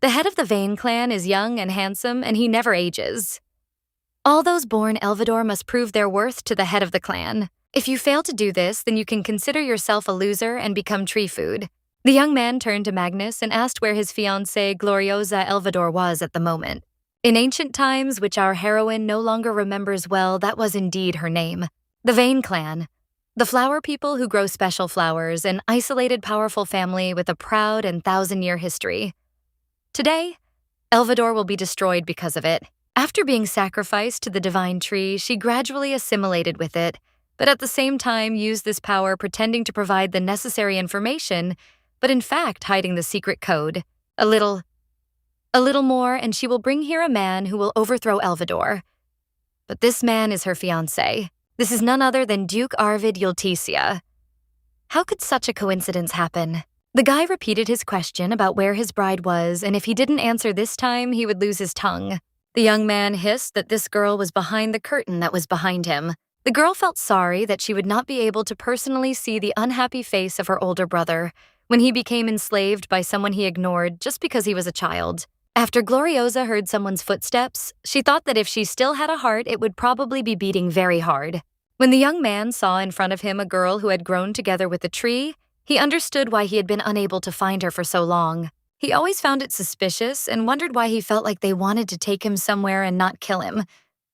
The head of the Vane clan is young and handsome, and he never ages. All those born Elvidor must prove their worth to the head of the clan. If you fail to do this, then you can consider yourself a loser and become tree food. The young man turned to Magnus and asked where his fiancée Gloriosa Elvidor was at the moment. In ancient times, which our heroine no longer remembers well, that was indeed her name. The Vane clan. The flower people who grow special flowers, an isolated, powerful family with a proud and thousand-year history. Today, Elvidor will be destroyed because of it. After being sacrificed to the divine tree, she gradually assimilated with it, but at the same time used this power pretending to provide the necessary information, but in fact hiding the secret code. A little more, and she will bring here a man who will overthrow Elvidor. But this man is her fiancé. This is none other than Duke Arvid Yultesia. How could such a coincidence happen? The guy repeated his question about where his bride was, and if he didn't answer this time, he would lose his tongue. The young man hissed that this girl was behind the curtain that was behind him. The girl felt sorry that she would not be able to personally see the unhappy face of her older brother when he became enslaved by someone he ignored just because he was a child. After Gloriosa heard someone's footsteps, she thought that if she still had a heart, it would probably be beating very hard. When the young man saw in front of him a girl who had grown together with the tree, he understood why he had been unable to find her for so long. He always found it suspicious and wondered why he felt like they wanted to take him somewhere and not kill him.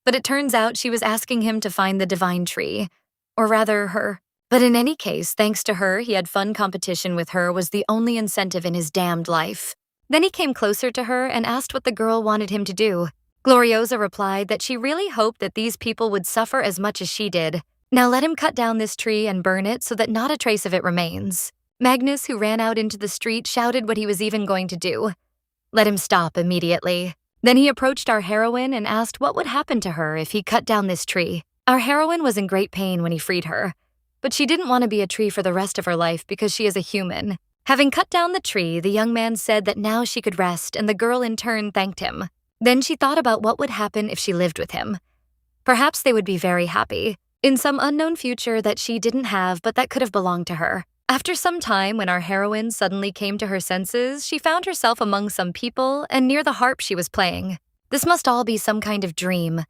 But it turns out she was asking him to find the divine tree. Or rather, her. But in any case, thanks to her, he had fun competition with her was the only incentive in his damned life. Then he came closer to her and asked what the girl wanted him to do. Gloriosa replied that she really hoped that these people would suffer as much as she did. Now let him cut down this tree and burn it so that not a trace of it remains. Magnus, who ran out into the street, shouted what he was even going to do. Let him stop immediately. Then he approached our heroine and asked what would happen to her if he cut down this tree. Our heroine was in great pain when he freed her, but she didn't want to be a tree for the rest of her life because she is a human. Having cut down the tree, the young man said that now she could rest, and the girl in turn thanked him. Then she thought about what would happen if she lived with him. Perhaps they would be very happy, in some unknown future that she didn't have but that could have belonged to her. After some time, when our heroine suddenly came to her senses, she found herself among some people and near the harp she was playing. This must all be some kind of dream,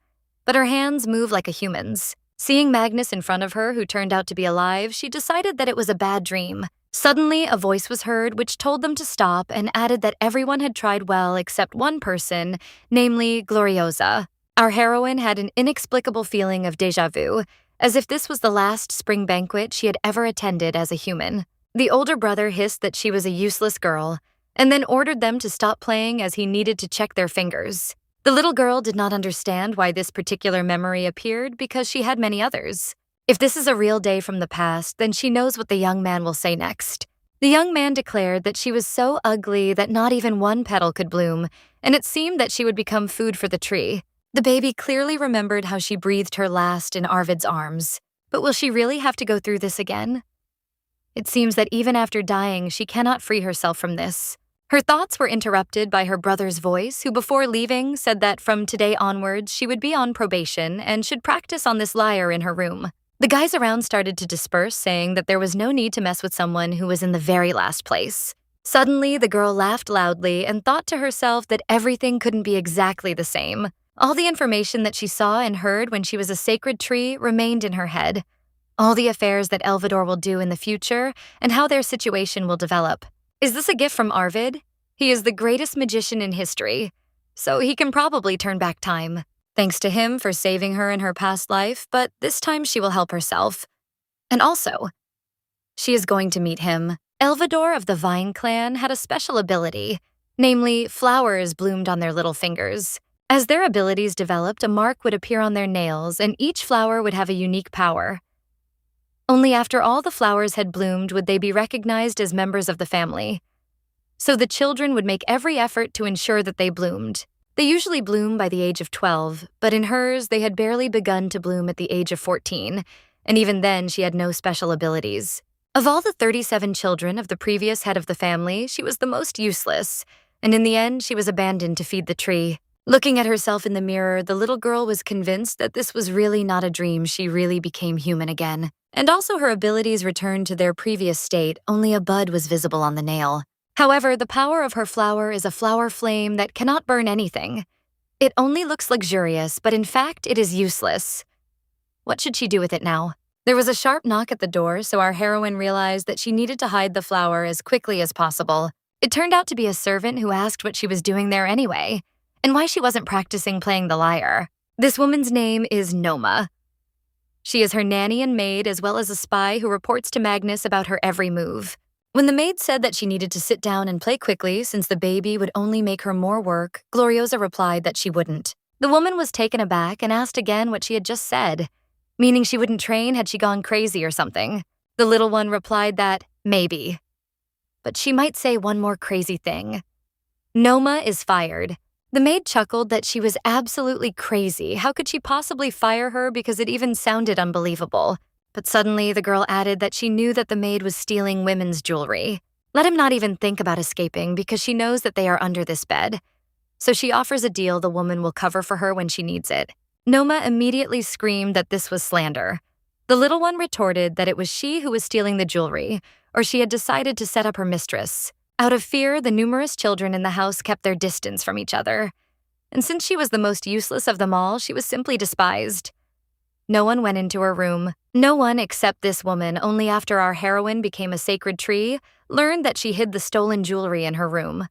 but her hands move like a human's. Seeing Magnus in front of her, who turned out to be alive, she decided that it was a bad dream. Suddenly, a voice was heard which told them to stop and added that everyone had tried well except one person, namely Gloriosa. Our heroine had an inexplicable feeling of déjà vu, as if this was the last spring banquet she had ever attended as a human. The older brother hissed that she was a useless girl, and then ordered them to stop playing as he needed to check their fingers. The little girl did not understand why this particular memory appeared because she had many others. If this is a real day from the past, then she knows what the young man will say next. The young man declared that she was so ugly that not even one petal could bloom, and it seemed that she would become food for the tree. The baby clearly remembered how she breathed her last in Arvid's arms. But will she really have to go through this again? It seems that even after dying, she cannot free herself from this. Her thoughts were interrupted by her brother's voice, who before leaving said that from today onwards she would be on probation and should practice on this lyre in her room. The guys around started to disperse, saying that there was no need to mess with someone who was in the very last place. Suddenly, the girl laughed loudly and thought to herself that everything couldn't be exactly the same. All the information that she saw and heard when she was a sacred tree remained in her head. All the affairs that Elvidor will do in the future and how their situation will develop. Is this a gift from Arvid? He is the greatest magician in history, so he can probably turn back time. Thanks to him for saving her in her past life, but this time she will help herself. And also, she is going to meet him. Elvidor of the Vine clan had a special ability, namely, flowers bloomed on their little fingers. As their abilities developed, a mark would appear on their nails, and each flower would have a unique power. Only after all the flowers had bloomed would they be recognized as members of the family. So the children would make every effort to ensure that they bloomed. They usually bloom by the age of 12, but in hers, they had barely begun to bloom at the age of 14, and even then she had no special abilities. Of all the 37 children of the previous head of the family, she was the most useless, and in the end, she was abandoned to feed the tree. Looking at herself in the mirror, the little girl was convinced that this was really not a dream. She really became human again. And also her abilities returned to their previous state, only a bud was visible on the nail. However, the power of her flower is a flower flame that cannot burn anything. It only looks luxurious, but in fact, it is useless. What should she do with it now? There was a sharp knock at the door, so our heroine realized that she needed to hide the flower as quickly as possible. It turned out to be a servant who asked what she was doing there anyway, and why she wasn't practicing playing the lyre. This woman's name is Noma. She is her nanny and maid, as well as a spy who reports to Magnus about her every move. When the maid said that she needed to sit down and play quickly since the baby would only make her more work, Gloriosa replied that she wouldn't. The woman was taken aback and asked again what she had just said, meaning she wouldn't train had she gone crazy or something. The little one replied that, maybe. But she might say one more crazy thing. Noma is fired. The maid chuckled that she was absolutely crazy. How could she possibly fire her because it even sounded unbelievable? But suddenly the girl added that she knew that the maid was stealing women's jewelry. Let him not even think about escaping because she knows that they are under this bed. So she offers a deal the woman will cover for her when she needs it. Noma immediately screamed that this was slander. The little one retorted that it was she who was stealing the jewelry, or she had decided to set up her mistress. Out of fear, the numerous children in the house kept their distance from each other. And since she was the most useless of them all, she was simply despised. No one went into her room. No one except this woman, only after our heroine became a sacred tree, learned that she hid the stolen jewelry in her room.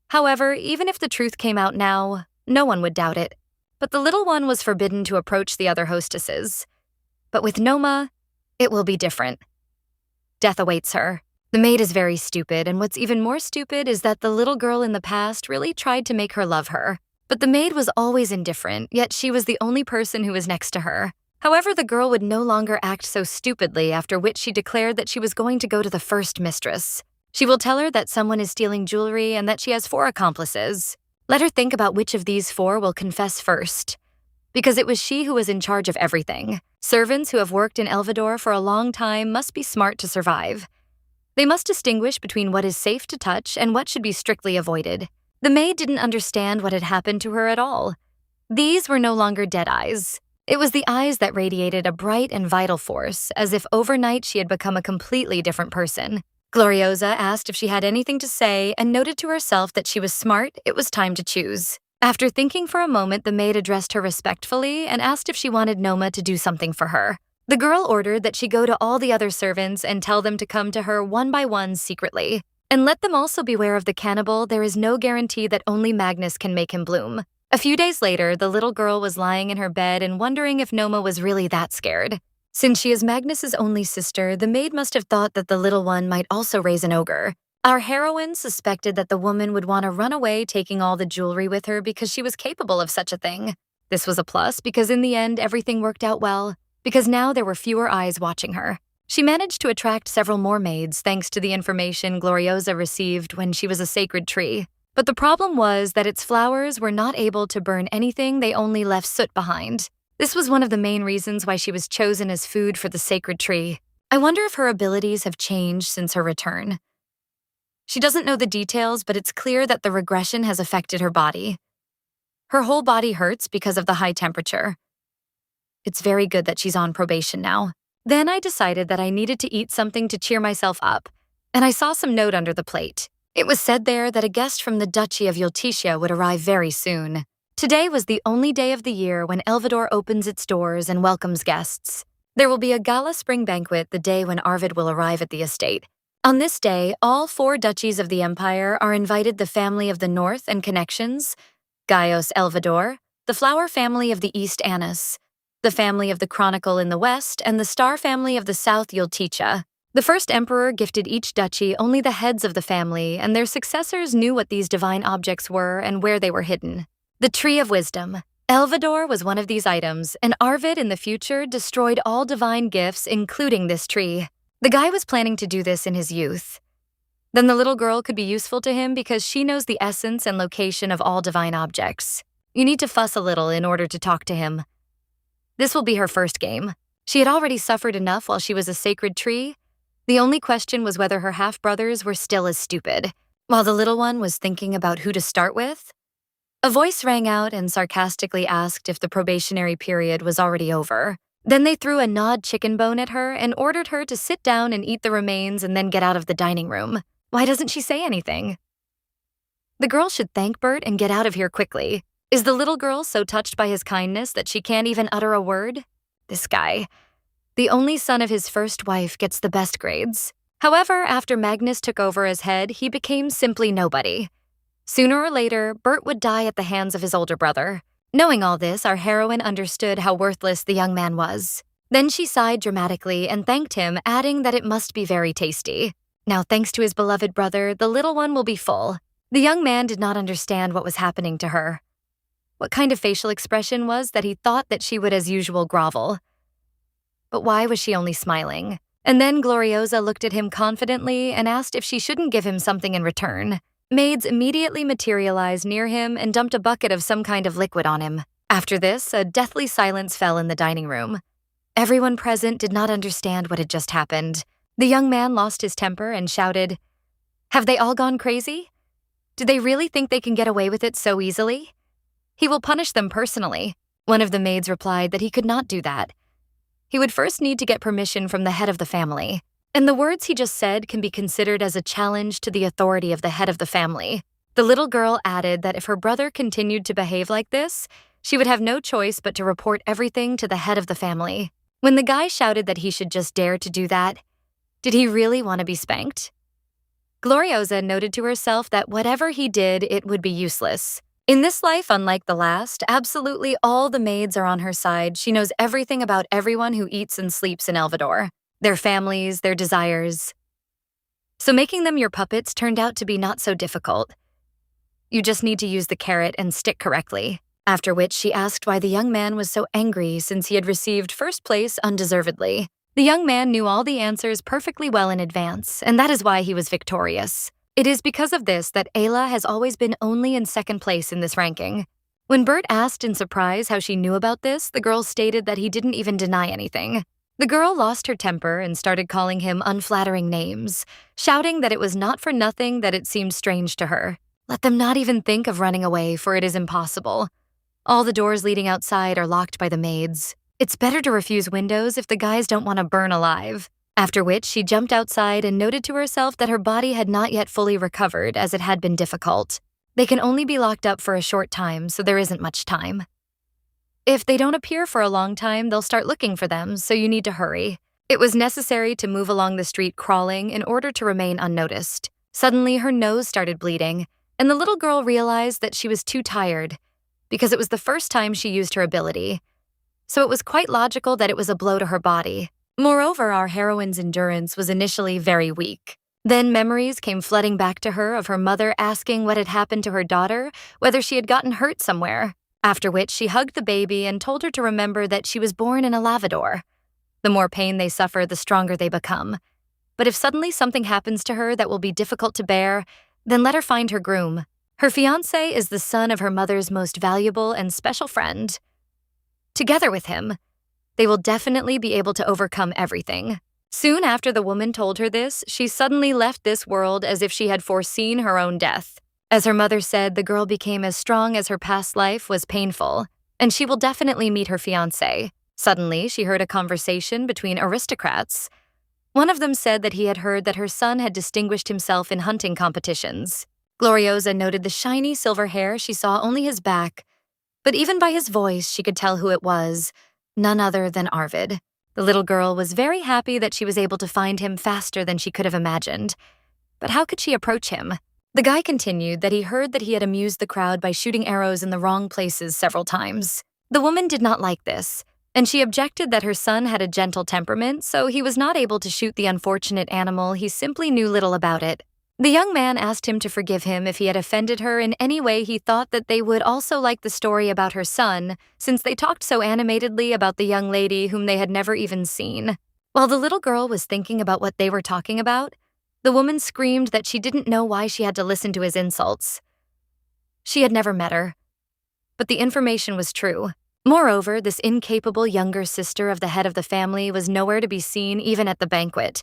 However, even if the truth came out now, no one would doubt it. But the little one was forbidden to approach the other hostesses. But with Noma, it will be different. Death awaits her. The maid is very stupid, and what's even more stupid is that the little girl in the past really tried to make her love her. But the maid was always indifferent, yet she was the only person who was next to her. However, the girl would no longer act so stupidly, after which she declared that she was going to go to the first mistress. She will tell her that someone is stealing jewelry and that she has 4 accomplices. Let her think about which of these 4 will confess first. Because it was she who was in charge of everything. Servants who have worked in Elvador for a long time must be smart to survive. They must distinguish between what is safe to touch and what should be strictly avoided. The maid didn't understand what had happened to her at all. These were no longer dead eyes. It was the eyes that radiated a bright and vital force, as if overnight she had become a completely different person. Gloriosa asked if she had anything to say and noted to herself that she was smart. It was time to choose. After thinking for a moment, the maid addressed her respectfully and asked if she wanted Noma to do something for her. The girl ordered that she go to all the other servants and tell them to come to her one by one secretly. And let them also beware of the cannibal. There is no guarantee that only Magnus can make him bloom. A few days later, the little girl was lying in her bed and wondering if Noma was really that scared. Since she is Magnus's only sister, the maid must have thought that the little one might also raise an ogre. Our heroine suspected that the woman would want to run away, taking all the jewelry with her because she was capable of such a thing. This was a plus because in the end, everything worked out well, because now there were fewer eyes watching her. She managed to attract several more maids thanks to the information Gloriosa received when she was a sacred tree. But the problem was that its flowers were not able to burn anything, they only left soot behind. This was one of the main reasons why she was chosen as food for the sacred tree. I wonder if her abilities have changed since her return. She doesn't know the details, but it's clear that the regression has affected her body. Her whole body hurts because of the high temperature. It's very good that she's on probation now. Then I decided that I needed to eat something to cheer myself up, and I saw some note under the plate. It was said there that a guest from the Duchy of Yultitia would arrive very soon. Today was the only day of the year when Elvador opens its doors and welcomes guests. There will be a gala spring banquet the day when Arvid will arrive at the estate. On this day, all 4 duchies of the empire are invited: the family of the north and connections, Gaios Elvador, the flower family of the east Annis, the family of the Chronicle in the west, and the star family of the south Yultitia. The first emperor gifted each duchy only the heads of the family, and their successors knew what these divine objects were and where they were hidden. The Tree of Wisdom. Elvador was one of these items, and Arvid in the future destroyed all divine gifts, including this tree. The guy was planning to do this in his youth. Then the little girl could be useful to him because she knows the essence and location of all divine objects. You need to fuss a little in order to talk to him. This will be her first game. She had already suffered enough while she was a sacred tree. The only question was whether her half-brothers were still as stupid. While the little one was thinking about who to start with, a voice rang out and sarcastically asked if the probationary period was already over. Then they threw a gnawed chicken bone at her and ordered her to sit down and eat the remains and then get out of the dining room. Why doesn't she say anything? The girl should thank Bert and get out of here quickly. Is the little girl so touched by his kindness that she can't even utter a word? This guy. The only son of his first wife gets the best grades. However, after Magnus took over as head, he became simply nobody. Sooner or later, Bert would die at the hands of his older brother. Knowing all this, our heroine understood how worthless the young man was. Then she sighed dramatically and thanked him, adding that it must be very tasty. Now, thanks to his beloved brother, the little one will be full. The young man did not understand what was happening to her. What kind of facial expression was that he thought that she would as usual grovel? But why was she only smiling? And then Gloriosa looked at him confidently and asked if she shouldn't give him something in return. Maids immediately materialized near him and dumped a bucket of some kind of liquid on him. After this, a deathly silence fell in the dining room. Everyone present did not understand what had just happened. The young man lost his temper and shouted, "Have they all gone crazy? Do they really think they can get away with it so easily? He will punish them personally." One of the maids replied that he could not do that. He would first need to get permission from the head of the family. And the words he just said can be considered as a challenge to the authority of the head of the family. The little girl added that if her brother continued to behave like this, she would have no choice but to report everything to the head of the family. When the guy shouted that he should just dare to do that, did he really want to be spanked? Gloriosa noted to herself that whatever he did, it would be useless. In this life, unlike the last, absolutely all the maids are on her side. She knows everything about everyone who eats and sleeps in Elvador, their families, their desires. So making them your puppets turned out to be not so difficult. You just need to use the carrot and stick correctly. After which she asked why the young man was so angry since he had received first place undeservedly. The young man knew all the answers perfectly well in advance, and that is why he was victorious. It is because of this that Ayla has always been only in second place in this ranking. When Bert asked in surprise how she knew about this, the girl stated that he didn't even deny anything. The girl lost her temper and started calling him unflattering names, shouting that it was not for nothing that it seemed strange to her. Let them not even think of running away, for it is impossible. All the doors leading outside are locked by the maids. It's better to refuse windows if the guys don't want to burn alive. After which, she jumped outside and noted to herself that her body had not yet fully recovered, as it had been difficult. They can only be locked up for a short time, so there isn't much time. If they don't appear for a long time, they'll start looking for them, so you need to hurry. It was necessary to move along the street crawling in order to remain unnoticed. Suddenly, her nose started bleeding, and the little girl realized that she was too tired, because it was the first time she used her ability. So it was quite logical that it was a blow to her body. Moreover, our heroine's endurance was initially very weak. Then memories came flooding back to her of her mother asking what had happened to her daughter, whether she had gotten hurt somewhere. After which, she hugged the baby and told her to remember that she was born in a lavador. The more pain they suffer, the stronger they become. But if suddenly something happens to her that will be difficult to bear, then let her find her groom. Her fiancé is the son of her mother's most valuable and special friend. Together with him, they will definitely be able to overcome everything. Soon after the woman told her this, she suddenly left this world as if she had foreseen her own death. As her mother said, the girl became as strong as her past life was painful, and she will definitely meet her fiancé. Suddenly, she heard a conversation between aristocrats. One of them said that he had heard that her son had distinguished himself in hunting competitions. Gloriosa noted the shiny silver hair. She saw only his back, but even by his voice, she could tell who it was. None other than Arvid. The little girl was very happy that she was able to find him faster than she could have imagined. But how could she approach him? The guy continued that he heard that he had amused the crowd by shooting arrows in the wrong places several times. The woman did not like this, and she objected that her son had a gentle temperament, so he was not able to shoot the unfortunate animal. He simply knew little about it. The young man asked him to forgive him if he had offended her in any way. He thought that they would also like the story about her son, since they talked so animatedly about the young lady whom they had never even seen. While the little girl was thinking about what they were talking about, the woman screamed that she didn't know why she had to listen to his insults. She had never met her, but the information was true. Moreover, this incapable younger sister of the head of the family was nowhere to be seen even at the banquet.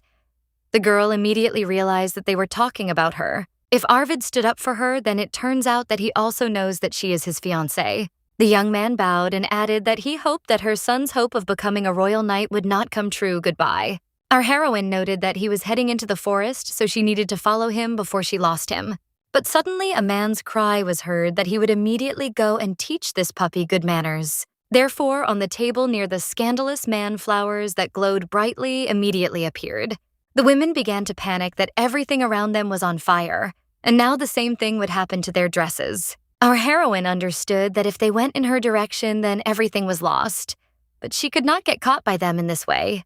The girl immediately realized that they were talking about her. If Arvid stood up for her, then it turns out that he also knows that she is his fiancée. The young man bowed and added that he hoped that her son's hope of becoming a royal knight would not come true. Goodbye. Our heroine noted that he was heading into the forest, so she needed to follow him before she lost him. But suddenly a man's cry was heard that he would immediately go and teach this puppy good manners. Therefore, on the table near the scandalous man flowers that glowed brightly immediately appeared. The women began to panic that everything around them was on fire, and now the same thing would happen to their dresses. Our heroine understood that if they went in her direction, then everything was lost. But she could not get caught by them in this way.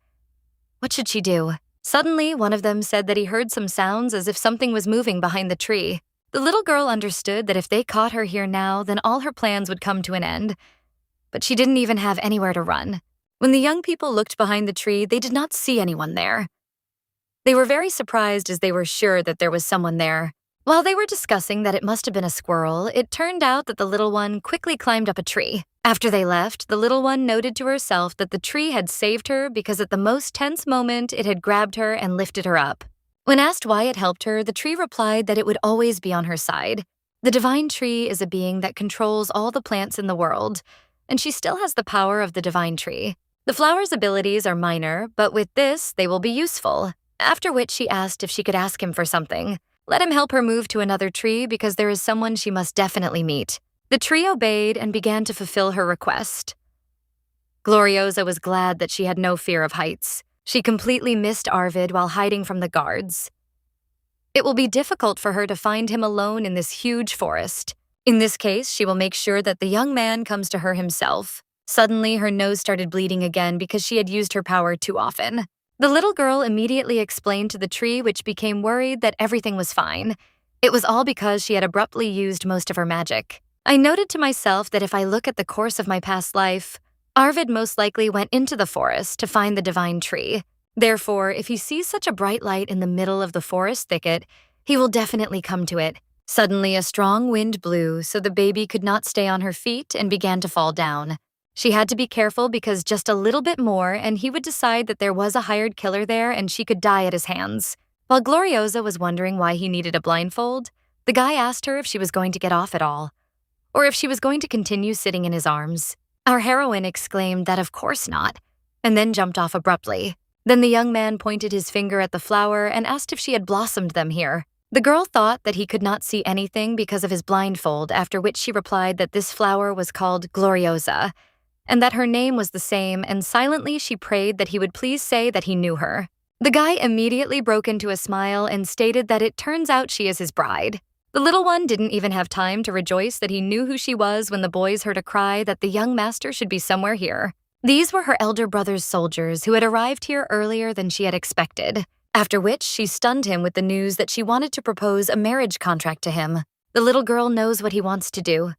What should she do? Suddenly, one of them said that he heard some sounds as if something was moving behind the tree. The little girl understood that if they caught her here now, then all her plans would come to an end. But she didn't even have anywhere to run. When the young people looked behind the tree, they did not see anyone there. They were very surprised as they were sure that there was someone there. While they were discussing that it must have been a squirrel, it turned out that the little one quickly climbed up a tree. After they left, the little one noted to herself that the tree had saved her because at the most tense moment it had grabbed her and lifted her up. When asked why it helped her, the tree replied that it would always be on her side. The divine tree is a being that controls all the plants in the world, and she still has the power of the divine tree. The flower's abilities are minor, but with this, they will be useful. After which she asked if she could ask him for something. Let him help her move to another tree because there is someone she must definitely meet. The tree obeyed and began to fulfill her request. Gloriosa was glad that she had no fear of heights. She completely missed Arvid while hiding from the guards. It will be difficult for her to find him alone in this huge forest. In this case, she will make sure that the young man comes to her himself. Suddenly, her nose started bleeding again because she had used her power too often. The little girl immediately explained to the tree, which became worried that everything was fine. It was all because she had abruptly used most of her magic. I noted to myself that if I look at the course of my past life, Arvid most likely went into the forest to find the divine tree. Therefore, if he sees such a bright light in the middle of the forest thicket, he will definitely come to it. Suddenly, a strong wind blew, so the baby could not stay on her feet and began to fall down. She had to be careful because just a little bit more and he would decide that there was a hired killer there and she could die at his hands. While Gloriosa was wondering why he needed a blindfold, the guy asked her if she was going to get off at all, or if she was going to continue sitting in his arms. Our heroine exclaimed that of course not, and then jumped off abruptly. Then the young man pointed his finger at the flower and asked if she had blossomed them here. The girl thought that he could not see anything because of his blindfold, after which she replied that this flower was called Gloriosa, and that her name was the same, and silently she prayed that he would please say that he knew her. The guy immediately broke into a smile and stated that it turns out she is his bride. The little one didn't even have time to rejoice that he knew who she was when the boys heard a cry that the young master should be somewhere here. These were her elder brother's soldiers who had arrived here earlier than she had expected, after which she stunned him with the news that she wanted to propose a marriage contract to him. The little girl knows what he wants to do.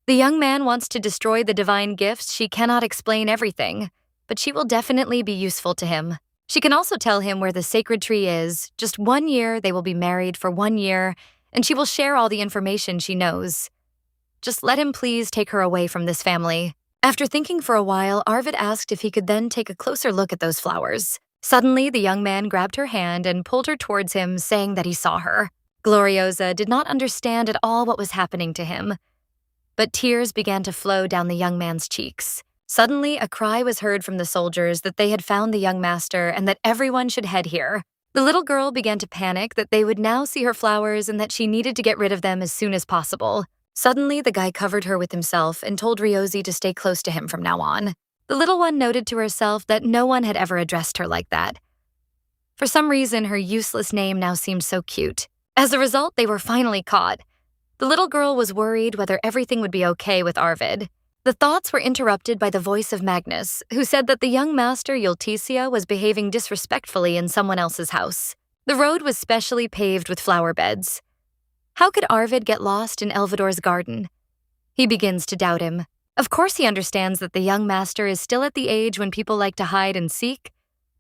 The young man wants to destroy the divine gifts. She cannot explain everything, but she will definitely be useful to him. She can also tell him where the sacred tree is. Just 1 year, they will be married for 1 year, and she will share all the information she knows. Just let him please take her away from this family. After thinking for a while, Arvid asked if he could then take a closer look at those flowers. Suddenly, the young man grabbed her hand and pulled her towards him, saying that he saw her. Gloriosa did not understand at all what was happening to him, but tears began to flow down the young man's cheeks. Suddenly, a cry was heard from the soldiers that they had found the young master and that everyone should head here. The little girl began to panic that they would now see her flowers and that she needed to get rid of them as soon as possible. Suddenly, the guy covered her with himself and told Ryozi to stay close to him from now on. The little one noted to herself that no one had ever addressed her like that. For some reason, her useless name now seemed so cute. As a result, they were finally caught. The little girl was worried whether everything would be okay with Arvid. The thoughts were interrupted by the voice of Magnus, who said that the young master Yulticia was behaving disrespectfully in someone else's house. The road was specially paved with flower beds. How could Arvid get lost in Elvador's garden? He begins to doubt him. Of course he understands that the young master is still at the age when people like to hide and seek,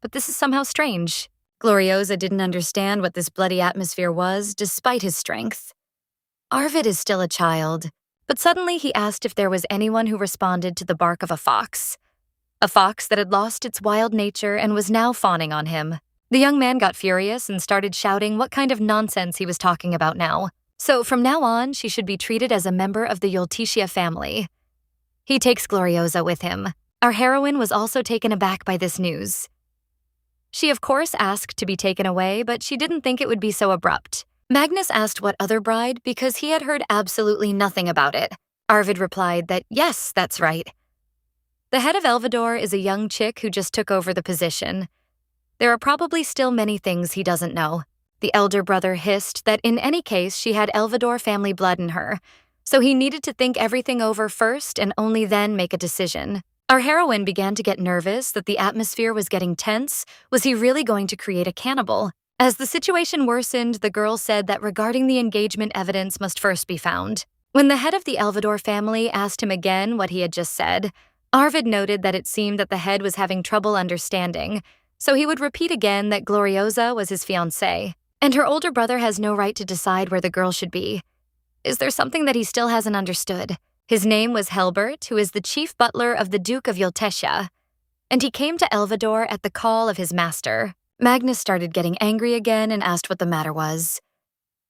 but this is somehow strange. Gloriosa didn't understand what this bloody atmosphere was, despite his strength. Arvid is still a child, but suddenly he asked if there was anyone who responded to the bark of a fox that had lost its wild nature and was now fawning on him. The young man got furious and started shouting what kind of nonsense he was talking about now. So from now on, she should be treated as a member of the Yulticia family. He takes Gloriosa with him. Our heroine was also taken aback by this news. She of course asked to be taken away, but she didn't think it would be so abrupt. Magnus asked what other bride because he had heard absolutely nothing about it. Arvid replied that yes, that's right. The head of Elvidor is a young chick who just took over the position. There are probably still many things he doesn't know. The elder brother hissed that in any case she had Elvidor family blood in her, so he needed to think everything over first and only then make a decision. Our heroine began to get nervous that the atmosphere was getting tense. Was he really going to create a cannibal? As the situation worsened, the girl said that regarding the engagement evidence must first be found. When the head of the Elvidor family asked him again what he had just said, Arvid noted that it seemed that the head was having trouble understanding, so he would repeat again that Gloriosa was his fiancée, and her older brother has no right to decide where the girl should be. Is there something that he still hasn't understood? His name was Helbert, who is the chief butler of the Duke of Yoltesia, and he came to Elvidor at the call of his master. Magnus started getting angry again and asked what the matter was.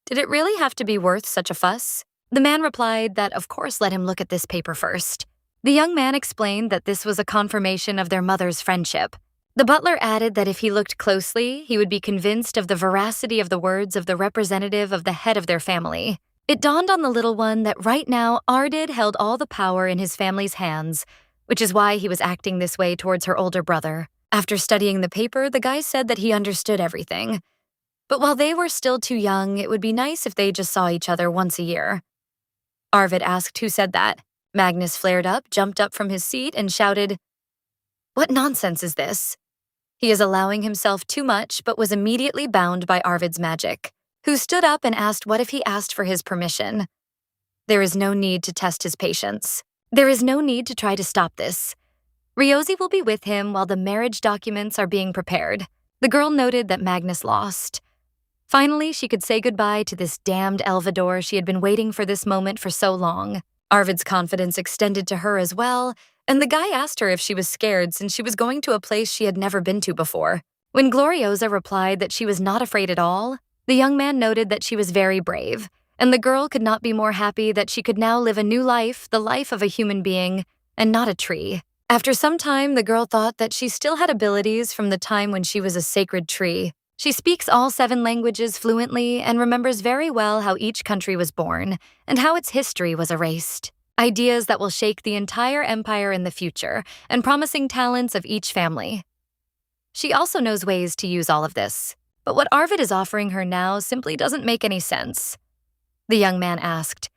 Did it really have to be worth such a fuss? The man replied that of course let him look at this paper first. The young man explained that this was a confirmation of their mother's friendship. The butler added that if he looked closely, he would be convinced of the veracity of the words of the representative of the head of their family. It dawned on the little one that right now Ardid held all the power in his family's hands, which is why he was acting this way towards her older brother. After studying the paper, the guy said that he understood everything. But while they were still too young, it would be nice if they just saw each other once a year. Arvid asked who said that. Magnus flared up, jumped up from his seat, and shouted, "What nonsense is this?" He is allowing himself too much, but was immediately bound by Arvid's magic, who stood up and asked what if he asked for his permission. There is no need to test his patience. There is no need to try to stop this. Ryozi will be with him while the marriage documents are being prepared. The girl noted that Magnus lost. Finally, she could say goodbye to this damned Elvidor. She had been waiting for this moment for so long. Arvid's confidence extended to her as well, and the guy asked her if she was scared since she was going to a place she had never been to before. When Gloriosa replied that she was not afraid at all, the young man noted that she was very brave, and the girl could not be more happy that she could now live a new life, the life of a human being, and not a tree. After some time, the girl thought that she still had abilities from the time when she was a sacred tree. She speaks all 7 languages fluently and remembers very well how each country was born and how its history was erased. Ideas that will shake the entire empire in the future and promising talents of each family. She also knows ways to use all of this. But what Arvid is offering her now simply doesn't make any sense. The young man asked,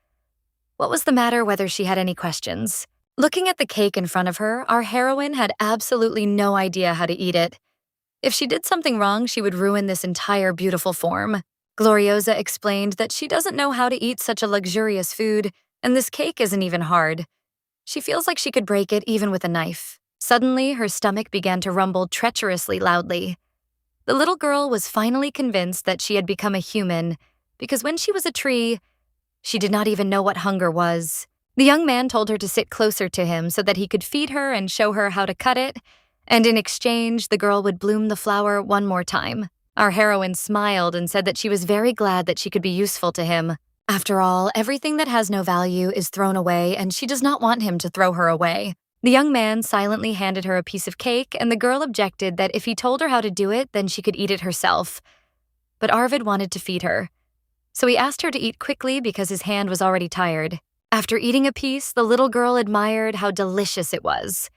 what was the matter, whether she had any questions. Looking at the cake in front of her, our heroine had absolutely no idea how to eat it. If she did something wrong, she would ruin this entire beautiful form. Gloriosa explained that she doesn't know how to eat such a luxurious food, and this cake isn't even hard. She feels like she could break it even with a knife. Suddenly, her stomach began to rumble treacherously loudly. The little girl was finally convinced that she had become a human, because when she was a tree, she did not even know what hunger was. The young man told her to sit closer to him so that he could feed her and show her how to cut it, and in exchange, the girl would bloom the flower one more time. Our heroine smiled and said that she was very glad that she could be useful to him. After all, everything that has no value is thrown away, and she does not want him to throw her away. The young man silently handed her a piece of cake, and the girl objected that if he told her how to do it, then she could eat it herself. But Arvid wanted to feed her, so he asked her to eat quickly because his hand was already tired. After eating a piece, the little girl admired how delicious it was.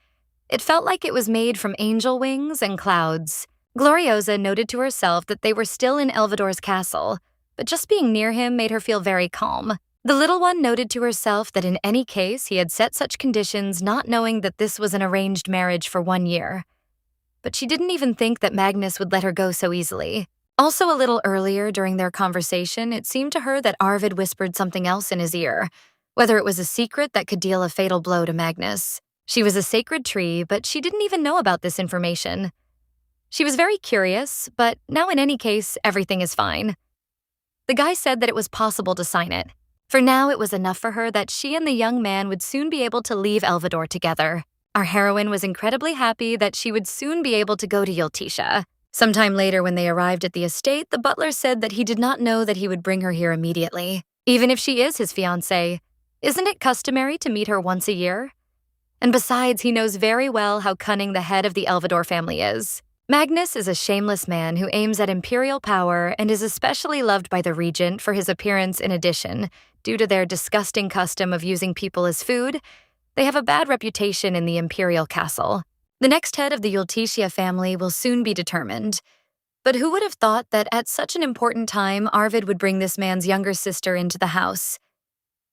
It felt like it was made from angel wings and clouds. Gloriosa noted to herself that they were still in Elvidor's castle, but just being near him made her feel very calm. The little one noted to herself that in any case he had set such conditions, not knowing that this was an arranged marriage for 1 year. But she didn't even think that Magnus would let her go so easily. Also a little earlier during their conversation, it seemed to her that Arvid whispered something else in his ear, whether it was a secret that could deal a fatal blow to Magnus. She was a sacred tree, but she didn't even know about this information. She was very curious, but now in any case, everything is fine. The guy said that it was possible to sign it. For now, it was enough for her that she and the young man would soon be able to leave Elvidor together. Our heroine was incredibly happy that she would soon be able to go to Yoltesia. Sometime later, when they arrived at the estate, the butler said that he did not know that he would bring her here immediately. Even if she is his fiancée, isn't it customary to meet her once a year? And besides, he knows very well how cunning the head of the Elvidor family is. Magnus is a shameless man who aims at imperial power and is especially loved by the regent for his appearance in addition. Due to their disgusting custom of using people as food, they have a bad reputation in the imperial castle. The next head of the Yultitia family will soon be determined. But who would have thought that at such an important time, Arvid would bring this man's younger sister into the house?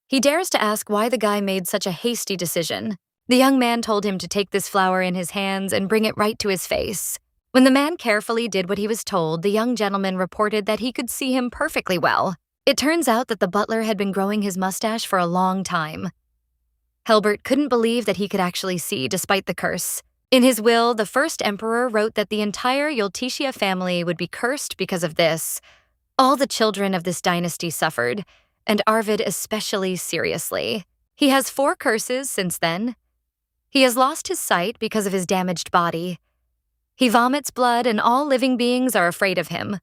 He dares to ask why the guy made such a hasty decision. The young man told him to take this flower in his hands and bring it right to his face. When the man carefully did what he was told, the young gentleman reported that he could see him perfectly well. It turns out that the butler had been growing his mustache for a long time. Helbert couldn't believe that he could actually see despite the curse. In his will, the first emperor wrote that the entire Yultitia family would be cursed because of this. All the children of this dynasty suffered, and Arvid especially seriously. He has 4 curses since then. He has lost his sight because of his damaged body. He vomits blood and all living beings are afraid of him.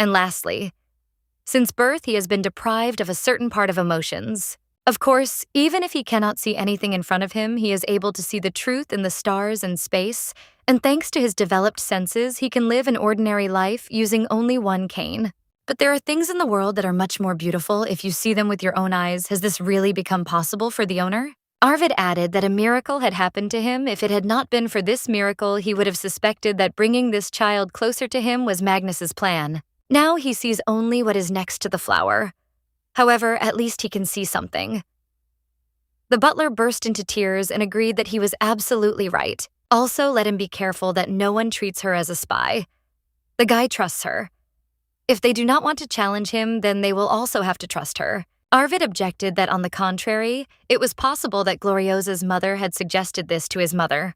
And lastly, since birth he has been deprived of a certain part of emotions. Of course, even if he cannot see anything in front of him, he is able to see the truth in the stars and space, and thanks to his developed senses, he can live an ordinary life using only 1 cane. But there are things in the world that are much more beautiful if you see them with your own eyes. Has this really become possible for the owner? Arvid added that a miracle had happened to him. If it had not been for this miracle, he would have suspected that bringing this child closer to him was Magnus's plan. Now he sees only what is next to the flower. However, at least he can see something. The butler burst into tears and agreed that he was absolutely right. Also, let him be careful that no one treats her as a spy. The guy trusts her. If they do not want to challenge him, then they will also have to trust her. Arvid objected that, on the contrary, it was possible that Gloriosa's mother had suggested this to his mother.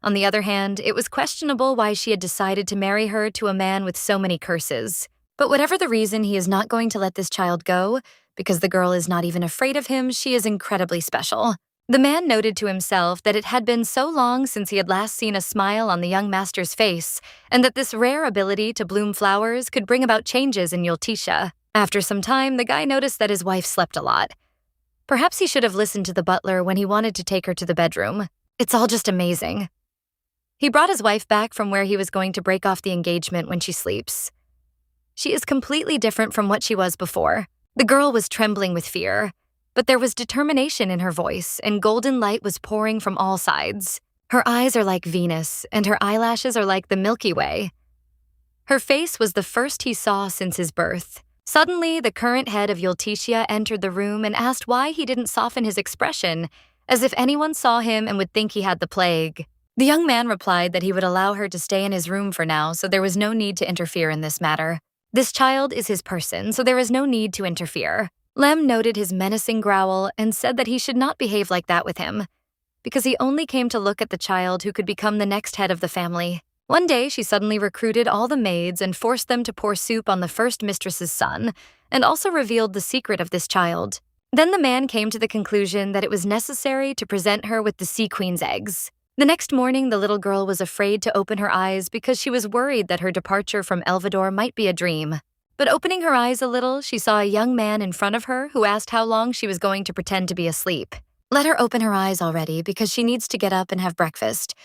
On the other hand, it was questionable why she had decided to marry her to a man with so many curses. But whatever the reason, he is not going to let this child go. Because the girl is not even afraid of him, she is incredibly special. The man noted to himself that it had been so long since he had last seen a smile on the young master's face, and that this rare ability to bloom flowers could bring about changes in Yultitia. After some time, the guy noticed that his wife slept a lot. Perhaps he should have listened to the butler when he wanted to take her to the bedroom. It's all just amazing. He brought his wife back from where he was going to break off the engagement when she sleeps. She is completely different from what she was before. The girl was trembling with fear, but there was determination in her voice, and golden light was pouring from all sides. Her eyes are like Venus, and her eyelashes are like the Milky Way. Her face was the first he saw since his birth. Suddenly, the current head of Yultitia entered the room and asked why he didn't soften his expression, as if anyone saw him and would think he had the plague. The young man replied that he would allow her to stay in his room for now, so there was no need to interfere in this matter. This child is his person, so there is no need to interfere. Lem noted his menacing growl and said that he should not behave like that with him, because he only came to look at the child who could become the next head of the family. One day, she suddenly recruited all the maids and forced them to pour soup on the first mistress's son, and also revealed the secret of this child. Then the man came to the conclusion that it was necessary to present her with the Sea Queen's eggs. The next morning, the little girl was afraid to open her eyes because she was worried that her departure from Elvidor might be a dream. But opening her eyes a little, she saw a young man in front of her who asked how long she was going to pretend to be asleep. Let her open her eyes already because she needs to get up and have breakfast.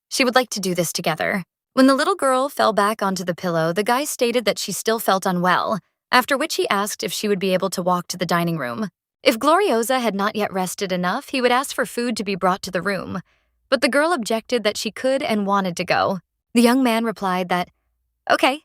She would like to do this together. When the little girl fell back onto the pillow, the guy stated that she still felt unwell, after which he asked if she would be able to walk to the dining room. If Gloriosa had not yet rested enough, he would ask for food to be brought to the room. But the girl objected that she could and wanted to go. The young man replied that, okay.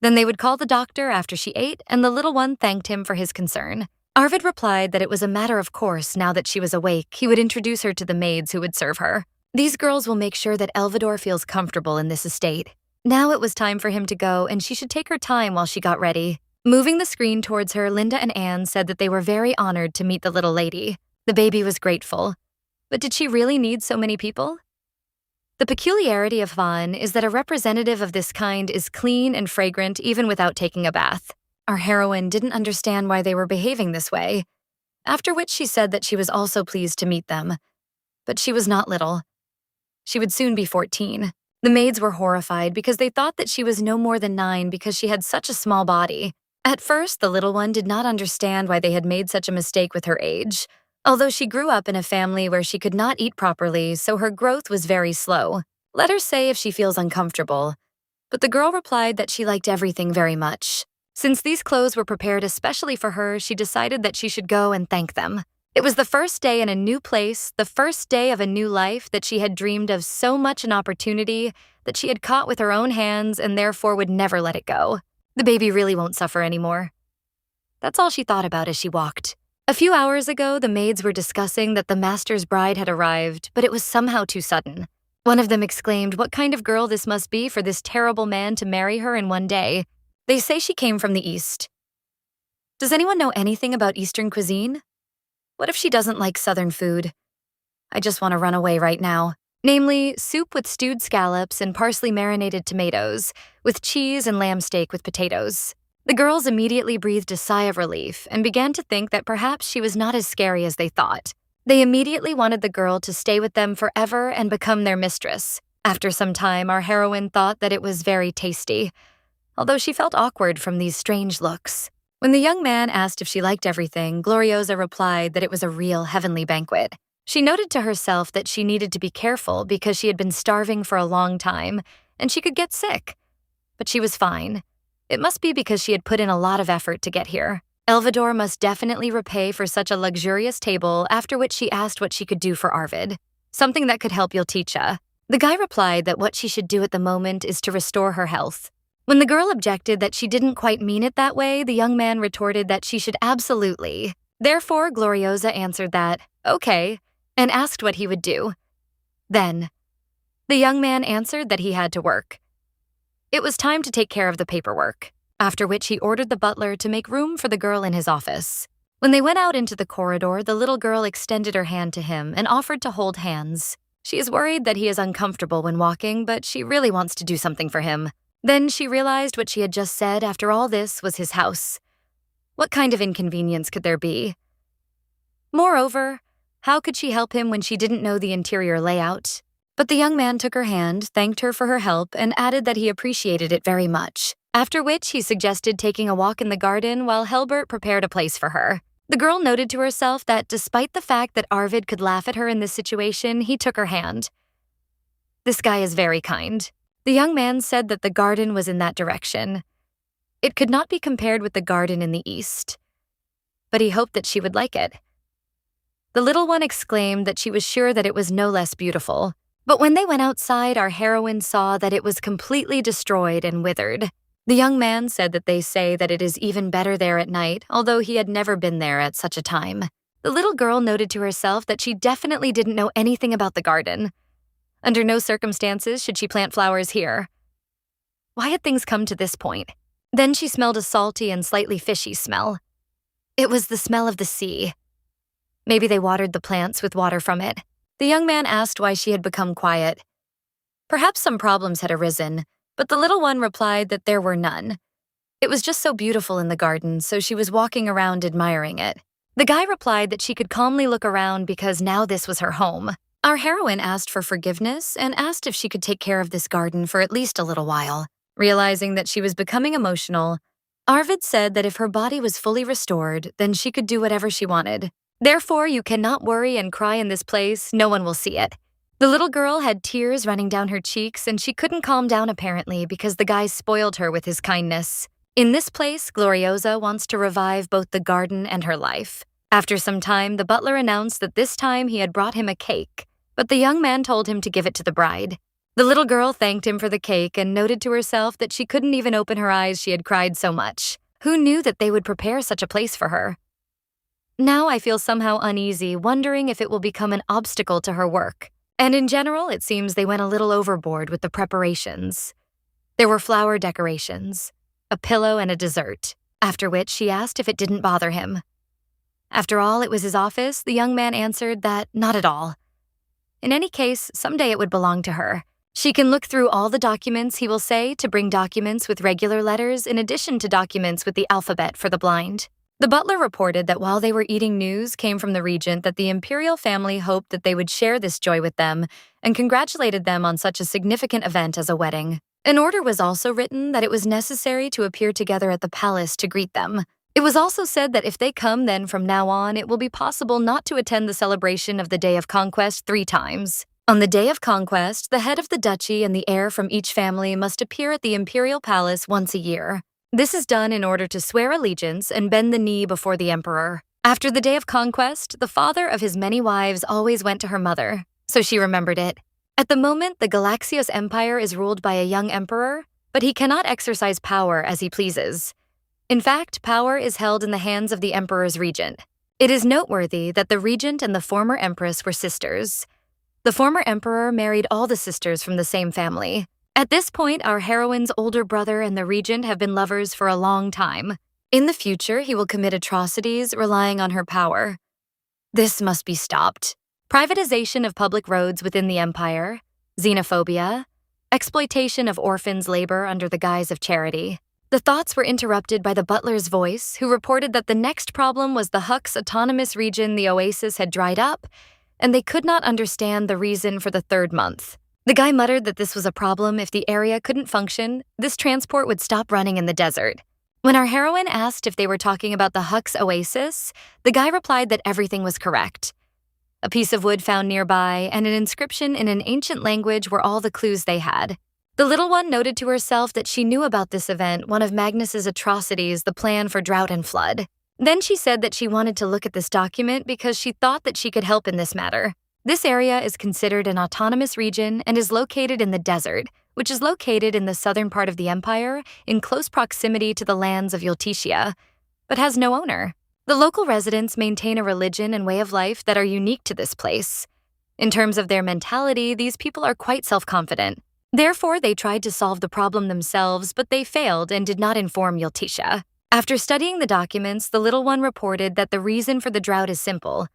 Then they would call the doctor after she ate, and the little one thanked him for his concern. Arvid replied that it was a matter of course now that she was awake, he would introduce her to the maids who would serve her. These girls will make sure that Elvidor feels comfortable in this estate. Now it was time for him to go, and she should take her time while she got ready. Moving the screen towards her, Linda and Anne said that they were very honored to meet the little lady. The baby was grateful. But did she really need so many people? The peculiarity of Fawn is that a representative of this kind is clean and fragrant even without taking a bath. Our heroine didn't understand why they were behaving this way, after which she said that she was also pleased to meet them. But she was not little. She would soon be 14. The maids were horrified because they thought that she was no more than 9 because she had such a small body. At first, the little one did not understand why they had made such a mistake with her age, although she grew up in a family where she could not eat properly, so her growth was very slow. Let her say if she feels uncomfortable. But the girl replied that she liked everything very much. Since these clothes were prepared especially for her, she decided that she should go and thank them. It was the first day in a new place, the first day of a new life that she had dreamed of so much an opportunity that she had caught with her own hands and therefore would never let it go. The baby really won't suffer anymore. That's all she thought about as she walked. A few hours ago, the maids were discussing that the master's bride had arrived, but it was somehow too sudden. One of them exclaimed what kind of girl this must be for this terrible man to marry her in one day. They say she came from the East. Does anyone know anything about Eastern cuisine? What if she doesn't like Southern food? I just want to run away right now. Namely, soup with stewed scallops and parsley marinated tomatoes, with cheese and lamb steak with potatoes. The girls immediately breathed a sigh of relief and began to think that perhaps she was not as scary as they thought. They immediately wanted the girl to stay with them forever and become their mistress. After some time, our heroine thought that it was very tasty, although she felt awkward from these strange looks. When the young man asked if she liked everything, Gloriosa replied that it was a real heavenly banquet. She noted to herself that she needed to be careful because she had been starving for a long time and she could get sick. But she was fine. It must be because she had put in a lot of effort to get here. Elvidor must definitely repay for such a luxurious table, after which she asked what she could do for Arvid. Something that could help Yulticha. The guy replied that what she should do at the moment is to restore her health. When the girl objected that she didn't quite mean it that way, the young man retorted that she should absolutely. Therefore, Gloriosa answered that, okay, and asked what he would do. Then, the young man answered that he had to work. It was time to take care of the paperwork, after which he ordered the butler to make room for the girl in his office. When they went out into the corridor, the little girl extended her hand to him and offered to hold hands. She is worried that he is uncomfortable when walking, but she really wants to do something for him. Then she realized what she had just said after all this was his house. What kind of inconvenience could there be? Moreover, how could she help him when she didn't know the interior layout? But the young man took her hand, thanked her for her help, and added that he appreciated it very much, after which he suggested taking a walk in the garden while Helbert prepared a place for her. The girl noted to herself that despite the fact that Arvid could laugh at her in this situation, he took her hand. This guy is very kind. The young man said that the garden was in that direction. It could not be compared with the garden in the east, but he hoped that she would like it. The little one exclaimed that she was sure that it was no less beautiful. But when they went outside, our heroine saw that it was completely destroyed and withered. The young man said that they say that it is even better there at night, although he had never been there at such a time. The little girl noted to herself that she definitely didn't know anything about the garden. Under no circumstances should she plant flowers here. Why had things come to this point? Then she smelled a salty and slightly fishy smell. It was the smell of the sea. Maybe they watered the plants with water from it. The young man asked why she had become quiet. Perhaps some problems had arisen, but the little one replied that there were none. It was just so beautiful in the garden, so she was walking around admiring it. The guy replied that she could calmly look around because now this was her home. Our heroine asked for forgiveness and asked if she could take care of this garden for at least a little while. Realizing that she was becoming emotional, Arvid said that if her body was fully restored, then she could do whatever she wanted. Therefore, you cannot worry and cry in this place, no one will see it. The little girl had tears running down her cheeks and she couldn't calm down apparently because the guy spoiled her with his kindness. In this place, Gloriosa wants to revive both the garden and her life. After some time, the butler announced that this time he had brought him a cake, but the young man told him to give it to the bride. The little girl thanked him for the cake and noted to herself that she couldn't even open her eyes, she had cried so much. Who knew that they would prepare such a place for her? Now I feel somehow uneasy, wondering if it will become an obstacle to her work. And in general, it seems they went a little overboard with the preparations. There were flower decorations, a pillow and a dessert, after which she asked if it didn't bother him. After all, it was his office, the young man answered that not at all. In any case, someday it would belong to her. She can look through all the documents he will say to bring documents with regular letters in addition to documents with the alphabet for the blind. The butler reported that while they were eating, news came from the regent that the imperial family hoped that they would share this joy with them and congratulated them on such a significant event as a wedding. An order was also written that it was necessary to appear together at the palace to greet them. It was also said that if they come, then from now on it will be possible not to attend the celebration of the Day of Conquest 3 times. On the day of conquest, the head of the duchy and the heir from each family must appear at the imperial palace once a year. This is done in order to swear allegiance and bend the knee before the emperor. After the day of conquest, the father of his many wives always went to her mother, so she remembered it. At the moment, the Galaxios Empire is ruled by a young emperor, but he cannot exercise power as he pleases. In fact, power is held in the hands of the emperor's regent. It is noteworthy that the regent and the former empress were sisters. The former emperor married all the sisters from the same family. At this point, our heroine's older brother and the regent have been lovers for a long time. In the future, he will commit atrocities relying on her power. This must be stopped. Privatization of public roads within the empire, xenophobia, exploitation of orphans' labor under the guise of charity. The thoughts were interrupted by the butler's voice, who reported that the next problem was the Huck's autonomous region, the oasis, had dried up, and they could not understand the reason for the third month. The guy muttered that this was a problem if the area couldn't function, this transport would stop running in the desert. When our heroine asked if they were talking about the Huck's oasis, the guy replied that everything was correct. A piece of wood found nearby and an inscription in an ancient language were all the clues they had. The little one noted to herself that she knew about this event, one of Magnus's atrocities, the plan for drought and flood. Then she said that she wanted to look at this document because she thought that she could help in this matter. This area is considered an autonomous region and is located in the desert, which is located in the southern part of the empire in close proximity to the lands of Yultitia, but has no owner. The local residents maintain a religion and way of life that are unique to this place. In terms of their mentality, these people are quite self-confident. Therefore, they tried to solve the problem themselves, but they failed and did not inform Yultitia. After studying the documents, the little one reported that the reason for the drought is simple.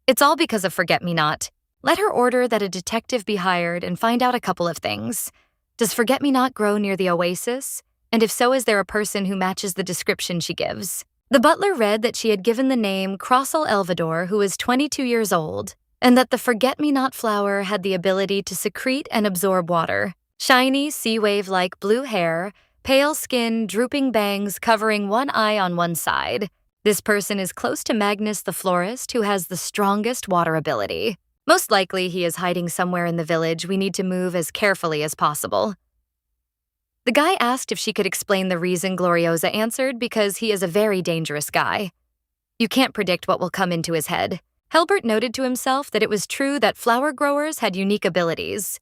It's all because of Forget-Me-Not. Let her order that a detective be hired and find out a couple of things. Does Forget-Me-Not grow near the oasis? And if so, is there a person who matches the description she gives? The butler read that she had given the name Crossel Elvador, who is 22 years old, and that the Forget-Me-Not flower had the ability to secrete and absorb water. Shiny, sea wave-like blue hair, pale skin, drooping bangs covering one eye on one side. This person is close to Magnus the florist, who has the strongest water ability. Most likely he is hiding somewhere in the village. We need to move as carefully as possible. The guy asked if she could explain the reason. Gloriosa answered because he is a very dangerous guy. You can't predict what will come into his head. Helbert noted to himself that it was true that flower growers had unique abilities.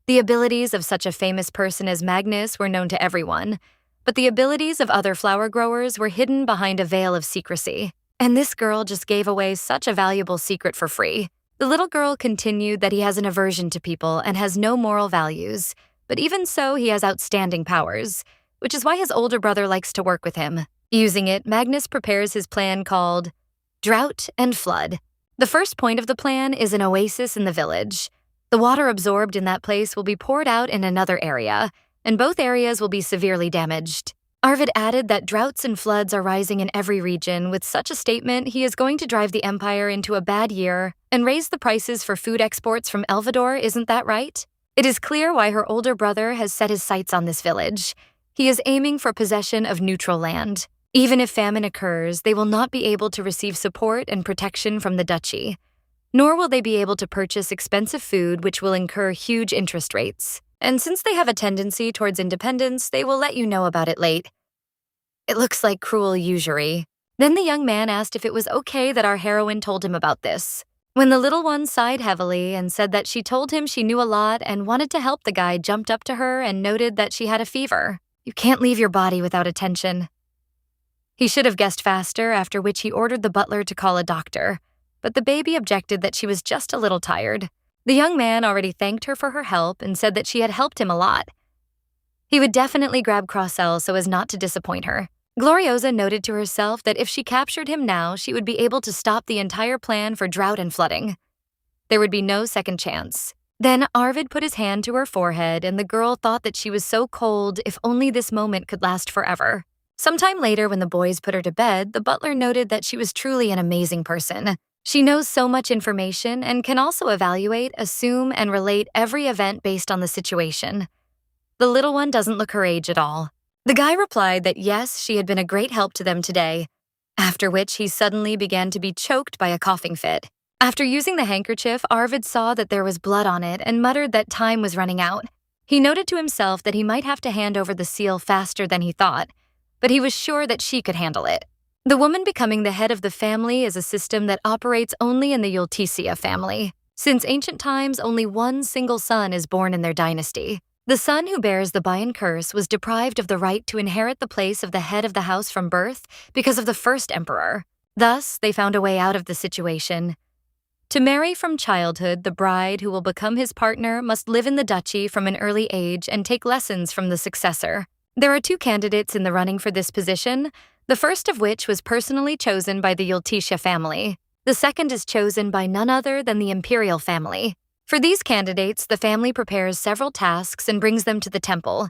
The abilities of such a famous person as Magnus were known to everyone, but the abilities of other flower growers were hidden behind a veil of secrecy. And this girl just gave away such a valuable secret for free. The little girl continued that he has an aversion to people and has no moral values, but even so, he has outstanding powers, which is why his older brother likes to work with him. Using it, Magnus prepares his plan called Drought and Flood. The first point of the plan is an oasis in the village. The water absorbed in that place will be poured out in another area, and both areas will be severely damaged. Arvid added that droughts and floods are rising in every region. With such a statement, he is going to drive the empire into a bad year and raise the prices for food exports from Elvador, isn't that right? It is clear why her older brother has set his sights on this village. He is aiming for possession of neutral land. Even if famine occurs, they will not be able to receive support and protection from the duchy. Nor will they be able to purchase expensive food, which will incur huge interest rates. And since they have a tendency towards independence, they will let you know about it late. It looks like cruel usury. Then the young man asked if it was okay that our heroine told him about this. When the little one sighed heavily and said that she told him she knew a lot and wanted to help, the guy jumped up to her and noted that she had a fever. You can't leave your body without attention. He should have guessed faster, after which he ordered the butler to call a doctor. But the baby objected that she was just a little tired. The young man already thanked her for her help and said that she had helped him a lot. He would definitely grab Crossel so as not to disappoint her. Gloriosa noted to herself that if she captured him now, she would be able to stop the entire plan for drought and flooding. There would be no second chance. Then Arvid put his hand to her forehead, and the girl thought that she was so cold, if only this moment could last forever. Sometime later, when the boys put her to bed, the butler noted that she was truly an amazing person. She knows so much information and can also evaluate, assume, and relate every event based on the situation. The little one doesn't look her age at all. The guy replied that yes, she had been a great help to them today, after which he suddenly began to be choked by a coughing fit. After using the handkerchief, Arvid saw that there was blood on it and muttered that time was running out. He noted to himself that he might have to hand over the seal faster than he thought, but he was sure that she could handle it. The woman becoming the head of the family is a system that operates only in the Yultisia family. Since ancient times, only one single son is born in their dynasty. The son who bears the Bayan curse was deprived of the right to inherit the place of the head of the house from birth because of the first emperor. Thus, they found a way out of the situation. To marry from childhood, the bride who will become his partner must live in the duchy from an early age and take lessons from the successor. There are 2 candidates in the running for this position, the first of which was personally chosen by the Yultisia family. The second is chosen by none other than the imperial family. For these candidates, the family prepares several tasks and brings them to the temple.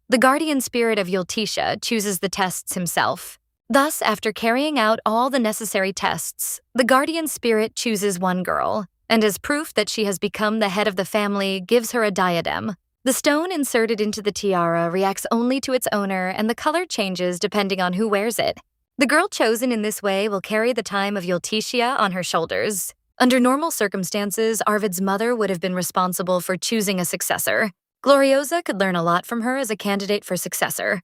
The guardian spirit of Yultisia chooses the tests himself. Thus, after carrying out all the necessary tests, the guardian spirit chooses one girl, and as proof that she has become the head of the family, gives her a diadem. The stone inserted into the tiara reacts only to its owner, and the color changes depending on who wears it. The girl chosen in this way will carry the time of Yultisia on her shoulders. Under normal circumstances, Arvid's mother would have been responsible for choosing a successor. Gloriosa could learn a lot from her as a candidate for successor.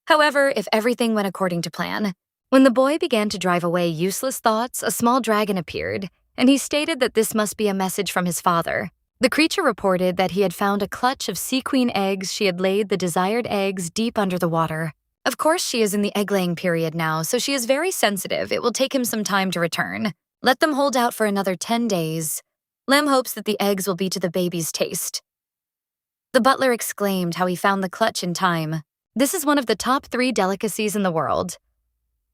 However, if everything went according to plan, when the boy began to drive away useless thoughts, a small dragon appeared, and he stated that this must be a message from his father. The creature reported that he had found a clutch of sea queen eggs. She had laid the desired eggs deep under the water. Of course, she is in the egg-laying period now, so she is very sensitive. It will take him some time to return. Let them hold out for another 10 days. Lem hopes that the eggs will be to the baby's taste. The butler exclaimed how he found the clutch in time. This is one of the top 3 delicacies in the world.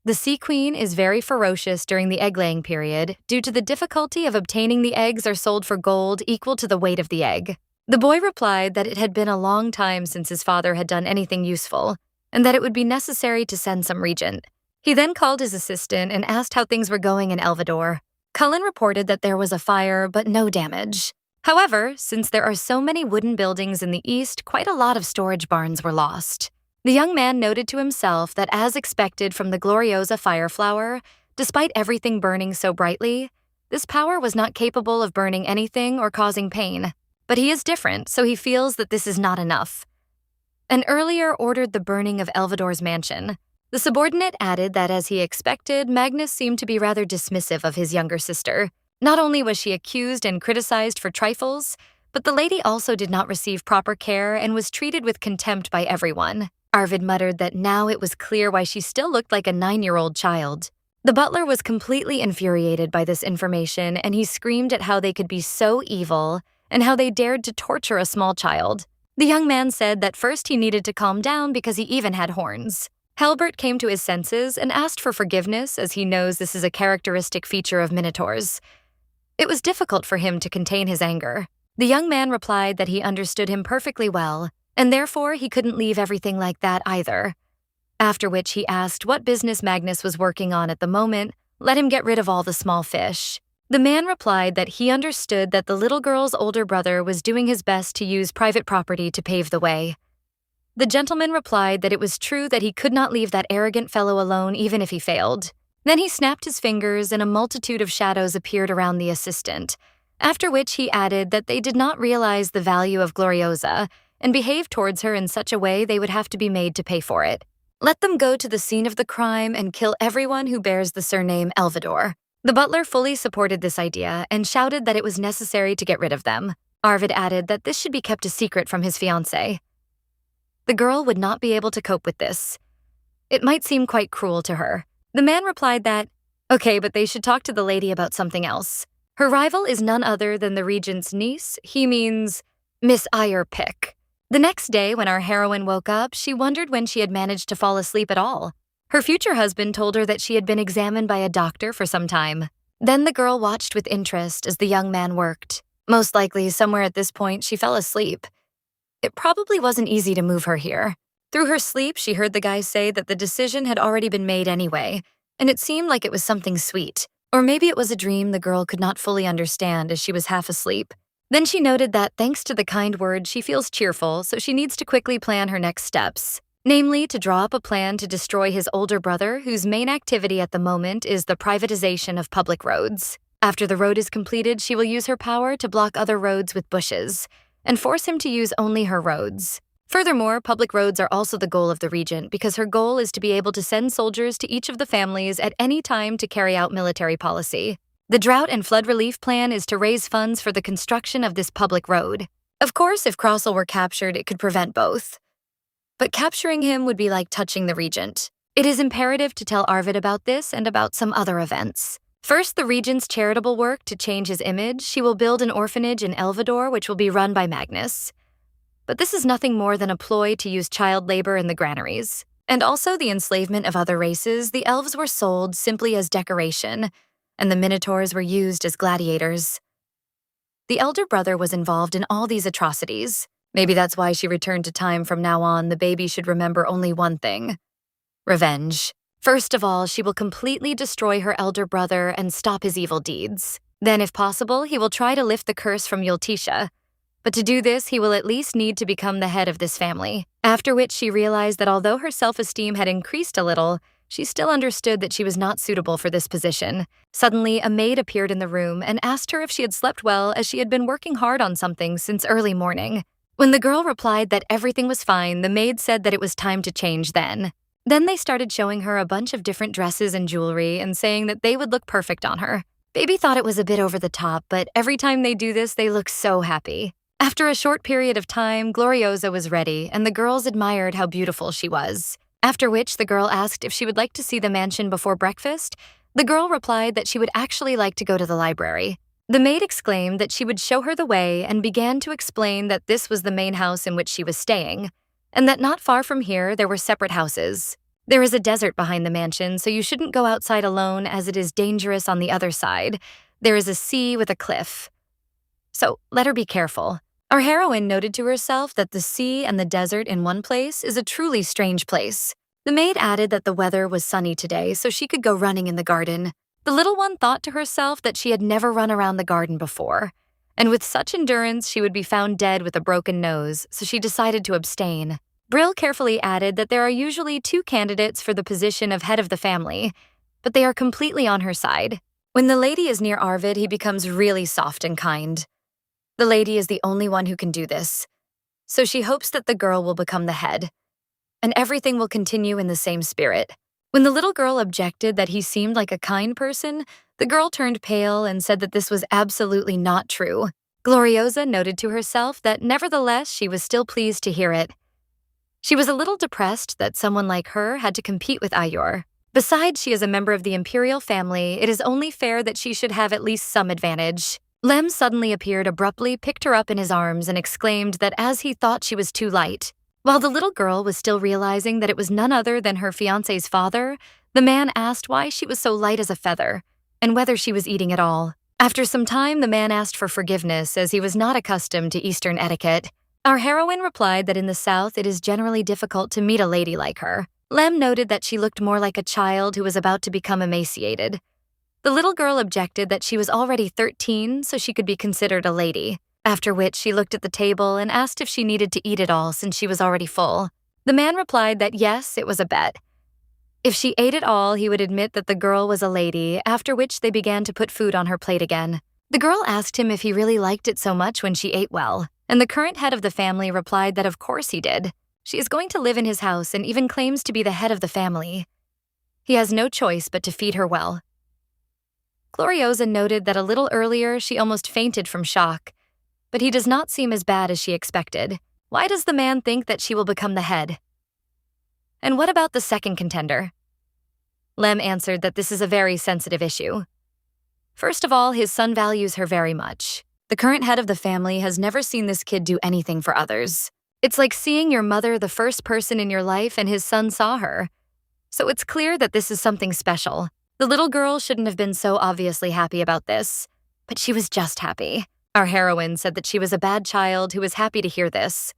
The sea queen is very ferocious during the egg-laying period due to the difficulty of obtaining the eggs are sold for gold equal to the weight of the egg. The boy replied that it had been a long time since his father had done anything useful, and that it would be necessary to send some regent. He then called his assistant and asked how things were going in Elvador. Cullen reported that there was a fire, but no damage. However, since there are so many wooden buildings in the east, quite a lot of storage barns were lost. The young man noted to himself that as expected from the Gloriosa fire flower, despite everything burning so brightly, this power was not capable of burning anything or causing pain. But he is different, so he feels that this is not enough. An earlier ordered the burning of Elvador's mansion. The subordinate added that as he expected, Magnus seemed to be rather dismissive of his younger sister. Not only was she accused and criticized for trifles, but the lady also did not receive proper care and was treated with contempt by everyone. Arvid muttered that now it was clear why she still looked like a 9-year-old child. The butler was completely infuriated by this information, and he screamed at how they could be so evil and how they dared to torture a small child. The young man said that first he needed to calm down because he even had horns. Halbert came to his senses and asked for forgiveness, as he knows this is a characteristic feature of minotaurs. It was difficult for him to contain his anger. The young man replied that he understood him perfectly well, and therefore he couldn't leave everything like that either. After which he asked what business Magnus was working on at the moment, let him get rid of all the small fish. The man replied that he understood that the little girl's older brother was doing his best to use private property to pave the way. The gentleman replied that it was true that he could not leave that arrogant fellow alone even if he failed. Then he snapped his fingers and a multitude of shadows appeared around the assistant, after which he added that they did not realize the value of Gloriosa and behaved towards her in such a way they would have to be made to pay for it. Let them go to the scene of the crime and kill everyone who bears the surname Elvador. The butler fully supported this idea and shouted that it was necessary to get rid of them. Arvid added that this should be kept a secret from his fiancée. The girl would not be able to cope with this. It might seem quite cruel to her. The man replied that, okay, but they should talk to the lady about something else. Her rival is none other than the regent's niece. He means Miss Eyrepick. The next day, when our heroine woke up, she wondered when she had managed to fall asleep at all. Her future husband told her that she had been examined by a doctor for some time. Then the girl watched with interest as the young man worked. Most likely, somewhere at this point, she fell asleep. It probably wasn't easy to move her here. Through her sleep, she heard the guy say that the decision had already been made anyway, and it seemed like it was something sweet. Or maybe it was a dream the girl could not fully understand as she was half asleep. Then she noted that thanks to the kind words, she feels cheerful, so she needs to quickly plan her next steps. Namely, to draw up a plan to destroy his older brother, whose main activity at the moment is the privatization of public roads. After the road is completed, she will use her power to block other roads with bushes and force him to use only her roads. Furthermore, public roads are also the goal of the regent because her goal is to be able to send soldiers to each of the families at any time to carry out military policy. The drought and flood relief plan is to raise funds for the construction of this public road. Of course, if Crossel were captured, it could prevent both. But capturing him would be like touching the regent. It is imperative to tell Arvid about this and about some other events. First, the regent's charitable work to change his image. She will build an orphanage in Elvador, which will be run by Magnus. But this is nothing more than a ploy to use child labor in the granaries. And also the enslavement of other races. The elves were sold simply as decoration, and the minotaurs were used as gladiators. The elder brother was involved in all these atrocities. Maybe that's why she returned to time. From now on, the baby should remember only one thing: revenge. First of all, she will completely destroy her elder brother and stop his evil deeds. Then, if possible, he will try to lift the curse from Yultisha. But to do this, he will at least need to become the head of this family. After which she realized that although her self-esteem had increased a little, she still understood that she was not suitable for this position. Suddenly, a maid appeared in the room and asked her if she had slept well, as she had been working hard on something since early morning. When the girl replied that everything was fine, the maid said that it was time to change then. Then they started showing her a bunch of different dresses and jewelry and saying that they would look perfect on her. Baby thought it was a bit over the top, but every time they do this, they look so happy. After a short period of time, Gloriosa was ready, and the girls admired how beautiful she was. After which, the girl asked if she would like to see the mansion before breakfast. The girl replied that she would actually like to go to the library. The maid exclaimed that she would show her the way and began to explain that this was the main house in which she was staying, and that not far from here there were separate houses. There is a desert behind the mansion, so you shouldn't go outside alone as it is dangerous on the other side. There is a sea with a cliff. So let her be careful. Our heroine noted to herself that the sea and the desert in one place is a truly strange place. The maid added that the weather was sunny today, so she could go running in the garden. The little one thought to herself that she had never run around the garden before, and with such endurance she would be found dead with a broken nose, so she decided to abstain. Brill carefully added that there are usually 2 candidates for the position of head of the family, but they are completely on her side. When the lady is near Arvid, he becomes really soft and kind. The lady is the only one who can do this, so she hopes that the girl will become the head, and everything will continue in the same spirit. When the little girl objected that he seemed like a kind person, the girl turned pale and said that this was absolutely not true. Gloriosa noted to herself that nevertheless she was still pleased to hear it. She was a little depressed that someone like her had to compete with Ayor. Besides, she is a member of the imperial family. It is only fair that she should have at least some advantage. Lem suddenly appeared abruptly, picked her up in his arms, and exclaimed that as he thought she was too light. While the little girl was still realizing that it was none other than her fiancé's father, the man asked why she was so light as a feather, and whether she was eating at all. After some time, the man asked for forgiveness, as he was not accustomed to Eastern etiquette. Our heroine replied that in the South it is generally difficult to meet a lady like her. Lem noted that she looked more like a child who was about to become emaciated. The little girl objected that she was already 13, so she could be considered a lady, after which she looked at the table and asked if she needed to eat it all since she was already full. The man replied that yes, it was a bet. If she ate it all, he would admit that the girl was a lady, after which they began to put food on her plate again. The girl asked him if he really liked it so much when she ate well, and the current head of the family replied that of course he did. She is going to live in his house and even claims to be the head of the family. He has no choice but to feed her well. Gloriosa noted that a little earlier she almost fainted from shock, but he does not seem as bad as she expected. Why does the man think that she will become the head? And what about the second contender? Lem answered that this is a very sensitive issue. First of all, his son values her very much. The current head of the family has never seen this kid do anything for others. It's like seeing your mother the first person in your life and his son saw her. So it's clear that this is something special. The little girl shouldn't have been so obviously happy about this, but she was just happy. Our heroine said that she was a bad child who was happy to hear this.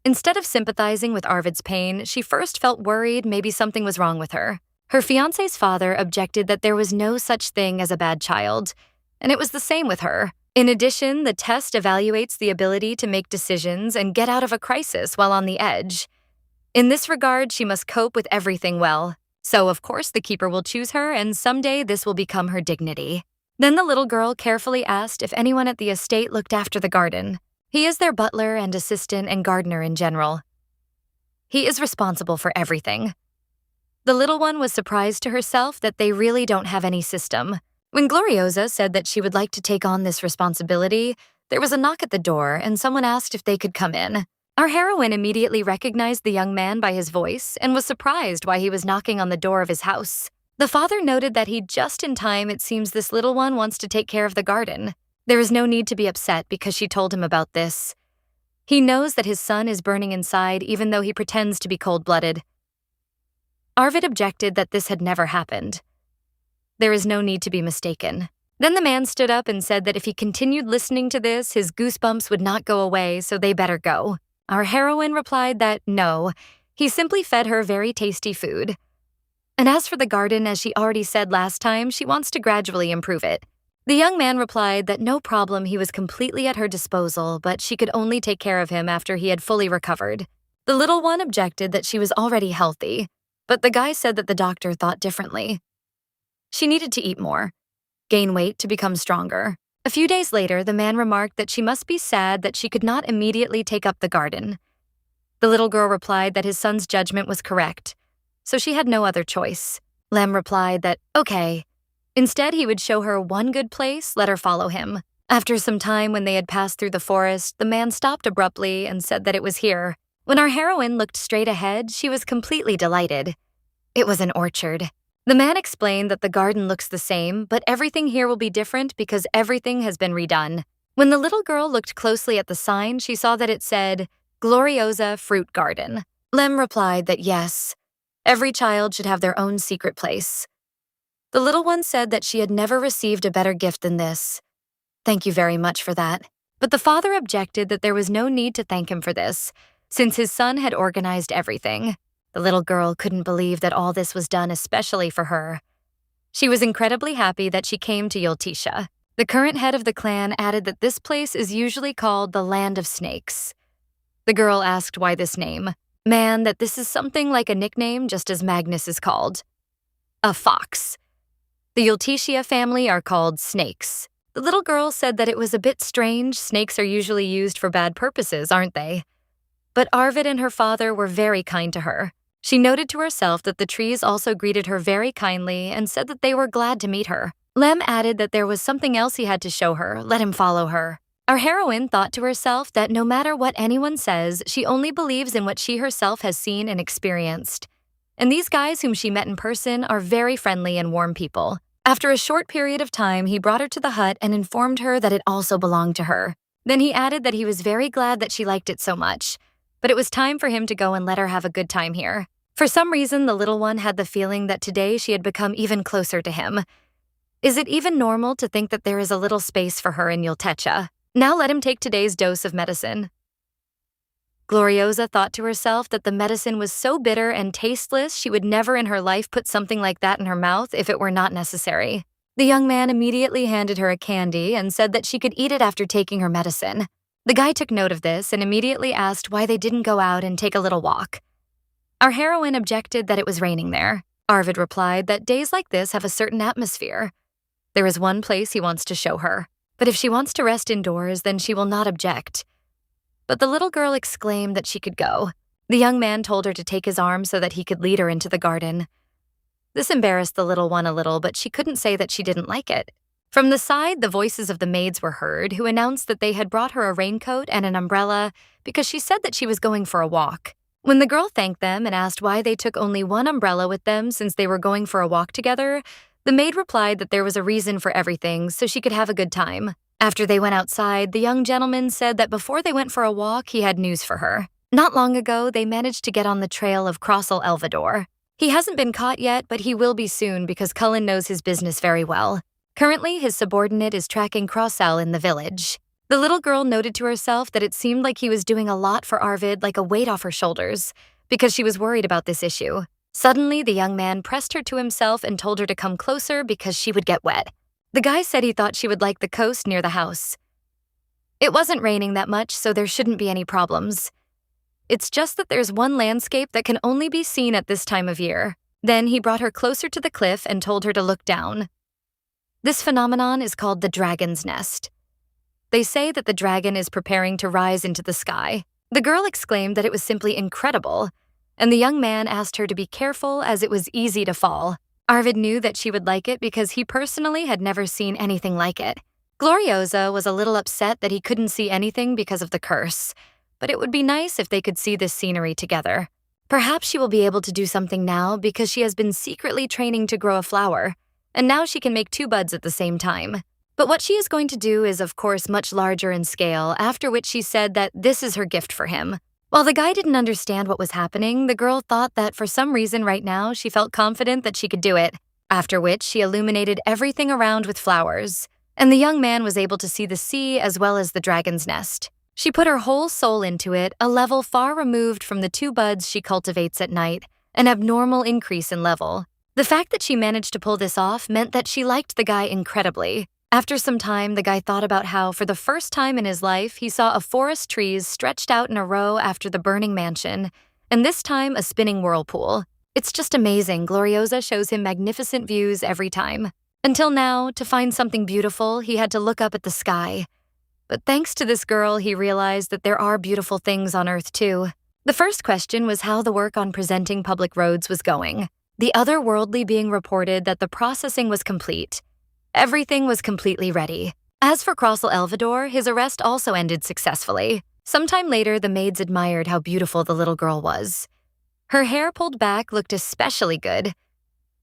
Instead of sympathizing with Arvid's pain, she first felt worried maybe something was wrong with her. Her fiancé's father objected that there was no such thing as a bad child, and it was the same with her. In addition, the test evaluates the ability to make decisions and get out of a crisis while on the edge. In this regard, she must cope with everything well. So, of course, the keeper will choose her, and someday this will become her dignity. Then the little girl carefully asked if anyone at the estate looked after the garden. He is their butler and assistant and gardener in general. He is responsible for everything. The little one was surprised to herself that they really don't have any system. When Gloriosa said that she would like to take on this responsibility, there was a knock at the door and someone asked if they could come in. Our heroine immediately recognized the young man by his voice and was surprised why he was knocking on the door of his house. The father noted that just in time, it seems this little one wants to take care of the garden. There is no need to be upset because she told him about this. He knows that his son is burning inside even though he pretends to be cold-blooded. Arvid objected that this had never happened. There is no need to be mistaken. Then the man stood up and said that if he continued listening to this, his goosebumps would not go away, so they better go. Our heroine replied that no, he simply fed her very tasty food. And as for the garden, as she already said last time, she wants to gradually improve it. The young man replied that no problem, he was completely at her disposal, but she could only take care of him after he had fully recovered. The little one objected that she was already healthy, but the guy said that the doctor thought differently. She needed to eat more, gain weight to become stronger. A few days later, the man remarked that she must be sad that she could not immediately take up the garden. The little girl replied that his son's judgment was correct, so she had no other choice. Lem replied that, okay. Instead, he would show her one good place, let her follow him. After some time when they had passed through the forest, the man stopped abruptly and said that it was here. When our heroine looked straight ahead, she was completely delighted. It was an orchard. The man explained that the garden looks the same, but everything here will be different because everything has been redone. When the little girl looked closely at the sign, she saw that it said, Gloriosa Fruit Garden. Lem replied that yes, every child should have their own secret place. The little one said that she had never received a better gift than this. Thank you very much for that. But the father objected that there was no need to thank him for this, since his son had organized everything. The little girl couldn't believe that all this was done especially for her. She was incredibly happy that she came to Yultisha. The current head of the clan added that this place is usually called the Land of Snakes. The girl asked why this name. Man, that this is something like a nickname just as Magnus is called. A fox. The Yultisha family are called snakes. The little girl said that it was a bit strange. Snakes are usually used for bad purposes, aren't they? But Arvid and her father were very kind to her. She noted to herself that the trees also greeted her very kindly and said that they were glad to meet her. Lem added that there was something else he had to show her, let him follow her. Our heroine thought to herself that no matter what anyone says, she only believes in what she herself has seen and experienced. And these guys whom she met in person are very friendly and warm people. After a short period of time, he brought her to the hut and informed her that it also belonged to her. Then he added that he was very glad that she liked it so much, but it was time for him to go and let her have a good time here. For some reason, the little one had the feeling that today she had become even closer to him. Is it even normal to think that there is a little space for her in Yultecha? Now let him take today's dose of medicine. Gloriosa thought to herself that the medicine was so bitter and tasteless she would never in her life put something like that in her mouth if it were not necessary. The young man immediately handed her a candy and said that she could eat it after taking her medicine. The guy took note of this and immediately asked why they didn't go out and take a little walk. Our heroine objected that it was raining there. Arvid replied that days like this have a certain atmosphere. There is one place he wants to show her, but if she wants to rest indoors, then she will not object. But the little girl exclaimed that she could go. The young man told her to take his arm so that he could lead her into the garden. This embarrassed the little one a little, but she couldn't say that she didn't like it. From the side, the voices of the maids were heard, who announced that they had brought her a raincoat and an umbrella because she said that she was going for a walk. When the girl thanked them and asked why they took only one umbrella with them since they were going for a walk together, the maid replied that there was a reason for everything so she could have a good time. After they went outside, the young gentleman said that before they went for a walk, he had news for her. Not long ago, they managed to get on the trail of Crossel Elvador. He hasn't been caught yet, but he will be soon because Cullen knows his business very well. Currently, his subordinate is tracking Crossel in the village. The little girl noted to herself that it seemed like he was doing a lot for Arvid, like a weight off her shoulders, because she was worried about this issue. Suddenly, the young man pressed her to himself and told her to come closer because she would get wet. The guy said he thought she would like the coast near the house. It wasn't raining that much, so there shouldn't be any problems. It's just that there's one landscape that can only be seen at this time of year. Then he brought her closer to the cliff and told her to look down. This phenomenon is called the dragon's nest. They say that the dragon is preparing to rise into the sky. The girl exclaimed that it was simply incredible, and the young man asked her to be careful as it was easy to fall. Arvid knew that she would like it because he personally had never seen anything like it. Gloriosa was a little upset that he couldn't see anything because of the curse, but it would be nice if they could see this scenery together. Perhaps she will be able to do something now because she has been secretly training to grow a flower, and now she can make 2 buds at the same time. But what she is going to do is, of course, much larger in scale, after which she said that this is her gift for him. While the guy didn't understand what was happening, the girl thought that for some reason right now she felt confident that she could do it, after which she illuminated everything around with flowers, and the young man was able to see the sea as well as the dragon's nest. She put her whole soul into it, a level far removed from the 2 buds she cultivates at night, an abnormal increase in level. The fact that she managed to pull this off meant that she liked the guy incredibly. After some time, the guy thought about how, for the first time in his life, he saw a forest trees stretched out in a row after the burning mansion, and this time a spinning whirlpool. It's just amazing. Gloriosa shows him magnificent views every time. Until now, to find something beautiful, he had to look up at the sky. But thanks to this girl, he realized that there are beautiful things on Earth too. The first question was how the work on presenting public roads was going. The otherworldly being reported that the processing was complete. Everything was completely ready. As for Crossel Elvidor, his arrest also ended successfully. Sometime later, the maids admired how beautiful the little girl was. Her hair pulled back looked especially good.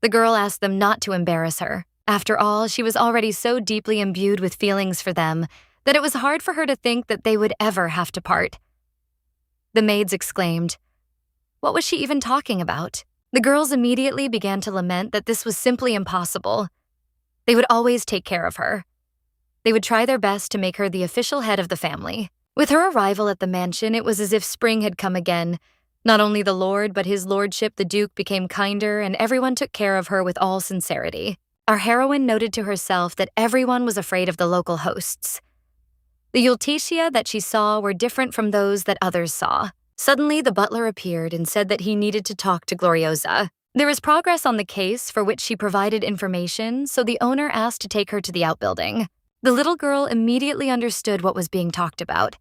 The girl asked them not to embarrass her. After all, she was already so deeply imbued with feelings for them that it was hard for her to think that they would ever have to part. The maids exclaimed, "What was she even talking about?" The girls immediately began to lament that this was simply impossible. They would always take care of her. They would try their best to make her the official head of the family. With her arrival at the mansion, it was as if spring had come again. Not only the lord, but his lordship, the duke, became kinder, and everyone took care of her with all sincerity. Our heroine noted to herself that everyone was afraid of the local hosts. The Ulticia that she saw were different from those that others saw. Suddenly, the butler appeared and said that he needed to talk to Gloriosa. There was progress on the case for which she provided information, so the owner asked to take her to the outbuilding. The little girl immediately understood what was being talked about.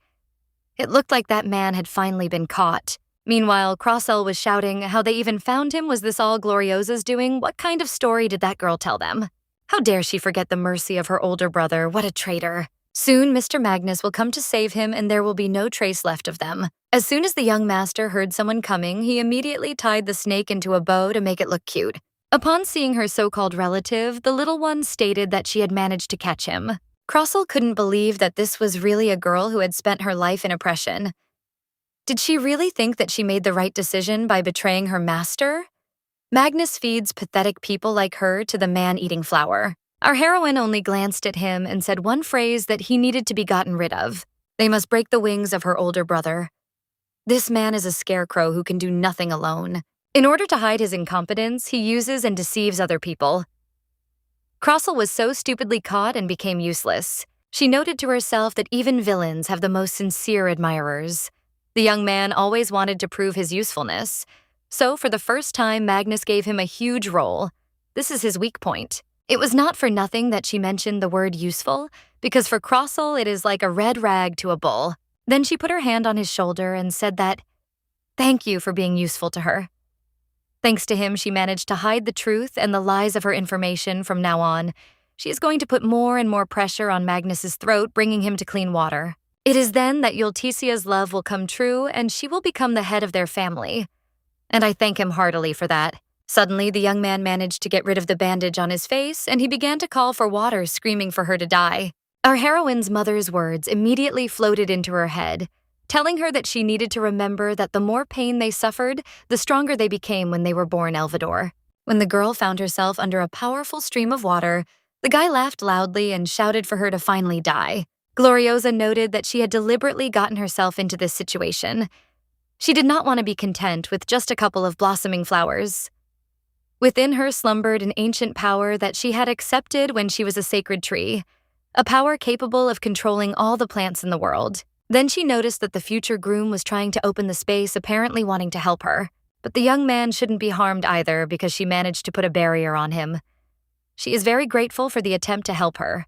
It looked like that man had finally been caught. Meanwhile, Crossel was shouting how they even found him. Was this all Gloriosa's doing? What kind of story did that girl tell them? How dare she forget the mercy of her older brother? What a traitor. Soon, Mr. Magnus will come to save him, and there will be no trace left of them. As soon as the young master heard someone coming, he immediately tied the snake into a bow to make it look cute. Upon seeing her so-called relative, the little one stated that she had managed to catch him. Crossel couldn't believe that this was really a girl who had spent her life in oppression. Did she really think that she made the right decision by betraying her master? Magnus feeds pathetic people like her to the man-eating flower. Our heroine only glanced at him and said one phrase that he needed to be gotten rid of. They must break the wings of her older brother. This man is a scarecrow who can do nothing alone. In order to hide his incompetence, he uses and deceives other people. Crossel was so stupidly caught and became useless. She noted to herself that even villains have the most sincere admirers. The young man always wanted to prove his usefulness. So for the first time, Magnus gave him a huge role. This is his weak point. It was not for nothing that she mentioned the word useful, because for Crossel it is like a red rag to a bull. Then she put her hand on his shoulder and said that, "Thank you for being useful to her." Thanks to him, she managed to hide the truth and the lies of her information from now on. She is going to put more and more pressure on Magnus's throat, bringing him to clean water. It is then that Ulticia's love will come true and she will become the head of their family. And I thank him heartily for that. Suddenly, the young man managed to get rid of the bandage on his face, and he began to call for water, screaming for her to die. Our heroine's mother's words immediately floated into her head, telling her that she needed to remember that the more pain they suffered, the stronger they became when they were born Elvidor. When the girl found herself under a powerful stream of water, the guy laughed loudly and shouted for her to finally die. Gloriosa noted that she had deliberately gotten herself into this situation. She did not want to be content with just a couple of blossoming flowers. Within her slumbered an ancient power that she had accepted when she was a sacred tree, a power capable of controlling all the plants in the world. Then she noticed that the future groom was trying to open the space, apparently wanting to help her. But the young man shouldn't be harmed either because she managed to put a barrier on him. She is very grateful for the attempt to help her,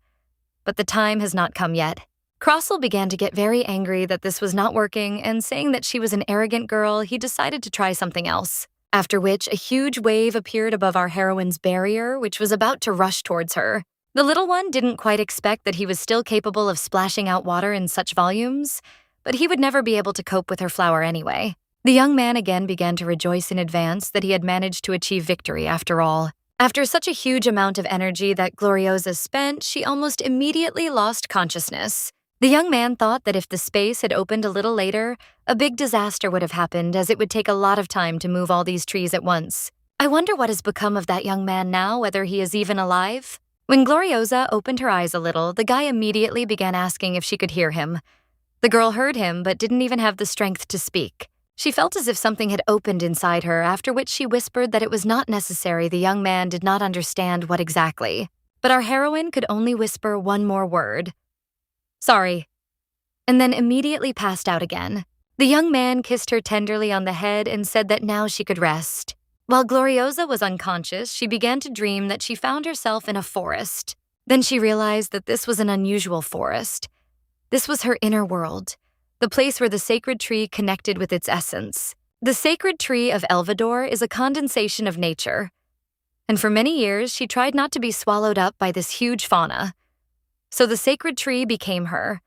but the time has not come yet. Crossell began to get very angry that this was not working, and saying that she was an arrogant girl, he decided to try something else. After which, a huge wave appeared above our heroine's barrier, which was about to rush towards her. The little one didn't quite expect that he was still capable of splashing out water in such volumes, but he would never be able to cope with her flower anyway. The young man again began to rejoice in advance that he had managed to achieve victory after all. After such a huge amount of energy that Gloriosa spent, she almost immediately lost consciousness. The young man thought that if the space had opened a little later, a big disaster would have happened, as it would take a lot of time to move all these trees at once. I wonder what has become of that young man now, whether he is even alive? When Gloriosa opened her eyes a little, the guy immediately began asking if she could hear him. The girl heard him, but didn't even have the strength to speak. She felt as if something had opened inside her, after which she whispered that it was not necessary. The young man did not understand what exactly. But our heroine could only whisper one more word. "Sorry," and then immediately passed out again. The young man kissed her tenderly on the head and said that now she could rest. While Gloriosa was unconscious, she began to dream that she found herself in a forest. Then she realized that this was an unusual forest. This was her inner world, the place where the sacred tree connected with its essence. The sacred tree of Elvador is a condensation of nature, and for many years she tried not to be swallowed up by this huge fauna. So the sacred tree became her,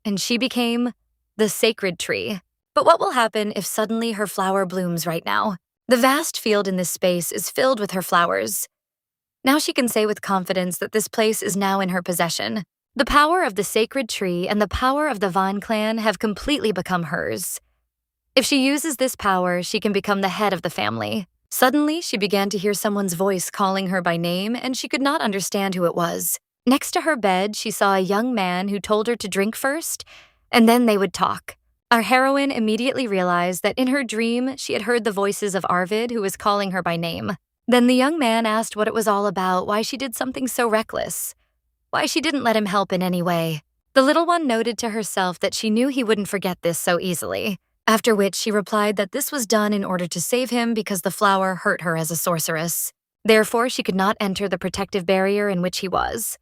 and she became the sacred tree. But what will happen if suddenly her flower blooms right now? The vast field in this space is filled with her flowers. Now she can say with confidence that this place is now in her possession. The power of the sacred tree and the power of the Vine clan have completely become hers. If she uses this power, she can become the head of the family. Suddenly, she began to hear someone's voice calling her by name, and she could not understand who it was. Next to her bed, she saw a young man who told her to drink first, and then they would talk. Our heroine immediately realized that in her dream, she had heard the voices of Arvid, who was calling her by name. Then the young man asked what it was all about, why she did something so reckless, why she didn't let him help in any way. The little one noted to herself that she knew he wouldn't forget this so easily, after which she replied that this was done in order to save him because the flower hurt her as a sorceress. Therefore, she could not enter the protective barrier in which he was.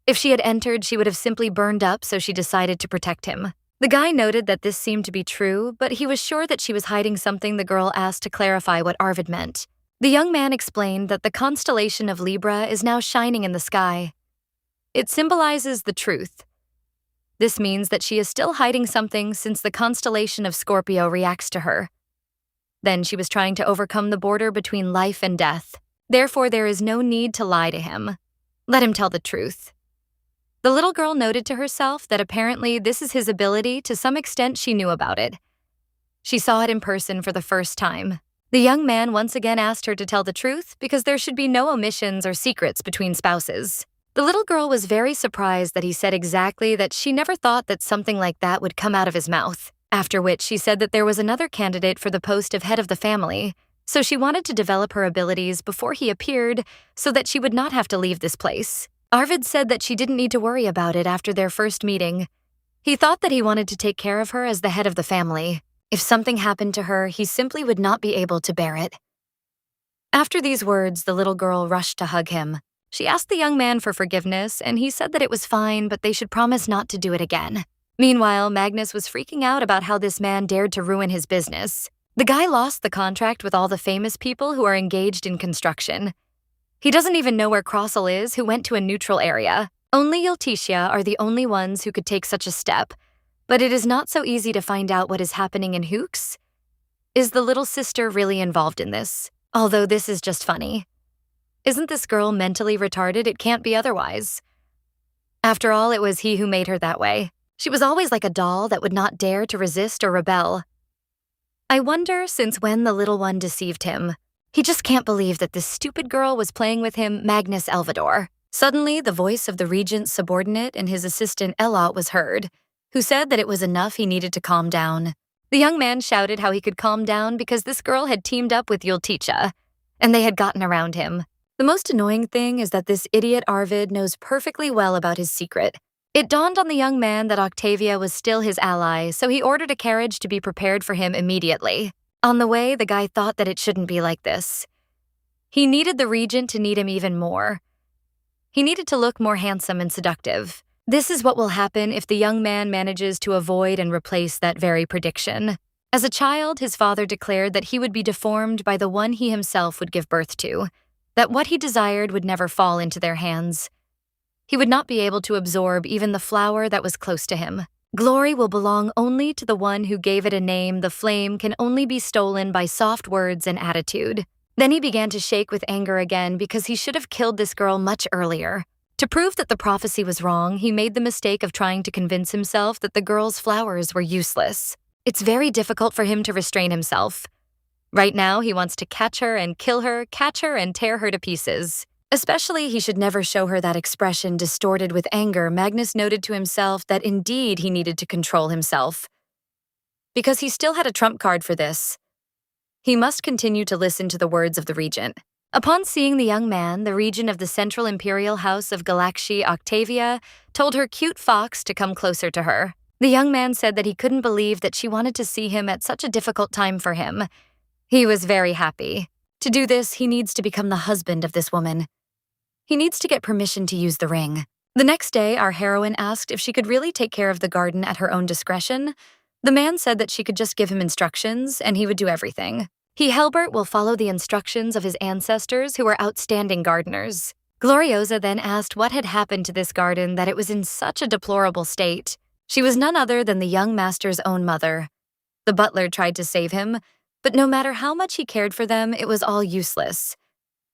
If she had entered, she would have simply burned up, so she decided to protect him. The guy noted that this seemed to be true, but he was sure that she was hiding something. The girl asked to clarify what Arvid meant. The young man explained that the constellation of Libra is now shining in the sky. It symbolizes the truth. This means that she is still hiding something since the constellation of Scorpio reacts to her. Then she was trying to overcome the border between life and death. Therefore, there is no need to lie to him. Let him tell the truth. The little girl noted to herself that apparently this is his ability. To some extent, she knew about it. She saw it in person for the first time. The young man once again asked her to tell the truth because there should be no omissions or secrets between spouses. The little girl was very surprised that he said exactly that she never thought that something like that would come out of his mouth, after which she said that there was another candidate for the post of head of the family, so she wanted to develop her abilities before he appeared so that she would not have to leave this place. Arvid said that she didn't need to worry about it after their first meeting. He thought that he wanted to take care of her as the head of the family. If something happened to her, he simply would not be able to bear it. After these words, the little girl rushed to hug him. She asked the young man for forgiveness, and he said that it was fine, but they should promise not to do it again. Meanwhile, Magnus was freaking out about how this man dared to ruin his business. The guy lost the contract with all the famous people who are engaged in construction. He doesn't even know where Crossell is, who went to a neutral area. Only Yulticia are the only ones who could take such a step, but it is not so easy to find out what is happening in Hooks. Is the little sister really involved in this? Although this is just funny. Isn't this girl mentally retarded? It can't be otherwise. After all, it was he who made her that way. She was always like a doll that would not dare to resist or rebel. I wonder since when the little one deceived him. He just can't believe that this stupid girl was playing with him, Magnus Elvador. Suddenly, the voice of the regent's subordinate and his assistant Elot was heard, who said that it was enough. He needed to calm down. The young man shouted how he could calm down because this girl had teamed up with Yulticia, and they had gotten around him. The most annoying thing is that this idiot Arvid knows perfectly well about his secret. It dawned on the young man that Octavia was still his ally, so he ordered a carriage to be prepared for him immediately. On the way, the guy thought that it shouldn't be like this. He needed the regent to need him even more. He needed to look more handsome and seductive. This is what will happen if the young man manages to avoid and replace that very prediction. As a child, his father declared that he would be deformed by the one he himself would give birth to, that what he desired would never fall into their hands. He would not be able to absorb even the flower that was close to him. Glory will belong only to the one who gave it a name. The flame can only be stolen by soft words and attitude. Then he began to shake with anger again because he should have killed this girl much earlier. To prove that the prophecy was wrong, he made the mistake of trying to convince himself that the girl's flowers were useless. It's very difficult for him to restrain himself. Right now, he wants to catch her and kill her, catch her and tear her to pieces. Especially, he should never show her that expression distorted with anger. Magnus noted to himself that indeed he needed to control himself, because he still had a trump card for this. He must continue to listen to the words of the regent. Upon seeing the young man, the regent of the Central Imperial House of Galaxy, Octavia, told her cute fox to come closer to her. The young man said that he couldn't believe that she wanted to see him at such a difficult time for him. He was very happy. To do this, he needs to become the husband of this woman. He needs to get permission to use the ring. The next day, our heroine asked if she could really take care of the garden at her own discretion. The man said that she could just give him instructions and he would do everything. Helbert will follow the instructions of his ancestors who were outstanding gardeners. Gloriosa then asked what had happened to this garden that it was in such a deplorable state. She was none other than the young master's own mother. The butler tried to save him, but no matter how much he cared for them, it was all useless,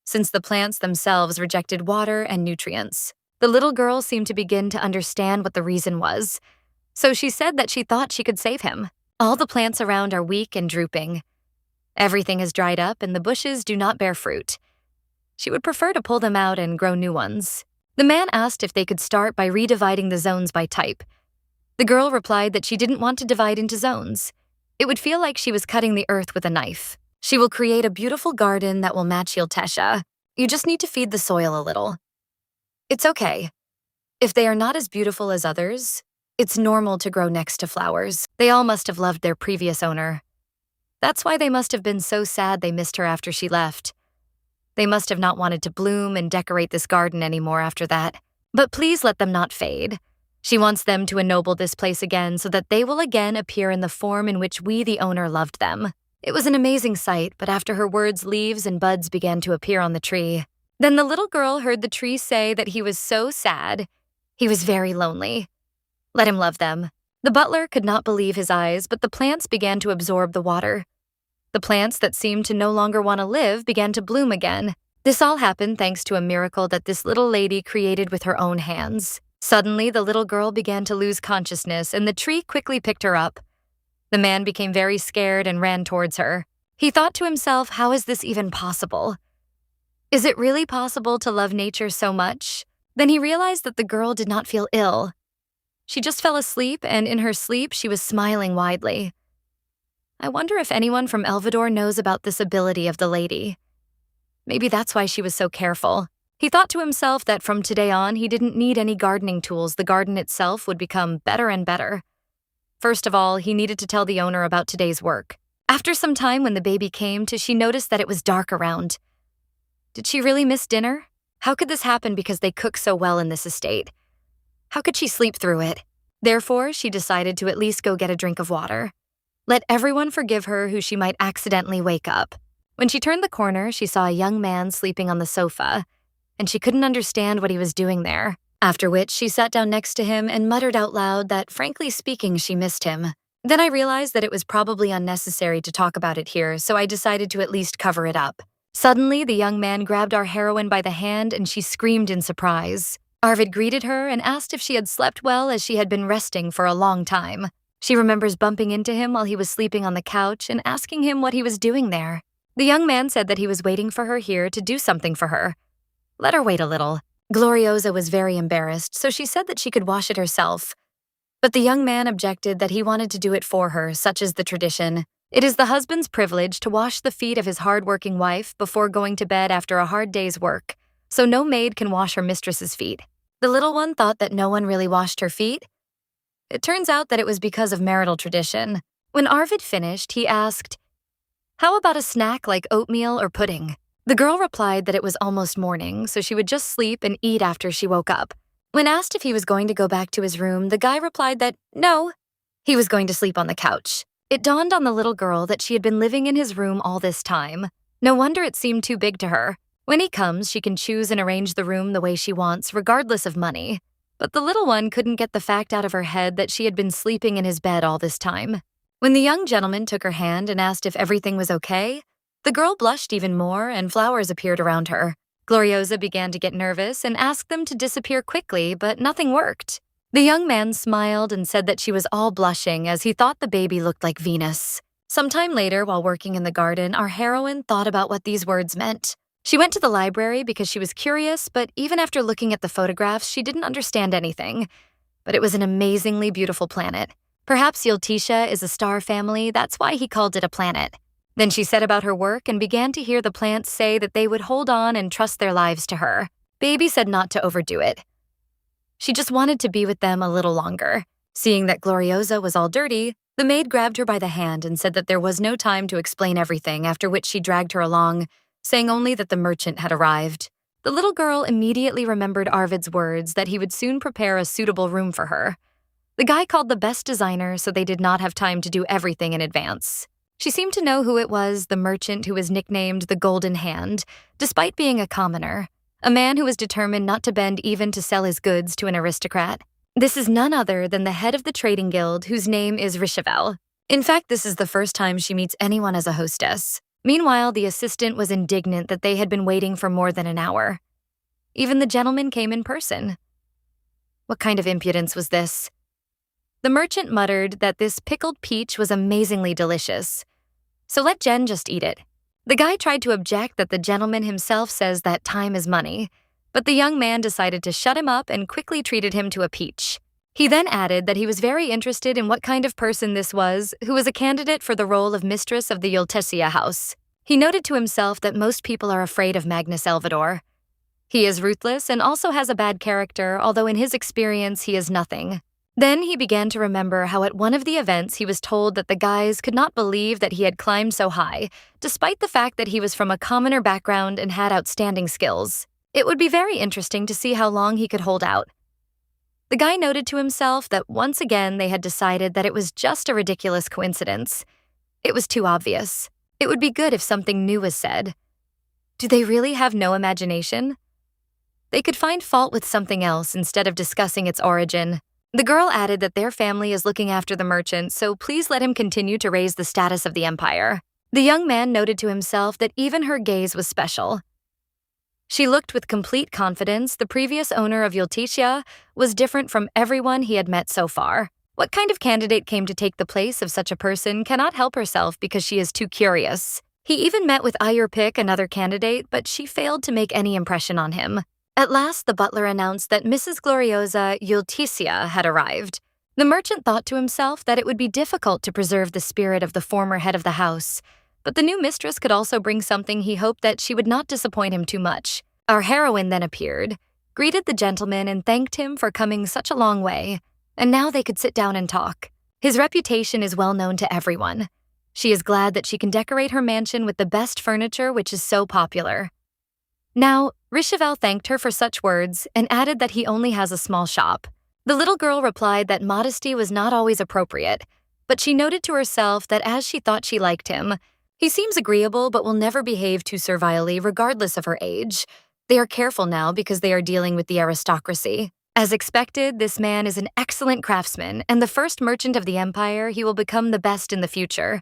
since the plants themselves rejected water and nutrients. The little girl seemed to begin to understand what the reason was, so she said that she thought she could save him. All the plants around are weak and drooping. Everything has dried up and the bushes do not bear fruit. She would prefer to pull them out and grow new ones. The man asked if they could start by redividing the zones by type. The girl replied that she didn't want to divide into zones. It would feel like she was cutting the earth with a knife. She will create a beautiful garden that will match Yiltesha. You just need to feed the soil a little. It's okay. If they are not as beautiful as others, it's normal to grow next to flowers. They all must have loved their previous owner. That's why they must have been so sad they missed her after she left. They must have not wanted to bloom and decorate this garden anymore after that. But please let them not fade. She wants them to ennoble this place again so that they will again appear in the form in which we, the owner, loved them. It was an amazing sight, but after her words, leaves and buds began to appear on the tree. Then the little girl heard the tree say that he was so sad. He was very lonely. Let him love them. The butler could not believe his eyes, but the plants began to absorb the water. The plants that seemed to no longer want to live began to bloom again. This all happened thanks to a miracle that this little lady created with her own hands. Suddenly, the little girl began to lose consciousness, and the tree quickly picked her up. The man became very scared and ran towards her. He thought to himself, how is this even possible? Is it really possible to love nature so much? Then he realized that the girl did not feel ill. She just fell asleep, and in her sleep, she was smiling widely. I wonder if anyone from Elvidor knows about this ability of the lady. Maybe that's why she was so careful. He thought to himself that from today on, he didn't need any gardening tools. The garden itself would become better and better. First of all, he needed to tell the owner about today's work. After some time when the baby came to, she noticed that it was dark around. Did she really miss dinner? How could this happen because they cook so well in this estate? How could she sleep through it? Therefore, she decided to at least go get a drink of water. Let everyone forgive her who she might accidentally wake up. When she turned the corner, she saw a young man sleeping on the sofa, and she couldn't understand what he was doing there. After which, she sat down next to him and muttered out loud that, frankly speaking, she missed him. Then I realized that it was probably unnecessary to talk about it here, so I decided to at least cover it up. Suddenly, the young man grabbed our heroine by the hand and she screamed in surprise. Arvid greeted her and asked if she had slept well as she had been resting for a long time. She remembers bumping into him while he was sleeping on the couch and asking him what he was doing there. The young man said that he was waiting for her here to do something for her. Let her wait a little. Gloriosa was very embarrassed, so she said that she could wash it herself. But the young man objected that he wanted to do it for her, such is the tradition. It is the husband's privilege to wash the feet of his hard-working wife before going to bed after a hard day's work, so no maid can wash her mistress's feet. The little one thought that no one really washed her feet. It turns out that it was because of marital tradition. When Arvid finished, he asked, "How about a snack like oatmeal or pudding?" The girl replied that it was almost morning, so she would just sleep and eat after she woke up. When asked if he was going to go back to his room, the guy replied that no, he was going to sleep on the couch. It dawned on the little girl that she had been living in his room all this time. No wonder it seemed too big to her. When he comes, she can choose and arrange the room the way she wants, regardless of money. But the little one couldn't get the fact out of her head that she had been sleeping in his bed all this time. When the young gentleman took her hand and asked if everything was okay, the girl blushed even more and flowers appeared around her. Gloriosa began to get nervous and asked them to disappear quickly, but nothing worked. The young man smiled and said that she was all blushing as he thought the baby looked like Venus. Sometime later, while working in the garden, our heroine thought about what these words meant. She went to the library because she was curious, but even after looking at the photographs, she didn't understand anything. But it was an amazingly beautiful planet. Perhaps Yultisha is a star family, that's why he called it a planet. Then she set about her work and began to hear the plants say that they would hold on and trust their lives to her. Baby said not to overdo it. She just wanted to be with them a little longer. Seeing that Gloriosa was all dirty, the maid grabbed her by the hand and said that there was no time to explain everything, after which she dragged her along, saying only that the merchant had arrived. The little girl immediately remembered Arvid's words that he would soon prepare a suitable room for her. The guy called the best designer, so they did not have time to do everything in advance. She seemed to know who it was, the merchant who was nicknamed the Golden Hand, despite being a commoner, a man who was determined not to bend even to sell his goods to an aristocrat. This is none other than the head of the trading guild, whose name is Rishavel. In fact, this is the first time she meets anyone as a hostess. Meanwhile, the assistant was indignant that they had been waiting for more than an hour. Even the gentleman came in person. What kind of impudence was this? The merchant muttered that this pickled peach was amazingly delicious. So let Jen just eat it. The guy tried to object that the gentleman himself says that time is money, but the young man decided to shut him up and quickly treated him to a peach. He then added that he was very interested in what kind of person this was, who was a candidate for the role of mistress of the Yultesia house. He noted to himself that most people are afraid of Magnus Elvidor. He is ruthless and also has a bad character, although in his experience he is nothing. Then he began to remember how at one of the events he was told that the guys could not believe that he had climbed so high, despite the fact that he was from a commoner background and had outstanding skills. It would be very interesting to see how long he could hold out. The guy noted to himself that once again they had decided that it was just a ridiculous coincidence. It was too obvious. It would be good if something new was said. Do they really have no imagination? They could find fault with something else instead of discussing its origin. The girl added that their family is looking after the merchant, so please let him continue to raise the status of the empire. The young man noted to himself that even her gaze was special. She looked with complete confidence. The previous owner of Yultesia was different from everyone he had met so far. What kind of candidate came to take the place of such a person cannot help herself because she is too curious. He even met with Ayurpik, another candidate, but she failed to make any impression on him. At last, the butler announced that Mrs. Gloriosa Yultesia had arrived. The merchant thought to himself that it would be difficult to preserve the spirit of the former head of the house, but the new mistress could also bring something he hoped that she would not disappoint him too much. Our heroine then appeared, greeted the gentleman and thanked him for coming such a long way, and now they could sit down and talk. His reputation is well known to everyone. She is glad that she can decorate her mansion with the best furniture, which is so popular. Now, Rishavel thanked her for such words and added that he only has a small shop. The little girl replied that modesty was not always appropriate, but she noted to herself that as she thought she liked him, he seems agreeable but will never behave too servilely regardless of her age. They are careful now because they are dealing with the aristocracy. As expected, this man is an excellent craftsman, and the first merchant of the empire. He will become the best in the future.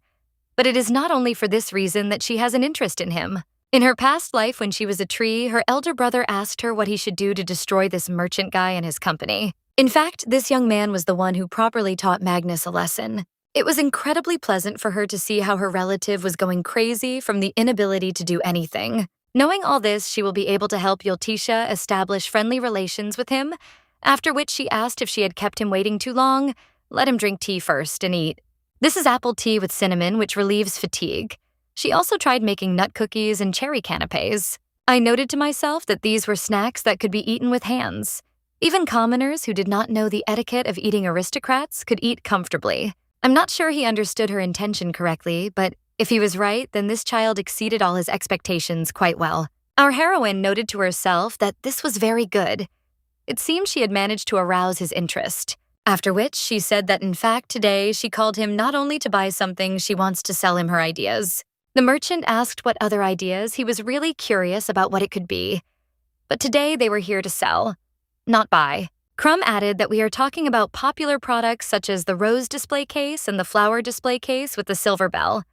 But it is not only for this reason that she has an interest in him. In her past life, when she was a tree, her elder brother asked her what he should do to destroy this merchant guy and his company. In fact, this young man was the one who properly taught Magnus a lesson. It was incredibly pleasant for her to see how her relative was going crazy from the inability to do anything. Knowing all this, she will be able to help Yultesia establish friendly relations with him, after which she asked if she had kept him waiting too long. Let him drink tea first and eat. This is apple tea with cinnamon, which relieves fatigue. She also tried making nut cookies and cherry canapes. I noted to myself that these were snacks that could be eaten with hands. Even commoners who did not know the etiquette of eating aristocrats could eat comfortably. I'm not sure he understood her intention correctly, but If he was right, then this child exceeded all his expectations quite well. Our heroine noted to herself that this was very good. It seemed she had managed to arouse his interest. After which, she said that in fact today she called him not only to buy something, she wants to sell him her ideas. The merchant asked what other ideas. He was really curious about what it could be. But today they were here to sell, not buy. Crumb added that we are talking about popular products such as the rose display case and the flower display case with the silver bell.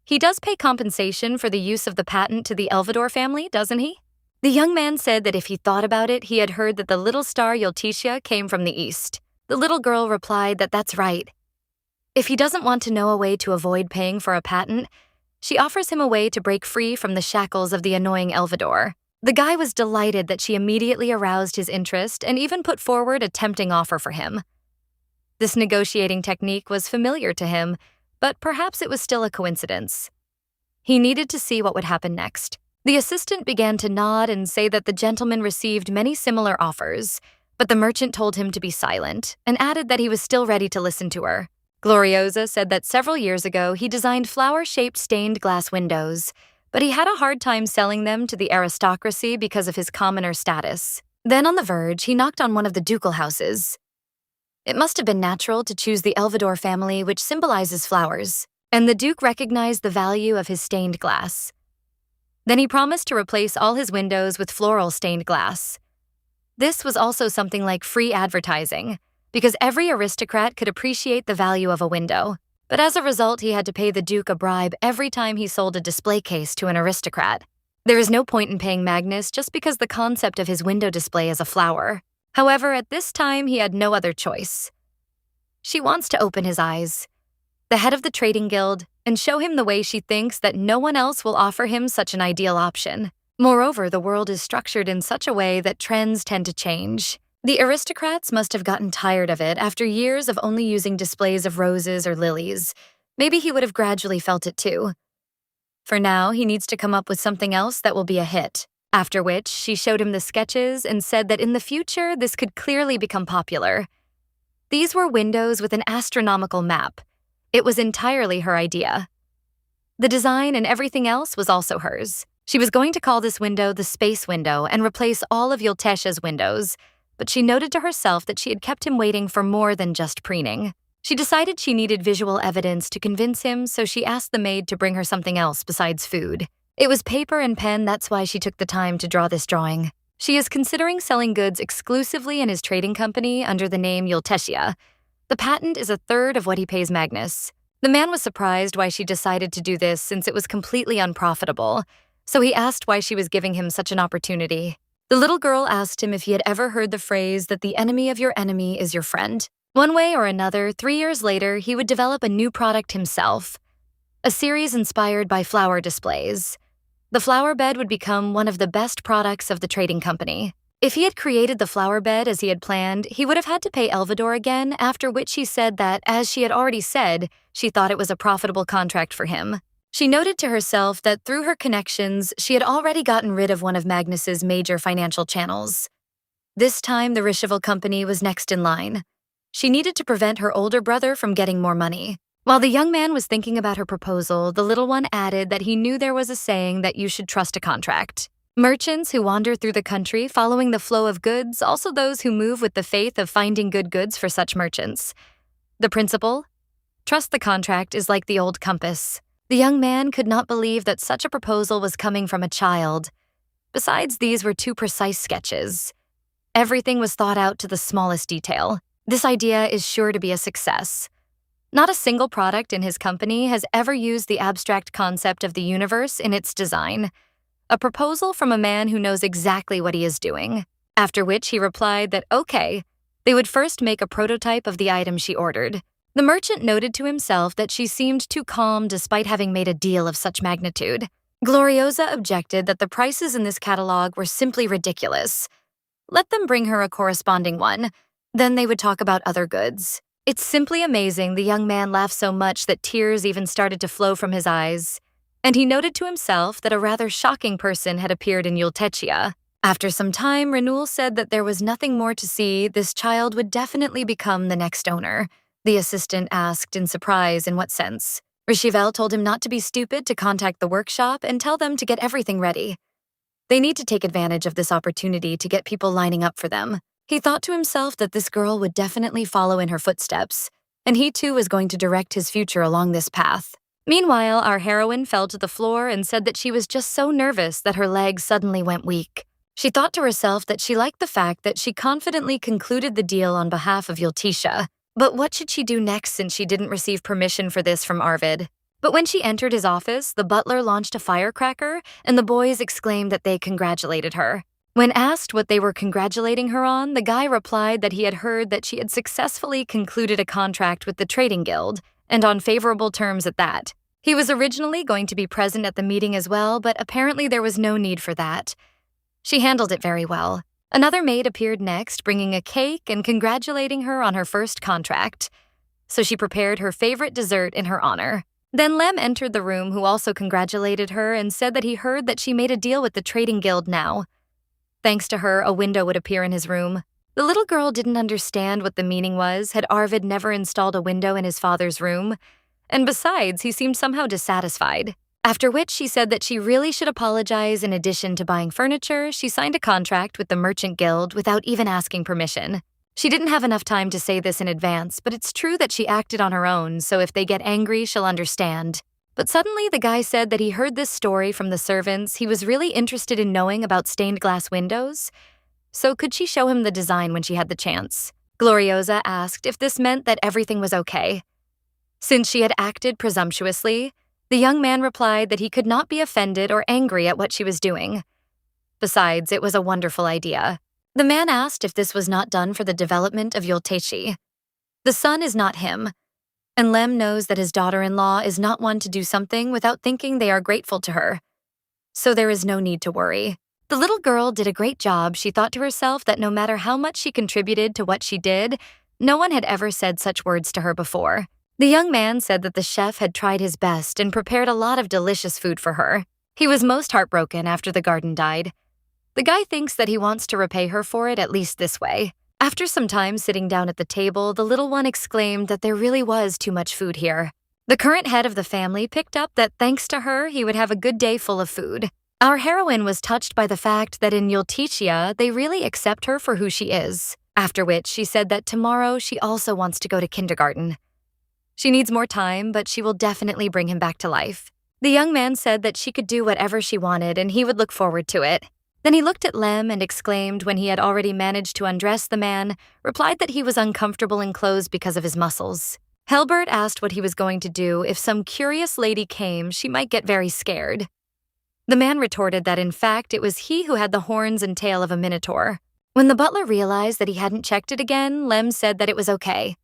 He does pay compensation for the use of the patent to the Elvador family, doesn't he? The young man said that if he thought about it, he had heard that the little star Yultetia came from the east. The little girl replied that that's right. If he doesn't want to know a way to avoid paying for a patent, she offers him a way to break free from the shackles of the annoying Elvador. The guy was delighted that she immediately aroused his interest and even put forward a tempting offer for him. This negotiating technique was familiar to him, but perhaps it was still a coincidence. He needed to see what would happen next. The assistant began to nod and say that the gentleman received many similar offers, but the merchant told him to be silent and added that he was still ready to listen to her. Gloriosa said that several years ago he designed flower-shaped stained glass windows, but he had a hard time selling them to the aristocracy because of his commoner status. Then on the verge, he knocked on one of the ducal houses. It must have been natural to choose the Elvador family, which symbolizes flowers, and the Duke recognized the value of his stained glass. Then he promised to replace all his windows with floral stained glass. This was also something like free advertising, because every aristocrat could appreciate the value of a window. But as a result, he had to pay the Duke a bribe every time he sold a display case to an aristocrat. There is no point in paying Magnus just because the concept of his window display is a flower. However, at this time, he had no other choice. She wants to open his eyes, the head of the trading guild, and show him the way she thinks that no one else will offer him such an ideal option. Moreover, the world is structured in such a way that trends tend to change. The aristocrats must have gotten tired of it after years of only using displays of roses or lilies. Maybe he would have gradually felt it too. For now, he needs to come up with something else that will be a hit. After which, she showed him the sketches and said that in the future, this could clearly become popular. These were windows with an astronomical map. It was entirely her idea. The design and everything else was also hers. She was going to call this window the space window and replace all of Yultetia's windows, but she noted to herself that she had kept him waiting for more than just preening. She decided she needed visual evidence to convince him, so she asked the maid to bring her something else besides food. It was paper and pen, that's why she took the time to draw this drawing. She is considering selling goods exclusively in his trading company under the name Yultetia. The patent is a third of what he pays Magnus. The man was surprised why she decided to do this since it was completely unprofitable, so he asked why she was giving him such an opportunity. The little girl asked him if he had ever heard the phrase that the enemy of your enemy is your friend. One way or another, 3 years later, he would develop a new product himself, a series inspired by flower displays. The flower bed would become one of the best products of the trading company. If he had created the flower bed as he had planned, he would have had to pay Elvador again, after which he said that, as she had already said, she thought it was a profitable contract for him. She noted to herself that through her connections, she had already gotten rid of one of Magnus's major financial channels. This time, the Rishival company was next in line. She needed to prevent her older brother from getting more money. While the young man was thinking about her proposal, the little one added that he knew there was a saying that you should trust a contract. Merchants who wander through the country following the flow of goods, also those who move with the faith of finding good goods for such merchants. The principle? Trust the contract is like the old compass. The young man could not believe that such a proposal was coming from a child. Besides, these were too precise sketches. Everything was thought out to the smallest detail. This idea is sure to be a success. Not a single product in his company has ever used the abstract concept of the universe in its design. A proposal from a man who knows exactly what he is doing. After which he replied that, okay, they would first make a prototype of the item she ordered. The merchant noted to himself that she seemed too calm despite having made a deal of such magnitude. Gloriosa objected that the prices in this catalog were simply ridiculous. Let them bring her a corresponding one. Then they would talk about other goods. It's simply amazing the young man laughed so much that tears even started to flow from his eyes. And he noted to himself that a rather shocking person had appeared in Yultetia. After some time, Renul said that there was nothing more to see. This child would definitely become the next owner. The assistant asked in surprise, in what sense? Rishivel told him not to be stupid to contact the workshop and tell them to get everything ready. They need to take advantage of this opportunity to get people lining up for them. He thought to himself that this girl would definitely follow in her footsteps, and he too was going to direct his future along this path. Meanwhile, our heroine fell to the floor and said that she was just so nervous that her legs suddenly went weak. She thought to herself that she liked the fact that she confidently concluded the deal on behalf of Yultisha. But what should she do next since she didn't receive permission for this from Arvid? But when she entered his office, the butler launched a firecracker, and the boys exclaimed that they congratulated her. When asked what they were congratulating her on, the guy replied that he had heard that she had successfully concluded a contract with the trading guild, and on favorable terms at that. He was originally going to be present at the meeting as well, but apparently there was no need for that. She handled it very well. Another maid appeared next, bringing a cake and congratulating her on her first contract. So she prepared her favorite dessert in her honor. Then Lem entered the room, who also congratulated her and said that he heard that she made a deal with the trading guild now. Thanks to her, a window would appear in his room. The little girl didn't understand what the meaning was, had Arvid never installed a window in his father's room, and besides, he seemed somehow dissatisfied. After which she said that she really should apologize. In addition to buying furniture, she signed a contract with the Merchant Guild without even asking permission. She didn't have enough time to say this in advance, but it's true that she acted on her own, so if they get angry, she'll understand. But suddenly the guy said that he heard this story from the servants. He was really interested in knowing about stained glass windows. So could she show him the design when she had the chance? Gloriosa asked if this meant that everything was okay. Since she had acted presumptuously, the young man replied that he could not be offended or angry at what she was doing. Besides, it was a wonderful idea. The man asked if this was not done for the development of Yulteshi. The son is not him, and Lem knows that his daughter-in-law is not one to do something without thinking they are grateful to her. So there is no need to worry. The little girl did a great job. She thought to herself that no matter how much she contributed to what she did, no one had ever said such words to her before. The young man said that the chef had tried his best and prepared a lot of delicious food for her. He was most heartbroken after the garden died. The guy thinks that he wants to repay her for it, at least this way. After some time sitting down at the table, the little one exclaimed that there really was too much food here. The current head of the family picked up that thanks to her, he would have a good day full of food. Our heroine was touched by the fact that in Yultichia, they really accept her for who she is. After which, she said that tomorrow she also wants to go to kindergarten. She needs more time, but she will definitely bring him back to life. The young man said that she could do whatever she wanted and he would look forward to it. Then he looked at Lem and exclaimed, when he had already managed to undress the man, replied that he was uncomfortable in clothes because of his muscles. Helbert asked what he was going to do. If some curious lady came, she might get very scared. The man retorted that in fact it was he who had the horns and tail of a minotaur. When the butler realized that he hadn't checked it again, Lem said that it was okay.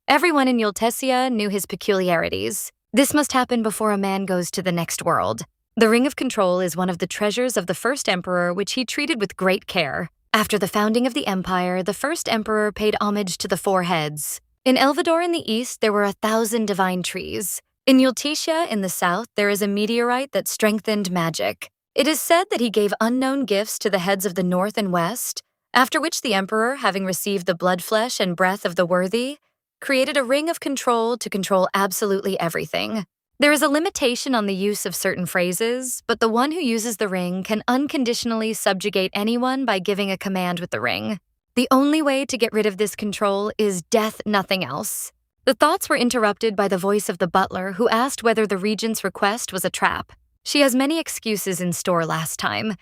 Everyone in Yultesia knew his peculiarities. This must happen before a man goes to the next world. The Ring of Control is one of the treasures of the first emperor, which he treated with great care. After the founding of the empire, the first emperor paid homage to the four heads. In Elvador in the east, there were 1,000 divine trees. In Yultesia in the south, there is a meteorite that strengthened magic. It is said that he gave unknown gifts to the heads of the north and west, after which the emperor, having received the blood flesh and breath of the worthy, created a ring of control to control absolutely everything. There is a limitation on the use of certain phrases, but the one who uses the ring can unconditionally subjugate anyone by giving a command with the ring. The only way to get rid of this control is death, nothing else. The thoughts were interrupted by the voice of the butler, who asked whether the regent's request was a trap. She has many excuses in store last time.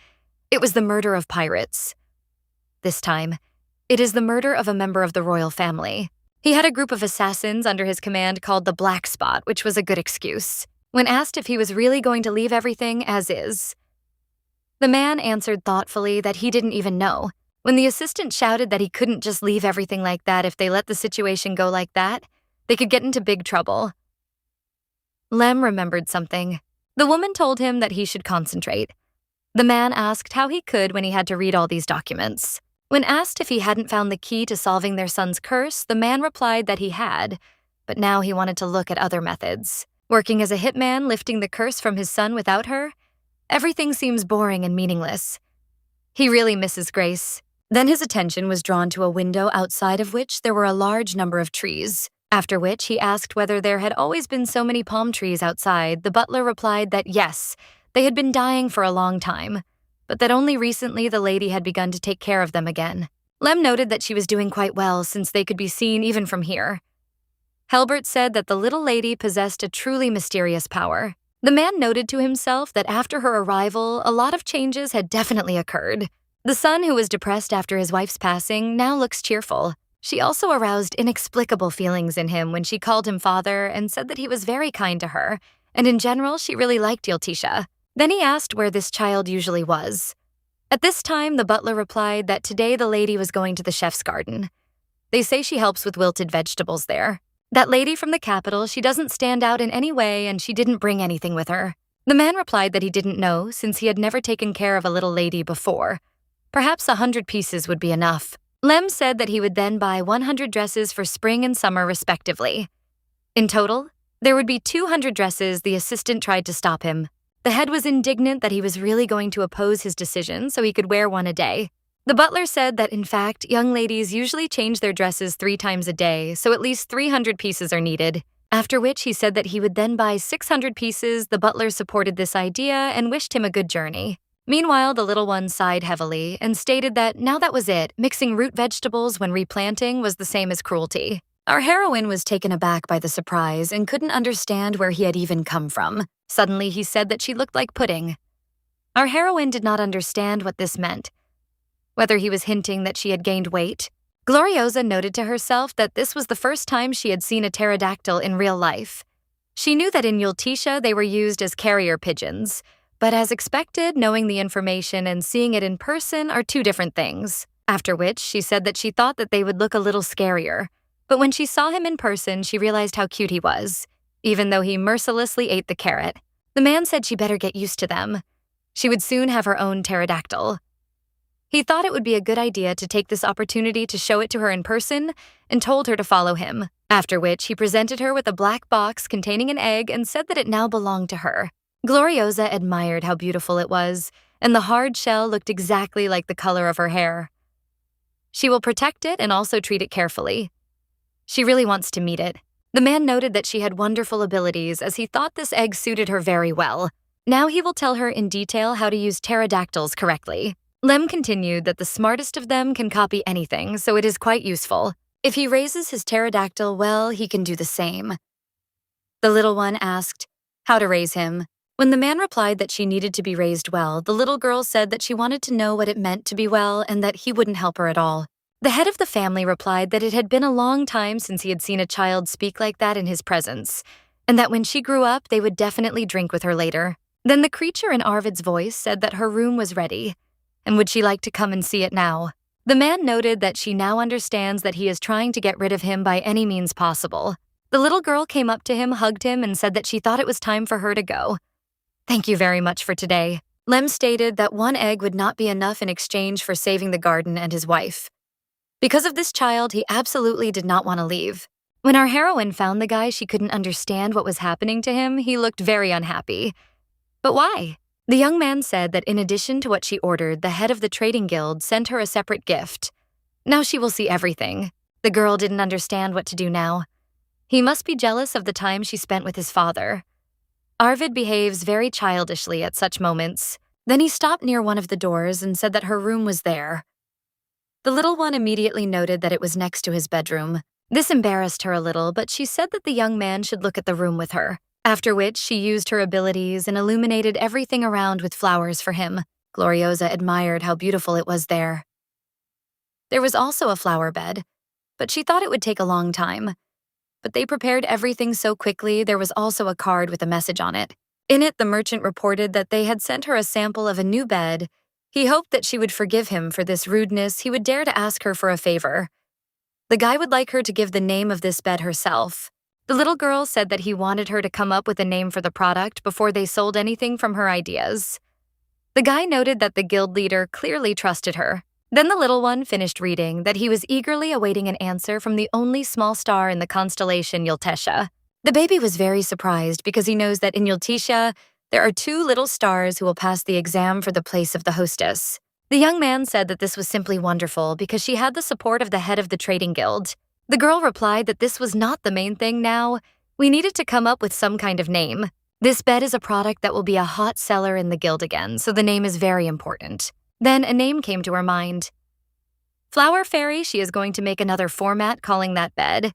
It was the murder of pirates. This time, it is the murder of a member of the royal family. He had a group of assassins under his command called the Black Spot, which was a good excuse. When asked if he was really going to leave everything as is, the man answered thoughtfully that he didn't even know. When the assistant shouted that he couldn't just leave everything like that if they let the situation go like that, they could get into big trouble. Lem remembered something. The woman told him that he should concentrate. The man asked how he could when he had to read all these documents. When asked if he hadn't found the key to solving their son's curse, the man replied that he had, but now he wanted to look at other methods. Working as a hitman, lifting the curse from his son without her? Everything seems boring and meaningless. He really misses Grace. Then his attention was drawn to a window outside of which there were a large number of trees. After which he asked whether there had always been so many palm trees outside. The butler replied that yes, they had been dying for a long time, but that only recently the lady had begun to take care of them again. Lem noted that she was doing quite well since they could be seen even from here. Helbert said that the little lady possessed a truly mysterious power. The man noted to himself that after her arrival, a lot of changes had definitely occurred. The son, who was depressed after his wife's passing, now looks cheerful. She also aroused inexplicable feelings in him when she called him father and said that he was very kind to her, and in general, she really liked Yultisha. Then he asked where this child usually was. At this time, the butler replied that today the lady was going to the chef's garden. They say she helps with wilted vegetables there. That lady from the capital, she doesn't stand out in any way and she didn't bring anything with her. The man replied that he didn't know since he had never taken care of a little lady before. Perhaps 100 pieces would be enough. Lem said that he would then buy 100 dresses for spring and summer respectively. In total, there would be 200 dresses. The assistant tried to stop him. The head was indignant that he was really going to oppose his decision so he could wear one a day. The butler said that, in fact, young ladies usually change their dresses 3 times a day, so at least 300 pieces are needed. After which he said that he would then buy 600 pieces. The butler supported this idea and wished him a good journey. Meanwhile, the little one sighed heavily and stated that now that was it, mixing root vegetables when replanting was the same as cruelty. Our heroine was taken aback by the surprise and couldn't understand where he had even come from. Suddenly, he said that she looked like pudding. Our heroine did not understand what this meant, whether he was hinting that she had gained weight. Gloriosa noted to herself that this was the first time she had seen a pterodactyl in real life. She knew that in Yultisha they were used as carrier pigeons, but as expected, knowing the information and seeing it in person are 2 different things. After which, she said that she thought that they would look a little scarier, but when she saw him in person, she realized how cute he was, even though he mercilessly ate the carrot. The man said she better get used to them. She would soon have her own pterodactyl. He thought it would be a good idea to take this opportunity to show it to her in person and told her to follow him, after which he presented her with a black box containing an egg and said that it now belonged to her. Gloriosa admired how beautiful it was, and the hard shell looked exactly like the color of her hair. She will protect it and also treat it carefully. She really wants to meet it. The man noted that she had wonderful abilities as he thought this egg suited her very well. Now he will tell her in detail how to use pterodactyls correctly. Lem continued that the smartest of them can copy anything, so it is quite useful. If he raises his pterodactyl well, he can do the same. The little one asked how to raise him. When the man replied that she needed to be raised well, the little girl said that she wanted to know what it meant to be well and that he wouldn't help her at all. The head of the family replied that it had been a long time since he had seen a child speak like that in his presence, and that when she grew up, they would definitely drink with her later. Then the creature in Arvid's voice said that her room was ready, and would she like to come and see it now? The man noted that she now understands that he is trying to get rid of him by any means possible. The little girl came up to him, hugged him, and said that she thought it was time for her to go. Thank you very much for today. Lem stated that 1 egg would not be enough in exchange for saving the garden and his wife. Because of this child, he absolutely did not want to leave. When our heroine found the guy, she couldn't understand what was happening to him. He looked very unhappy. But why? The young man said that in addition to what she ordered, the head of the trading guild sent her a separate gift. Now she will see everything. The girl didn't understand what to do now. He must be jealous of the time she spent with his father. Arvid behaves very childishly at such moments. Then he stopped near one of the doors and said that her room was there. The little one immediately noted that it was next to his bedroom. This embarrassed her a little, but she said that the young man should look at the room with her, after which she used her abilities and illuminated everything around with flowers for him. Gloriosa admired how beautiful it was there. There was also a flower bed, but she thought it would take a long time. But they prepared everything so quickly. There was also a card with a message on it. In it, the merchant reported that they had sent her a sample of a new bed. He hoped that she would forgive him for this rudeness. He would dare to ask her for a favor. The guy would like her to give the name of this bed herself. The little girl said that he wanted her to come up with a name for the product before they sold anything from her ideas. The guy noted that the guild leader clearly trusted her. Then the little one finished reading that he was eagerly awaiting an answer from the only small star in the constellation Yultisha. The baby was very surprised because he knows that in Yultisha, there are 2 little stars who will pass the exam for the place of the hostess. The young man said that this was simply wonderful because she had the support of the head of the trading guild. The girl replied that this was not the main thing now. We needed to come up with some kind of name. This bed is a product that will be a hot seller in the guild again, so the name is very important. Then a name came to her mind. Flower Fairy, she is going to make another format calling that bed.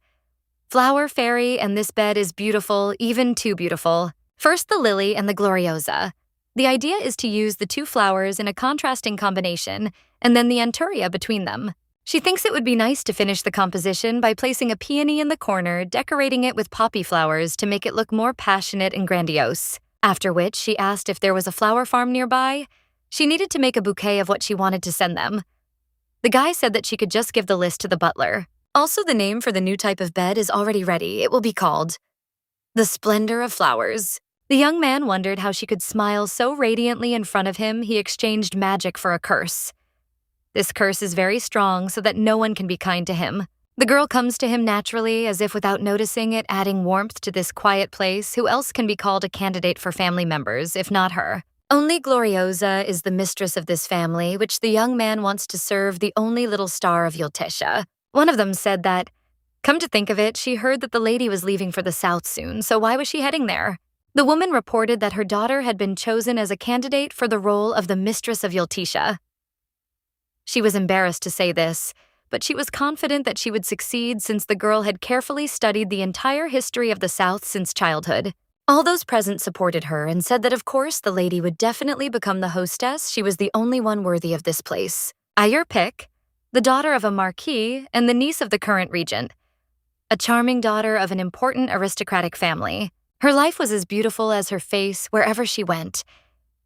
Flower Fairy, and this bed is beautiful, even too beautiful. First the lily and the gloriosa. The idea is to use the two flowers in a contrasting combination, and then the anturia between them. She thinks it would be nice to finish the composition by placing a peony in the corner, decorating it with poppy flowers to make it look more passionate and grandiose. After which, she asked if there was a flower farm nearby. She needed to make a bouquet of what she wanted to send them. The guy said that she could just give the list to the butler. Also, the name for the new type of bed is already ready. It will be called The Splendor of Flowers. The young man wondered how she could smile so radiantly in front of him he exchanged magic for a curse. This curse is very strong so that no one can be kind to him. The girl comes to him naturally, as if without noticing it, adding warmth to this quiet place. Who else can be called a candidate for family members, if not her? Only Gloriosa is the mistress of this family, which the young man wants to serve the only little star of Yultesha. One of them said that, come to think of it, she heard that the lady was leaving for the south soon, so why was she heading there? The woman reported that her daughter had been chosen as a candidate for the role of the mistress of Yultesha. She was embarrassed to say this, but she was confident that she would succeed since the girl had carefully studied the entire history of the South since childhood. All those present supported her and said that of course the lady would definitely become the hostess. She was the only one worthy of this place. Your pick, the daughter of a marquis and the niece of the current regent. A charming daughter of an important aristocratic family. Her life was as beautiful as her face wherever she went.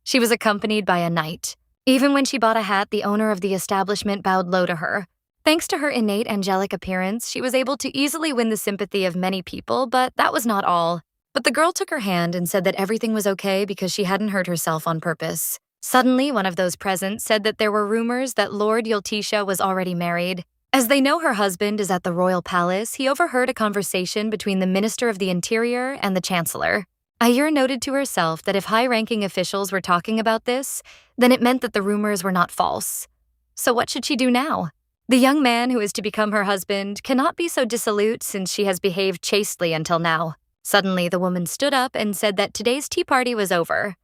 She was accompanied by a knight. Even when she bought a hat, the owner of the establishment bowed low to her. Thanks to her innate angelic appearance, she was able to easily win the sympathy of many people, but that was not all. But the girl took her hand and said that everything was okay because she hadn't hurt herself on purpose. Suddenly, one of those present said that there were rumors that Lord Yultesha was already married. As they know her husband is at the royal palace, he overheard a conversation between the Minister of the Interior and the Chancellor. Ayur noted to herself that if high-ranking officials were talking about this, then it meant that the rumors were not false. So what should she do now? The young man who is to become her husband cannot be so dissolute since she has behaved chastely until now. Suddenly, the woman stood up and said that today's tea party was over.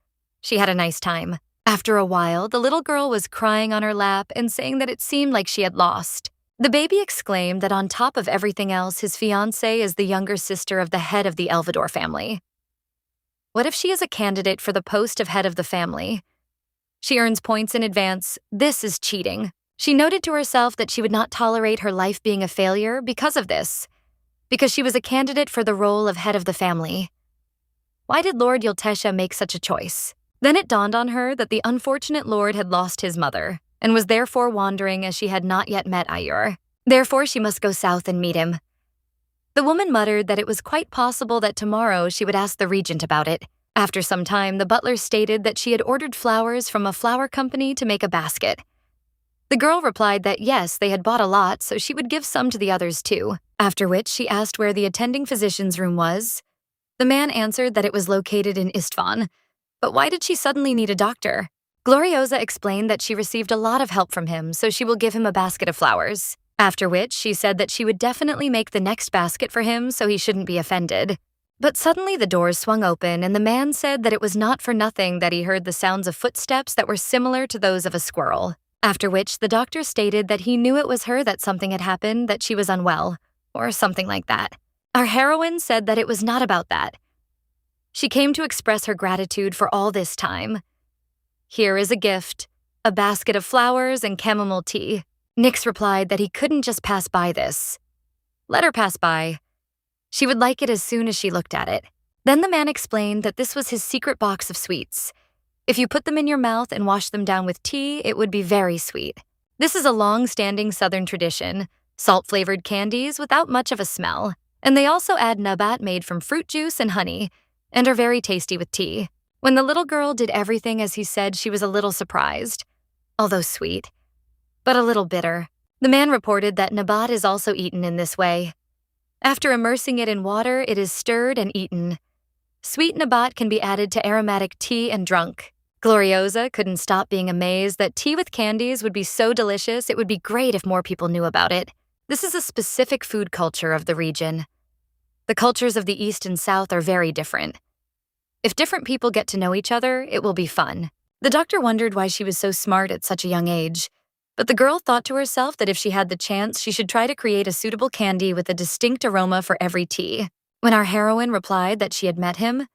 She had a nice time. After a while, the little girl was crying on her lap and saying that it seemed like she had lost. The baby exclaimed that on top of everything else, his fiancée is the younger sister of the head of the Elvidor family. What if she is a candidate for the post of head of the family? She earns points in advance. This is cheating. She noted to herself that she would not tolerate her life being a failure because of this, because she was a candidate for the role of head of the family. Why did Lord Yultesha make such a choice? Then it dawned on her that the unfortunate lord had lost his mother and was therefore wandering as she had not yet met Ayur. Therefore, she must go south and meet him. The woman muttered that it was quite possible that tomorrow she would ask the regent about it. After some time, the butler stated that she had ordered flowers from a flower company to make a basket. The girl replied that yes, they had bought a lot, so she would give some to the others too. After which, she asked where the attending physician's room was. The man answered that it was located in Istvan. But why did she suddenly need a doctor? Gloriosa explained that she received a lot of help from him, so she will give him a basket of flowers. After which, she said that she would definitely make the next basket for him so he shouldn't be offended. But suddenly the doors swung open and the man said that it was not for nothing that he heard the sounds of footsteps that were similar to those of a squirrel. After which, the doctor stated that he knew it was her that something had happened, that she was unwell, or something like that. Our heroine said that it was not about that. She came to express her gratitude for all this time. Here is a gift, a basket of flowers and chamomile tea. Nix replied that he couldn't just pass by this. Let her pass by. She would like it as soon as she looked at it. Then the man explained that this was his secret box of sweets. If you put them in your mouth and wash them down with tea, it would be very sweet. This is a long-standing Southern tradition, salt-flavored candies without much of a smell. And they also add nabat made from fruit juice and honey, and are very tasty with tea. When the little girl did everything as he said, she was a little surprised, although sweet, but a little bitter. The man reported that nabat is also eaten in this way. After immersing it in water, it is stirred and eaten. Sweet nabat can be added to aromatic tea and drunk. Gloriosa couldn't stop being amazed that tea with candies would be so delicious. It would be great if more people knew about it. This is a specific food culture of the region. The cultures of the East and South are very different. If different people get to know each other, it will be fun. The doctor wondered why she was so smart at such a young age, but the girl thought to herself that if she had the chance, she should try to create a suitable candy with a distinct aroma for every tea. When our heroine replied that she had met him,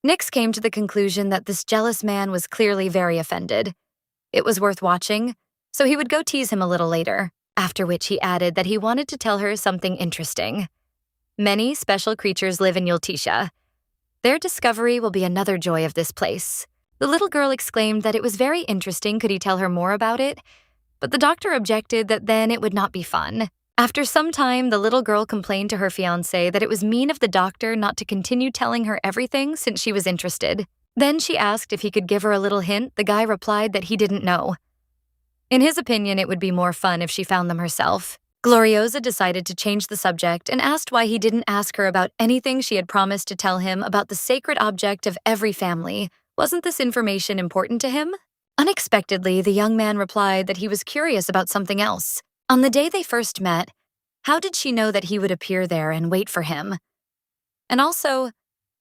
Nix came to the conclusion that this jealous man was clearly very offended. It was worth watching, so he would go tease him a little later, after which he added that he wanted to tell her something interesting. Many special creatures live in Yultisha. Their discovery will be another joy of this place. The little girl exclaimed that it was very interesting, could he tell her more about it? But the doctor objected that then it would not be fun. After some time, the little girl complained to her fiancé that it was mean of the doctor not to continue telling her everything since she was interested. Then she asked if he could give her a little hint. The guy replied that he didn't know. In his opinion, it would be more fun if she found them herself. Gloriosa decided to change the subject and asked why he didn't ask her about anything she had promised to tell him about the sacred object of every family. Wasn't this information important to him? Unexpectedly, the young man replied that he was curious about something else. On the day they first met, how did she know that he would appear there and wait for him? And also,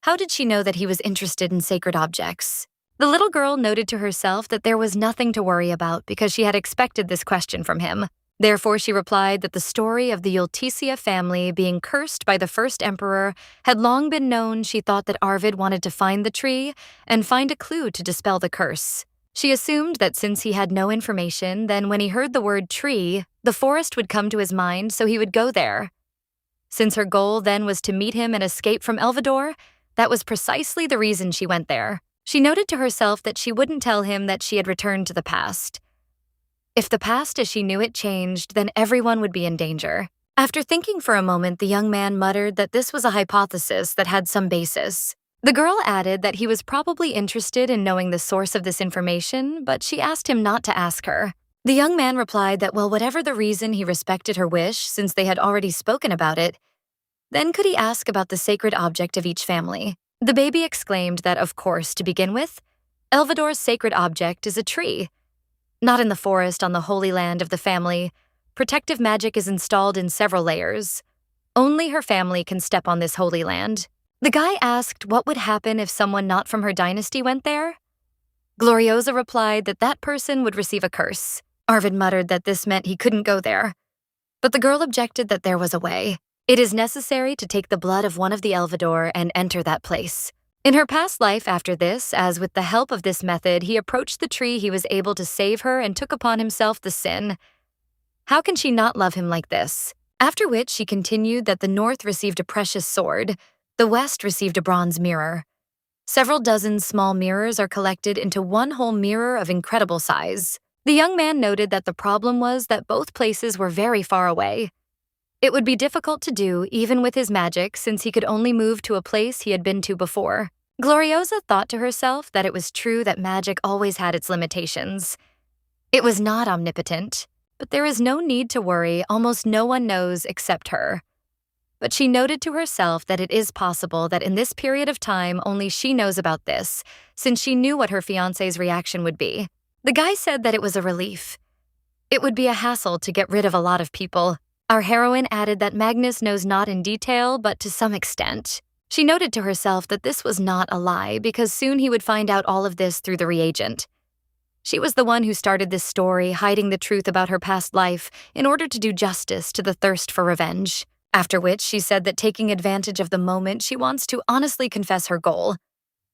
how did she know that he was interested in sacred objects? The little girl noted to herself that there was nothing to worry about because she had expected this question from him. Therefore, she replied that the story of the Yultisia family being cursed by the first emperor had long been known. She thought that Arvid wanted to find the tree and find a clue to dispel the curse. She assumed that since he had no information, then when he heard the word tree, the forest would come to his mind, so he would go there. Since her goal then was to meet him and escape from Elvidor, that was precisely the reason she went there. She noted to herself that she wouldn't tell him that she had returned to the past. If the past as she knew it changed, then everyone would be in danger. After thinking for a moment, the young man muttered that this was a hypothesis that had some basis. The girl added that he was probably interested in knowing the source of this information, but she asked him not to ask her. The young man replied that, well, whatever the reason, he respected her wish since they had already spoken about it. Then could he ask about the sacred object of each family? The baby exclaimed that, of course, to begin with, Elvidor's sacred object is a tree. Not in the forest on the holy land of the family. Protective magic is installed in several layers. Only her family can step on this holy land. The guy asked what would happen if someone not from her dynasty went there. Gloriosa replied that that person would receive a curse. Arvid muttered that this meant he couldn't go there. But the girl objected that there was a way. It is necessary to take the blood of one of the Elvidor and enter that place. In her past life after this, as with the help of this method, he approached the tree, he was able to save her and took upon himself the sin. How can she not love him like this? After which she continued that the north received a precious sword, the west received a bronze mirror. Several dozen small mirrors are collected into one whole mirror of incredible size. The young man noted that the problem was that both places were very far away. It would be difficult to do, even with his magic, since he could only move to a place he had been to before. Gloriosa thought to herself that it was true that magic always had its limitations. It was not omnipotent, but there is no need to worry, almost no one knows except her. But she noted to herself that it is possible that in this period of time only she knows about this, since she knew what her fiancé's reaction would be. The guy said that it was a relief. It would be a hassle to get rid of a lot of people. Our heroine added that Magnus knows not in detail, but to some extent. She noted to herself that this was not a lie, because soon he would find out all of this through the reagent. She was the one who started this story, hiding the truth about her past life in order to do justice to the thirst for revenge. After which, she said that taking advantage of the moment, she wants to honestly confess her goal.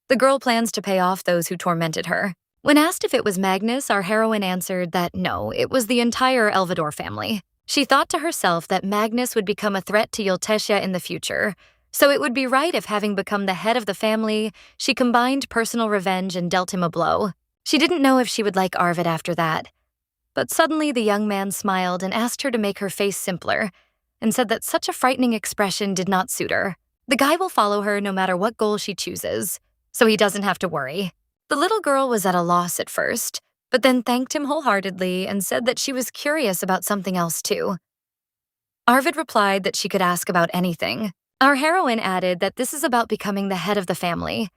The girl plans to pay off those who tormented her. When asked if it was Magnus, our heroine answered that no, it was the entire Elvidor family. She thought to herself that Magnus would become a threat to Yultisha in the future, so it would be right if, having become the head of the family, she combined personal revenge and dealt him a blow. She didn't know if she would like Arvid after that. But suddenly the young man smiled and asked her to make her face simpler, and said that such a frightening expression did not suit her. The guy will follow her no matter what goal she chooses, so he doesn't have to worry. The little girl was at a loss at first, but then thanked him wholeheartedly and said that she was curious about something else too. Arvid replied that she could ask about anything. Our heroine added that this is about becoming the head of the family,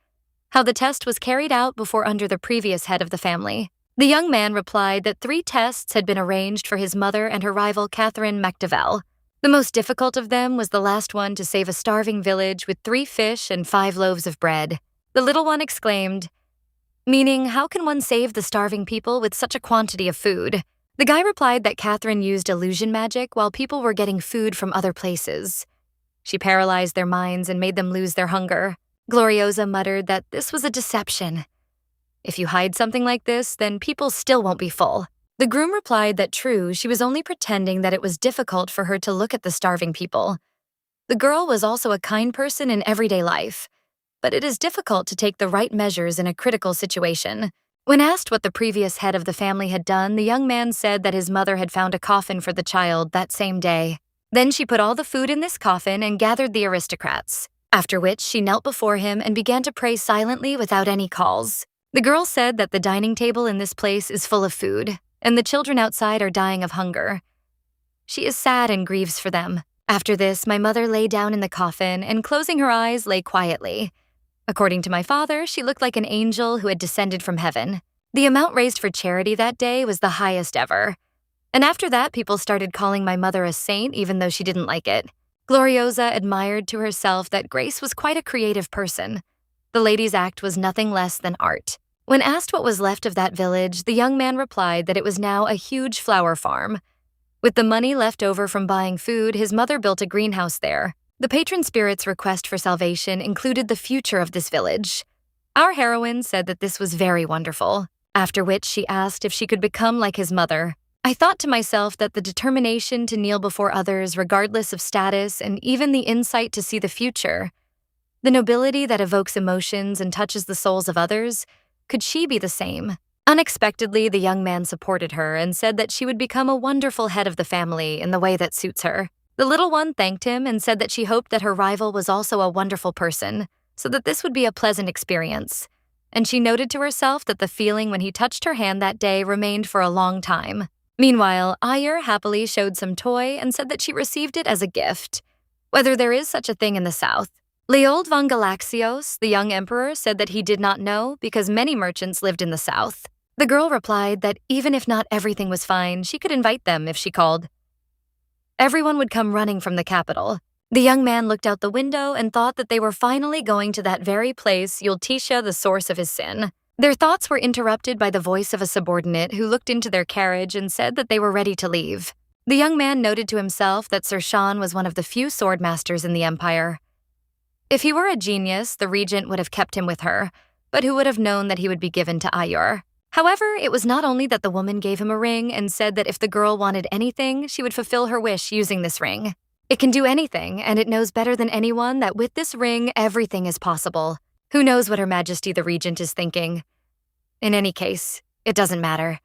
how the test was carried out before under the previous head of the family. The young man replied that 3 tests had been arranged for his mother and her rival Catherine MacDowell. The most difficult of them was the last one to save a starving village with 3 fish and 5 loaves of bread. The little one exclaimed, meaning, how can one save the starving people with such a quantity of food? The guy replied that Catherine used illusion magic while people were getting food from other places. She paralyzed their minds and made them lose their hunger. Gloriosa muttered that this was a deception. If you hide something like this, then people still won't be full. The groom replied that true, she was only pretending that it was difficult for her to look at the starving people. The girl was also a kind person in everyday life, but it is difficult to take the right measures in a critical situation. When asked what the previous head of the family had done, the young man said that his mother had found a coffin for the child that same day. Then she put all the food in this coffin and gathered the aristocrats, after which she knelt before him and began to pray silently without any calls. The girl said that the dining table in this place is full of food, and the children outside are dying of hunger. She is sad and grieves for them. After this, my mother lay down in the coffin and, closing her eyes, lay quietly. According to my father, she looked like an angel who had descended from heaven. The amount raised for charity that day was the highest ever. And after that, people started calling my mother a saint even though she didn't like it. Gloriosa admired to herself that Grace was quite a creative person. The lady's act was nothing less than art. When asked what was left of that village, the young man replied that it was now a huge flower farm. With the money left over from buying food, his mother built a greenhouse there. The patron spirit's request for salvation included the future of this village. Our heroine said that this was very wonderful, after which she asked if she could become like his mother. I thought to myself that the determination to kneel before others regardless of status and even the insight to see the future, the nobility that evokes emotions and touches the souls of others, could she be the same? Unexpectedly, the young man supported her and said that she would become a wonderful head of the family in the way that suits her. The little one thanked him and said that she hoped that her rival was also a wonderful person, so that this would be a pleasant experience. And she noted to herself that the feeling when he touched her hand that day remained for a long time. Meanwhile, Ayer happily showed some toy and said that she received it as a gift, whether there is such a thing in the south. Leold von Galaxios, the young emperor, said that he did not know because many merchants lived in the south. The girl replied that even if not everything was fine, she could invite them if she called. Everyone would come running from the capital. The young man looked out the window and thought that they were finally going to that very place, Yultisha, the source of his sin. Their thoughts were interrupted by the voice of a subordinate who looked into their carriage and said that they were ready to leave. The young man noted to himself that Sir Sean was one of the few swordmasters in the empire. If he were a genius, the regent would have kept him with her, but who would have known that he would be given to Ayer? However, it was not only that the woman gave him a ring and said that if the girl wanted anything, she would fulfill her wish using this ring. It can do anything, and it knows better than anyone that with this ring, everything is possible. Who knows what Her Majesty the Regent is thinking? In any case, it doesn't matter.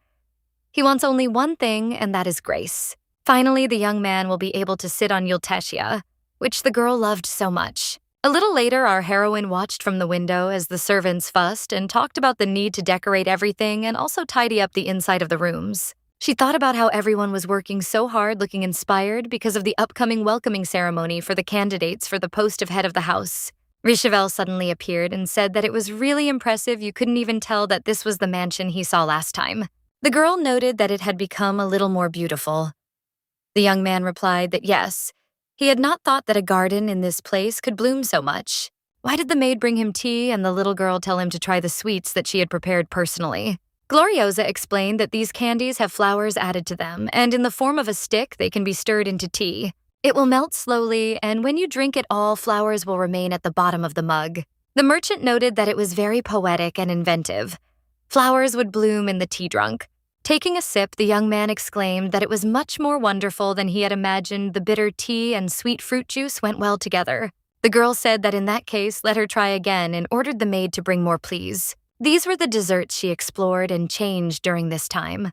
He wants only one thing, and that is grace. Finally, the young man will be able to sit on Yultetia, which the girl loved so much. A little later, our heroine watched from the window as the servants fussed and talked about the need to decorate everything and also tidy up the inside of the rooms. She thought about how everyone was working so hard looking inspired because of the upcoming welcoming ceremony for the candidates for the post of head of the house. Richevel suddenly appeared and said that it was really impressive you couldn't even tell that this was the mansion he saw last time. The girl noted that it had become a little more beautiful. The young man replied that yes, he had not thought that a garden in this place could bloom so much. Why did the maid bring him tea and the little girl tell him to try the sweets that she had prepared personally? Gloriosa explained that these candies have flowers added to them, and in the form of a stick, they can be stirred into tea. It will melt slowly, and when you drink it all, flowers will remain at the bottom of the mug. The merchant noted that it was very poetic and inventive. Flowers would bloom in the tea drunk. Taking a sip, the young man exclaimed that it was much more wonderful than he had imagined. The bitter tea and sweet fruit juice went well together. The girl said that in that case, let her try again and ordered the maid to bring more, please. These were the desserts she explored and changed during this time.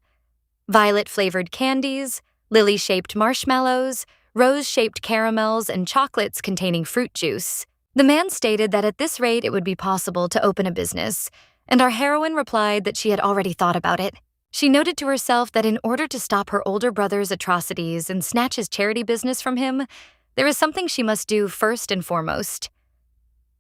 Violet-flavored candies, lily-shaped marshmallows, rose-shaped caramels, and chocolates containing fruit juice. The man stated that at this rate it would be possible to open a business, and our heroine replied that she had already thought about it. She noted to herself that in order to stop her older brother's atrocities and snatch his charity business from him, there is something she must do first and foremost.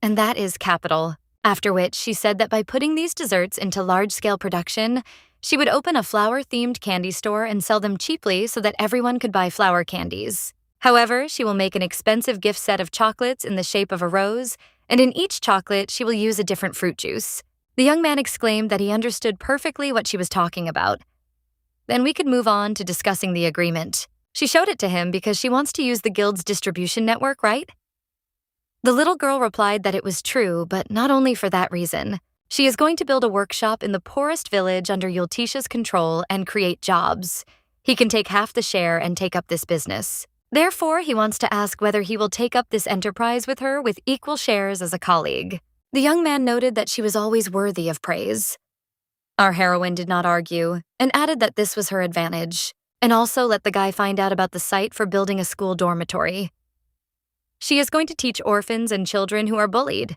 And that is capital. After which, she said that by putting these desserts into large-scale production, she would open a flower-themed candy store and sell them cheaply so that everyone could buy flower candies. However, she will make an expensive gift set of chocolates in the shape of a rose, and in each chocolate, she will use a different fruit juice. The young man exclaimed that he understood perfectly what she was talking about. Then we could move on to discussing the agreement. She showed it to him because she wants to use the guild's distribution network, right? The little girl replied that it was true, but not only for that reason. She is going to build a workshop in the poorest village under Yultisha's control and create jobs. He can take half the share and take up this business. Therefore, he wants to ask whether he will take up this enterprise with her with equal shares as a colleague. The young man noted that she was always worthy of praise. Our heroine did not argue and added that this was her advantage, and also let the guy find out about the site for building a school dormitory. She is going to teach orphans and children who are bullied.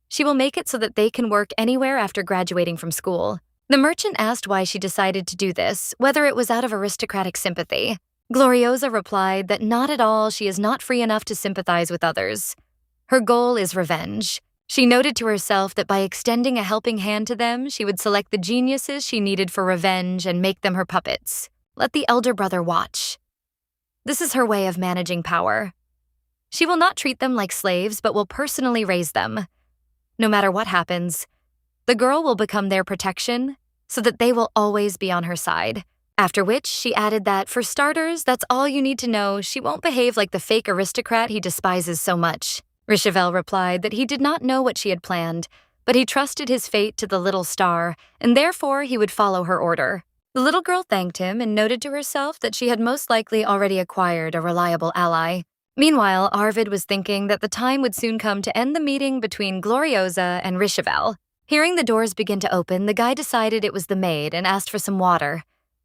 She will make it so that they can work anywhere after graduating from school. The merchant asked why she decided to do this, whether it was out of aristocratic sympathy. Gloriosa replied that not at all, she is not free enough to sympathize with others. Her goal is revenge. She noted to herself that by extending a helping hand to them, she would select the geniuses she needed for revenge and make them her puppets. Let the elder brother watch. This is her way of managing power. She will not treat them like slaves, but will personally raise them. No matter what happens, the girl will become their protection so that they will always be on her side. After which, she added that, for starters, that's all you need to know. She won't behave like the fake aristocrat he despises so much. Richevel replied that he did not know what she had planned, but he trusted his fate to the little star, and therefore he would follow her order. The little girl thanked him and noted to herself that she had most likely already acquired a reliable ally. Meanwhile, Arvid was thinking that the time would soon come to end the meeting between Gloriosa and Richevel. Hearing the doors begin to open, the guy decided it was the maid and asked for some water.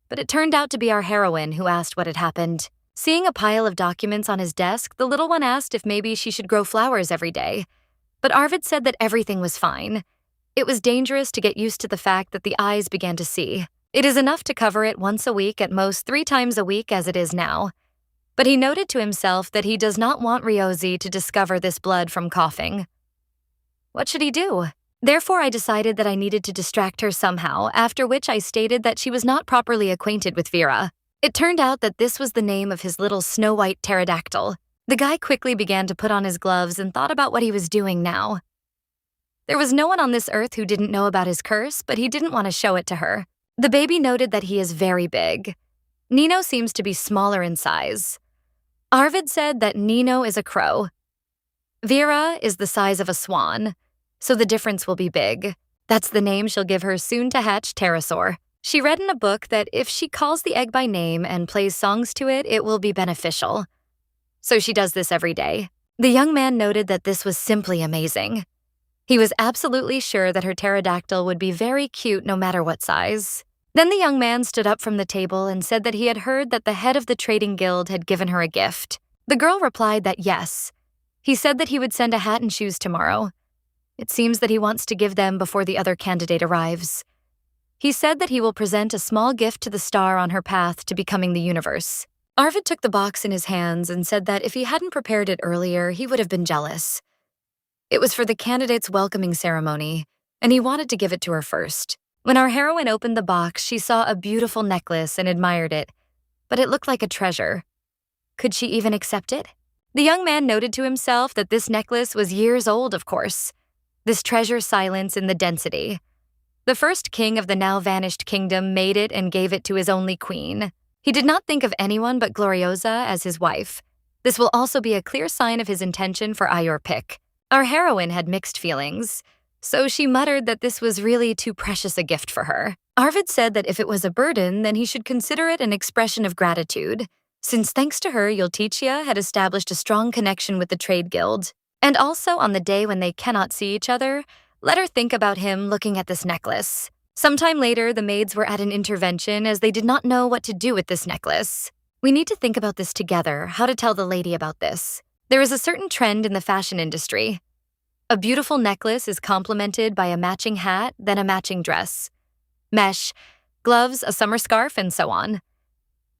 But it turned out to be our heroine who asked what had happened. Seeing a pile of documents on his desk, the little one asked if maybe she should grow flowers every day. But Arvid said that everything was fine. It was dangerous to get used to the fact that the eyes began to see. It is enough to cover it once a week, at most 3 times a week as it is now. But he noted to himself that he does not want Ryozi to discover this blood from coughing. What should he do? Therefore, I decided that I needed to distract her somehow, after which I stated that she was not properly acquainted with Vera. It turned out that this was the name of his little snow-white pterodactyl. The guy quickly began to put on his gloves and thought about what he was doing now. There was no one on this earth who didn't know about his curse, but he didn't want to show it to her. The baby noted that he is very big. Nino seems to be smaller in size. Arvid said that Nino is a crow. Vera is the size of a swan, so the difference will be big. That's the name she'll give her soon-to-hatch pterosaur. She read in a book that if she calls the egg by name and plays songs to it, it will be beneficial. So she does this every day. The young man noted that this was simply amazing. He was absolutely sure that her pterodactyl would be very cute no matter what size. Then the young man stood up from the table and said that he had heard that the head of the trading guild had given her a gift. The girl replied that yes. He said that he would send a hat and shoes tomorrow. It seems that he wants to give them before the other candidate arrives. He said that he will present a small gift to the star on her path to becoming the universe. Arvid took the box in his hands and said that if he hadn't prepared it earlier, he would have been jealous. It was for the candidate's welcoming ceremony, and he wanted to give it to her first. When our heroine opened the box, she saw a beautiful necklace and admired it, but it looked like a treasure. Could she even accept it? The young man noted to himself that this necklace was years old, of course. This treasure silence in the density. The first king of the now-vanished kingdom made it and gave it to his only queen. He did not think of anyone but Gloriosa as his wife. This will also be a clear sign of his intention for Ayor Pick. Our heroine had mixed feelings, so she muttered that this was really too precious a gift for her. Arvid said that if it was a burden, then he should consider it an expression of gratitude, since thanks to her, Yulticia had established a strong connection with the trade guild. And also, on the day when they cannot see each other, let her think about him looking at this necklace. Sometime later, the maids were at an intervention as they did not know what to do with this necklace. We need to think about this together, how to tell the lady about this. There is a certain trend in the fashion industry. A beautiful necklace is complemented by a matching hat, then a matching dress, mesh, gloves, a summer scarf, and so on.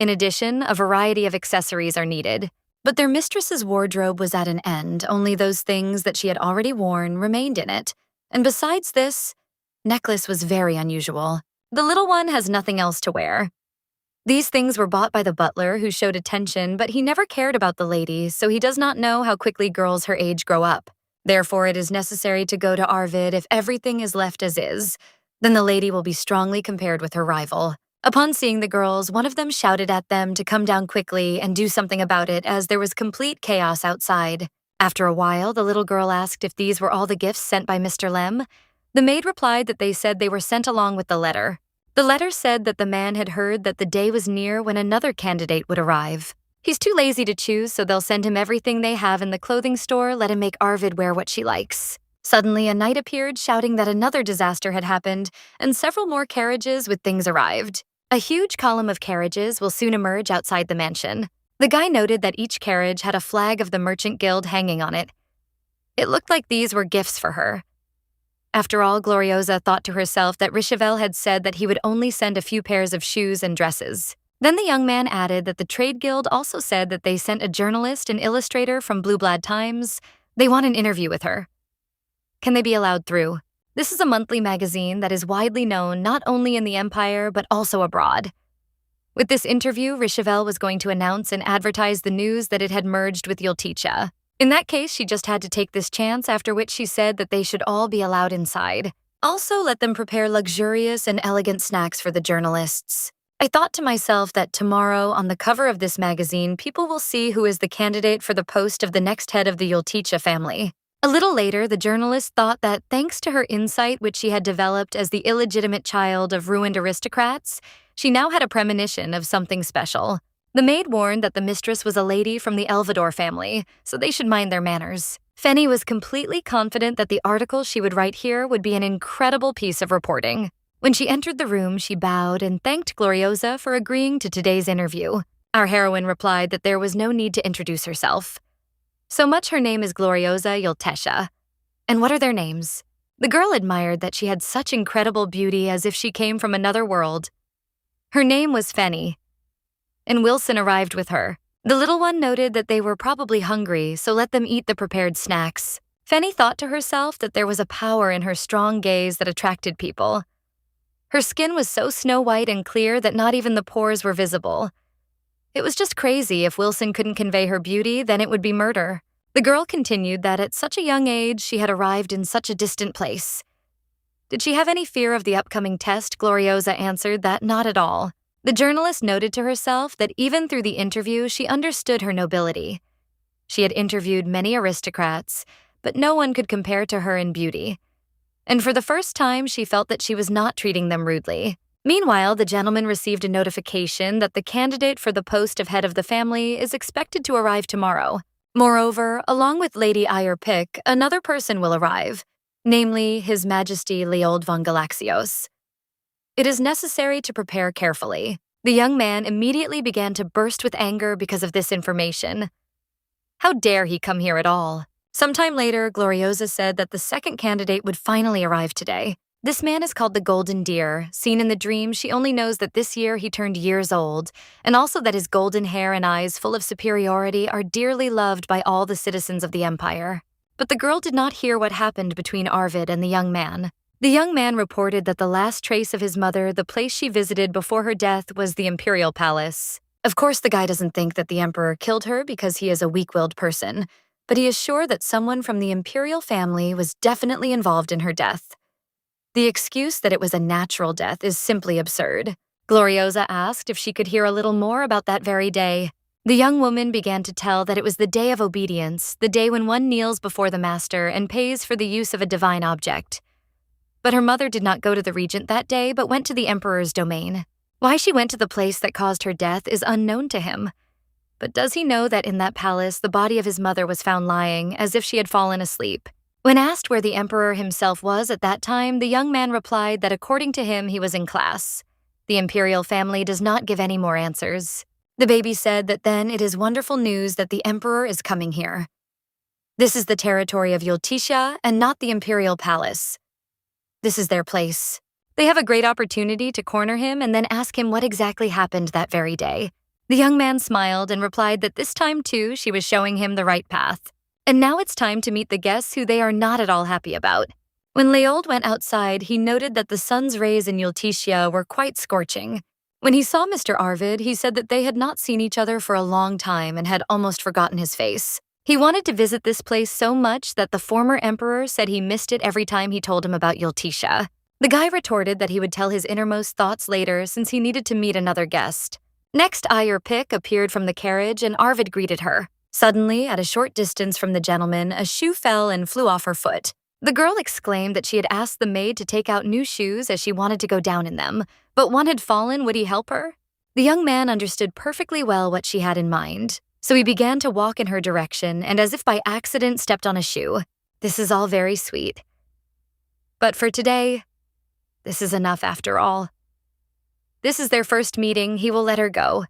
In addition, a variety of accessories are needed. But their mistress's wardrobe was at an end, only those things that she had already worn remained in it. And besides this, necklace was very unusual. The little one has nothing else to wear. These things were bought by the butler, who showed attention, but he never cared about the lady, so he does not know how quickly girls her age grow up. Therefore, it is necessary to go to Arvid if everything is left as is. Then the lady will be strongly compared with her rival. Upon seeing the girls, one of them shouted at them to come down quickly and do something about it, as there was complete chaos outside. After a while, the little girl asked if these were all the gifts sent by Mr. Lem. The maid replied that they said they were sent along with the letter. The letter said that the man had heard that the day was near when another candidate would arrive. He's too lazy to choose, so they'll send him everything they have in the clothing store, let him make Arvid wear what she likes. Suddenly, a knight appeared, shouting that another disaster had happened, and several more carriages with things arrived. A huge column of carriages will soon emerge outside the mansion. The guy noted that each carriage had a flag of the Merchant Guild hanging on it. It looked like these were gifts for her. After all, Gloriosa thought to herself that Richevel had said that he would only send a few pairs of shoes and dresses. Then the young man added that the Trade Guild also said that they sent a journalist and illustrator from Blueblad Times. They want an interview with her. Can they be allowed through? This is a monthly magazine that is widely known not only in the Empire but also abroad. With this interview, Richevel was going to announce and advertise the news that it had merged with Yulticha. In that case, she just had to take this chance, after which she said that they should all be allowed inside. Also, let them prepare luxurious and elegant snacks for the journalists. I thought to myself that tomorrow, on the cover of this magazine, people will see who is the candidate for the post of the next head of the Yulticha family. A little later, the journalist thought that thanks to her insight, which she had developed as the illegitimate child of ruined aristocrats, she now had a premonition of something special. The maid warned that the mistress was a lady from the Elvidor family, so they should mind their manners. Fenny was completely confident that the article she would write here would be an incredible piece of reporting. When she entered the room, she bowed and thanked Gloriosa for agreeing to today's interview. Our heroine replied that there was no need to introduce herself. So much her name is Gloriosa Yulticha. And what are their names? The girl admired that she had such incredible beauty, as if she came from another world. Her name was Fenny, and Wilson arrived with her. The little one noted that they were probably hungry, so let them eat the prepared snacks. Fenny thought to herself that there was a power in her strong gaze that attracted people. Her skin was so snow-white and clear that not even the pores were visible. It was just crazy. If Wilson couldn't convey her beauty, then it would be murder. The girl continued that at such a young age, she had arrived in such a distant place. Did she have any fear of the upcoming test? Gloriosa answered that not at all. The journalist noted to herself that even through the interview, she understood her nobility. She had interviewed many aristocrats, but no one could compare to her in beauty. And for the first time, she felt that she was not treating them rudely. Meanwhile, the gentleman received a notification that the candidate for the post of head of the family is expected to arrive tomorrow. Moreover, along with Lady Eyre-Pick, another person will arrive, namely His Majesty Leold von Galaxios. It is necessary to prepare carefully. The young man immediately began to burst with anger because of this information. How dare he come here at all? Sometime later, Gloriosa said that the second candidate would finally arrive today. This man is called the Golden Deer. Seen in the dream, she only knows that this year he turned years old, and also that his golden hair and eyes full of superiority are dearly loved by all the citizens of the Empire. But the girl did not hear what happened between Arvid and the young man. The young man reported that the last trace of his mother, the place she visited before her death, was the Imperial Palace. Of course, the guy doesn't think that the Emperor killed her because he is a weak-willed person, but he is sure that someone from the Imperial family was definitely involved in her death. The excuse that it was a natural death is simply absurd. Gloriosa asked if she could hear a little more about that very day. The young woman began to tell that it was the day of obedience, the day when one kneels before the master and pays for the use of a divine object. But her mother did not go to the regent that day, but went to the emperor's domain. Why she went to the place that caused her death is unknown to him. But does he know that in that palace, the body of his mother was found lying, as if she had fallen asleep? When asked where the emperor himself was at that time, the young man replied that according to him, he was in class. The imperial family does not give any more answers. The baby said that then it is wonderful news that the emperor is coming here. This is the territory of Yulticha and not the imperial palace. This is their place. They have a great opportunity to corner him and then ask him what exactly happened that very day. The young man smiled and replied that this time, too, she was showing him the right path. And now it's time to meet the guests who they are not at all happy about. When Leold went outside, he noted that the sun's rays in Yulticha were quite scorching. When he saw Mr. Arvid, he said that they had not seen each other for a long time and had almost forgotten his face. He wanted to visit this place so much that the former emperor said he missed it every time he told him about Yultisha. The guy retorted that he would tell his innermost thoughts later since he needed to meet another guest. Next, Ayur Pick appeared from the carriage and Arvid greeted her. Suddenly, at a short distance from the gentleman, a shoe fell and flew off her foot. The girl exclaimed that she had asked the maid to take out new shoes as she wanted to go down in them, but one had fallen. Would he help her? The young man understood perfectly well what she had in mind, so he began to walk in her direction and as if by accident stepped on a shoe. This is all very sweet. But for today, this is enough after all. This is their first meeting. He will let her go.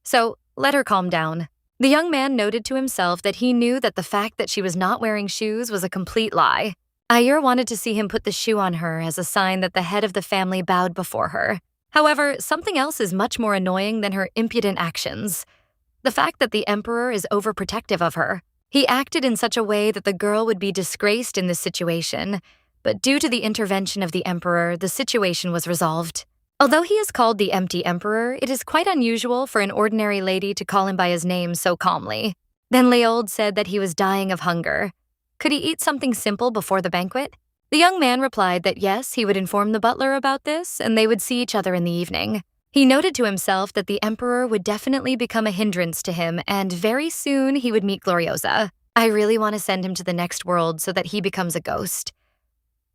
So, let her calm down. The young man noted to himself that he knew that the fact that she was not wearing shoes was a complete lie. Ayur wanted to see him put the shoe on her as a sign that the head of the family bowed before her. However, something else is much more annoying than her impudent actions. The fact that the emperor is overprotective of her. He acted in such a way that the girl would be disgraced in this situation, but due to the intervention of the emperor, the situation was resolved. Although he is called the Empty Emperor, it is quite unusual for an ordinary lady to call him by his name so calmly. Then Leold said that he was dying of hunger. Could he eat something simple before the banquet? The young man replied that yes, he would inform the butler about this, and they would see each other in the evening. He noted to himself that the emperor would definitely become a hindrance to him, and very soon he would meet Gloriosa. I really want to send him to the next world so that he becomes a ghost.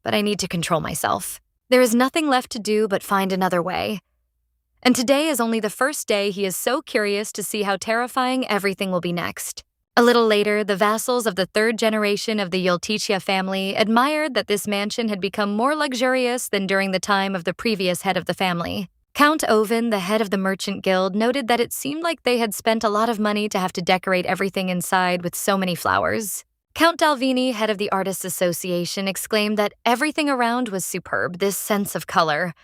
But I need to control myself. There is nothing left to do but find another way. And today is only the first day he is so curious to see how terrifying everything will be next. A little later, the vassals of the third generation of the Yulticia family admired that this mansion had become more luxurious than during the time of the previous head of the family. Count Oven, the head of the merchant guild, noted that it seemed like they had spent a lot of money to have to decorate everything inside with so many flowers. Count Dalvini, head of the Artists Association, exclaimed that everything around was superb, this sense of color.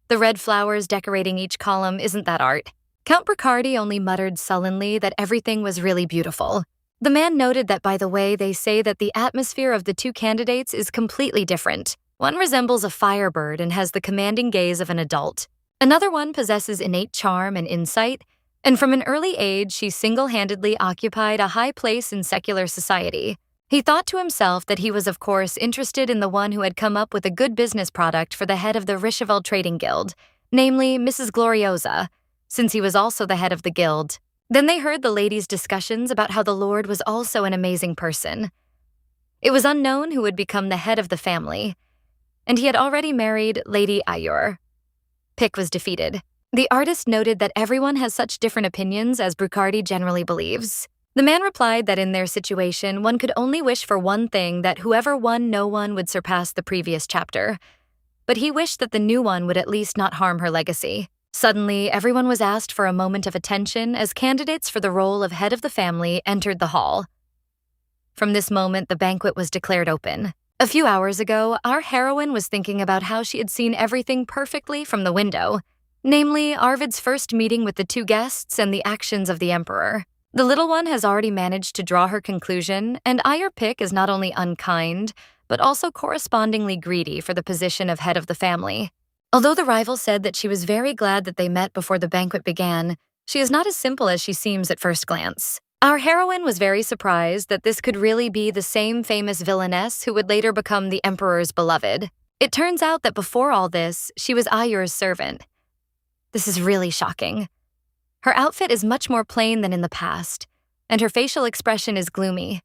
The red flowers decorating each column, isn't that art? Count Bricardi only muttered sullenly that everything was really beautiful. The man noted that, by the way, they say that the atmosphere of the two candidates is completely different. One resembles a firebird and has the commanding gaze of an adult. Another one possesses innate charm and insight, and from an early age she single-handedly occupied a high place in secular society. He thought to himself that he was, of course, interested in the one who had come up with a good business product for the head of the Richeville Trading Guild, namely Mrs. Gloriosa, since he was also the head of the guild. Then they heard the ladies' discussions about how the Lord was also an amazing person. It was unknown who would become the head of the family, and he had already married Lady Ayur. Pick was defeated. The artist noted that everyone has such different opinions as Bricardi generally believes. The man replied that in their situation, one could only wish for one thing, that whoever won, no one would surpass the previous chapter. But he wished that the new one would at least not harm her legacy. Suddenly, everyone was asked for a moment of attention as candidates for the role of head of the family entered the hall. From this moment, the banquet was declared open. A few hours ago, our heroine was thinking about how she had seen everything perfectly from the window, namely Arvid's first meeting with the two guests and the actions of the emperor. The little one has already managed to draw her conclusion, and Ayur Pick is not only unkind, but also correspondingly greedy for the position of head of the family. Although the rival said that she was very glad that they met before the banquet began, she is not as simple as she seems at first glance. Our heroine was very surprised that this could really be the same famous villainess who would later become the emperor's beloved. It turns out that before all this, she was Ayur's servant. This is really shocking. Her outfit is much more plain than in the past, and her facial expression is gloomy.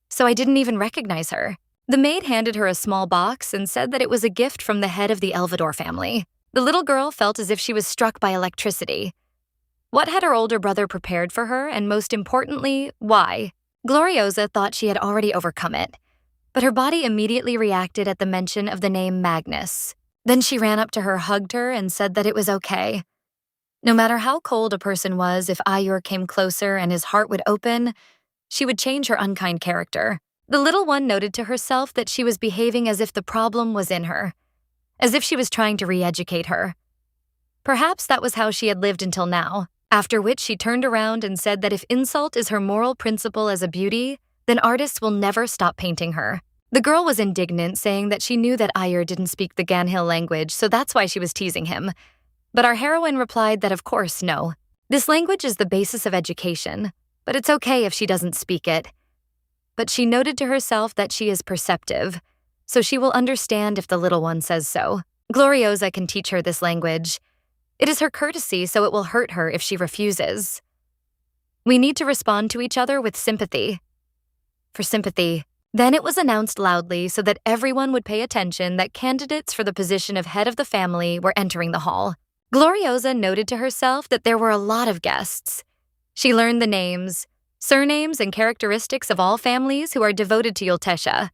So I didn't even recognize her. The maid handed her a small box and said that it was a gift from the head of the Elvador family. The little girl felt as if she was struck by electricity. What had her older brother prepared for her, and most importantly, why? Gloriosa thought she had already overcome it, but her body immediately reacted at the mention of the name Magnus. Then she ran up to her, hugged her, and said that it was okay. No matter how cold a person was, if Ayur came closer and his heart would open, she would change her unkind character. The little one noted to herself that she was behaving as if the problem was in her, as if she was trying to re-educate her. Perhaps that was how she had lived until now, after which she turned around and said that if insult is her moral principle as a beauty, then artists will never stop painting her. The girl was indignant, saying that she knew that Ayur didn't speak the Ganhil language, so that's why she was teasing him. But our heroine replied that of course no. This language is the basis of education, but it's okay if she doesn't speak it. But she noted to herself that she is perceptive, so she will understand if the little one says so. Gloriosa can teach her this language. It is her courtesy, so it will hurt her if she refuses. We need to respond to each other with sympathy. For sympathy. Then it was announced loudly so that everyone would pay attention that candidates for the position of head of the family were entering the hall. Gloriosa noted to herself that there were a lot of guests. She learned the names, surnames, and characteristics of all families who are devoted to Yultesha.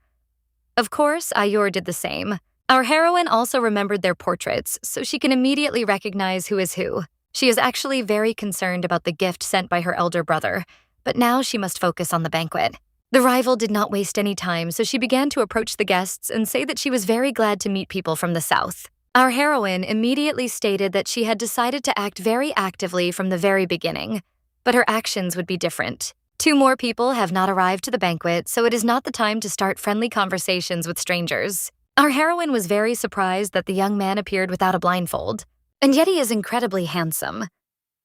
Of course, Ayur did the same. Our heroine also remembered their portraits, so she can immediately recognize who is who. She is actually very concerned about the gift sent by her elder brother, but now she must focus on the banquet. The rival did not waste any time, so she began to approach the guests and say that she was very glad to meet people from the south. Our heroine immediately stated that she had decided to act very actively from the very beginning, but her actions would be different. 2 more people have not arrived to the banquet, so it is not the time to start friendly conversations with strangers. Our heroine was very surprised that the young man appeared without a blindfold, and yet he is incredibly handsome.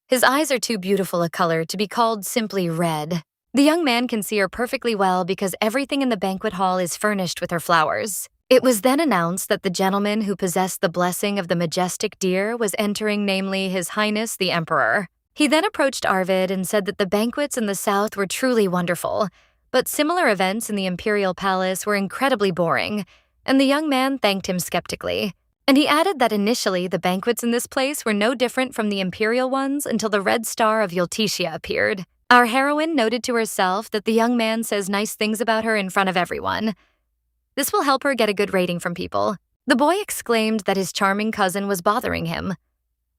His eyes are too beautiful a color to be called simply red. The young man can see her perfectly well because everything in the banquet hall is furnished with her flowers. It was then announced that the gentleman who possessed the blessing of the majestic deer was entering, namely His Highness the Emperor. He then approached Arvid and said that the banquets in the south were truly wonderful, but similar events in the imperial palace were incredibly boring, and the young man thanked him skeptically. And he added that initially the banquets in this place were no different from the imperial ones until the red star of Yultesha appeared. Our heroine noted to herself that the young man says nice things about her in front of everyone. This will help her get a good rating from people. The boy exclaimed that his charming cousin was bothering him.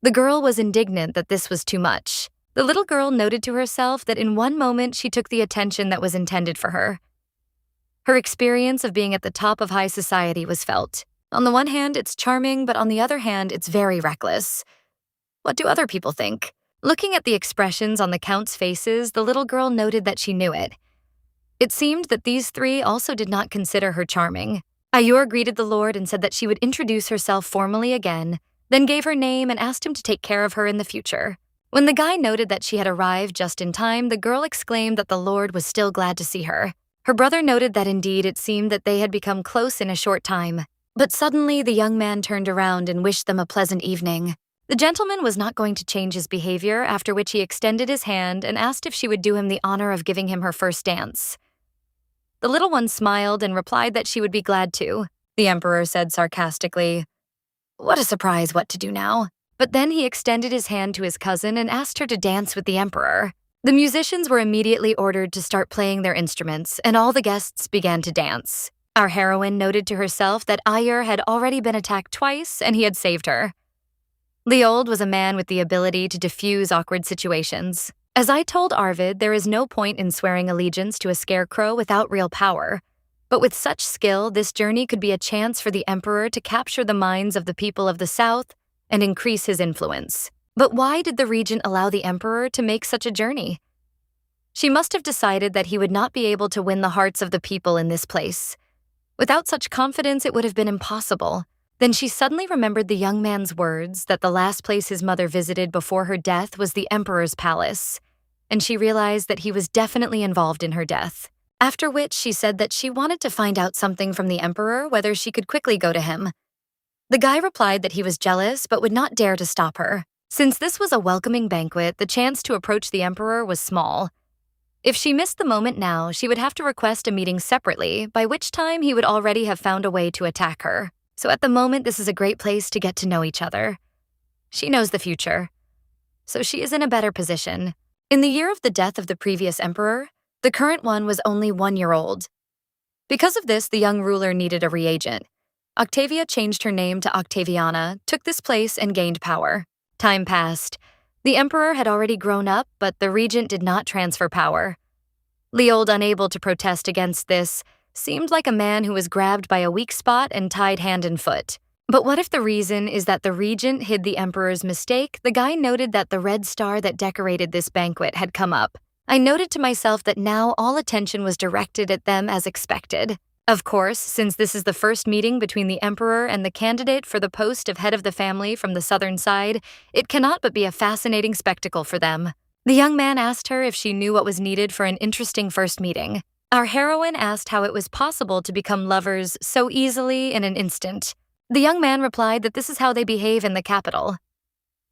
The girl was indignant that this was too much. The little girl noted to herself that in one moment she took the attention that was intended for her. Her experience of being at the top of high society was felt. On the one hand, it's charming, but on the other hand, it's very reckless. What do other people think? Looking at the expressions on the Count's faces, the little girl noted that she knew it. It seemed that these 3 also did not consider her charming. Ayur greeted the Lord and said that she would introduce herself formally again, then gave her name and asked him to take care of her in the future. When the guy noted that she had arrived just in time, the girl exclaimed that the Lord was still glad to see her. Her brother noted that indeed it seemed that they had become close in a short time. But suddenly the young man turned around and wished them a pleasant evening. The gentleman was not going to change his behavior, after which he extended his hand and asked if she would do him the honor of giving him her first dance. The little one smiled and replied that she would be glad to. The emperor said sarcastically, "What a surprise what to do now." But then he extended his hand to his cousin and asked her to dance with the emperor. The musicians were immediately ordered to start playing their instruments, and all the guests began to dance. Our heroine noted to herself that Ayur had already been attacked twice and he had saved her. Leold was a man with the ability to diffuse awkward situations. As I told Arvid, there is no point in swearing allegiance to a scarecrow without real power. But with such skill, this journey could be a chance for the emperor to capture the minds of the people of the south and increase his influence. But why did the regent allow the emperor to make such a journey? She must have decided that he would not be able to win the hearts of the people in this place. Without such confidence, it would have been impossible. Then she suddenly remembered the young man's words that the last place his mother visited before her death was the emperor's palace, and she realized that he was definitely involved in her death. After which she said that she wanted to find out something from the emperor, whether she could quickly go to him. The guy replied that he was jealous but would not dare to stop her. Since this was a welcoming banquet, the chance to approach the emperor was small. If she missed the moment now, she would have to request a meeting separately, by which time he would already have found a way to attack her. So at the moment, this is a great place to get to know each other. She knows the future, so she is in a better position. In the year of the death of the previous emperor, the current one was only 1 year old. Because of this, the young ruler needed a reagent. Octavia changed her name to Octaviana, took this place, and gained power. Time passed. The emperor had already grown up, but the regent did not transfer power. Leold, unable to protest against this, seemed like a man who was grabbed by a weak spot and tied hand and foot. But what if the reason is that the regent hid the emperor's mistake? The guy noted that the red star that decorated this banquet had come up. I noted to myself that now all attention was directed at them as expected. Of course, since this is the first meeting between the emperor and the candidate for the post of head of the family from the southern side, it cannot but be a fascinating spectacle for them. The young man asked her if she knew what was needed for an interesting first meeting. Our heroine asked how it was possible to become lovers so easily in an instant. The young man replied that this is how they behave in the capital.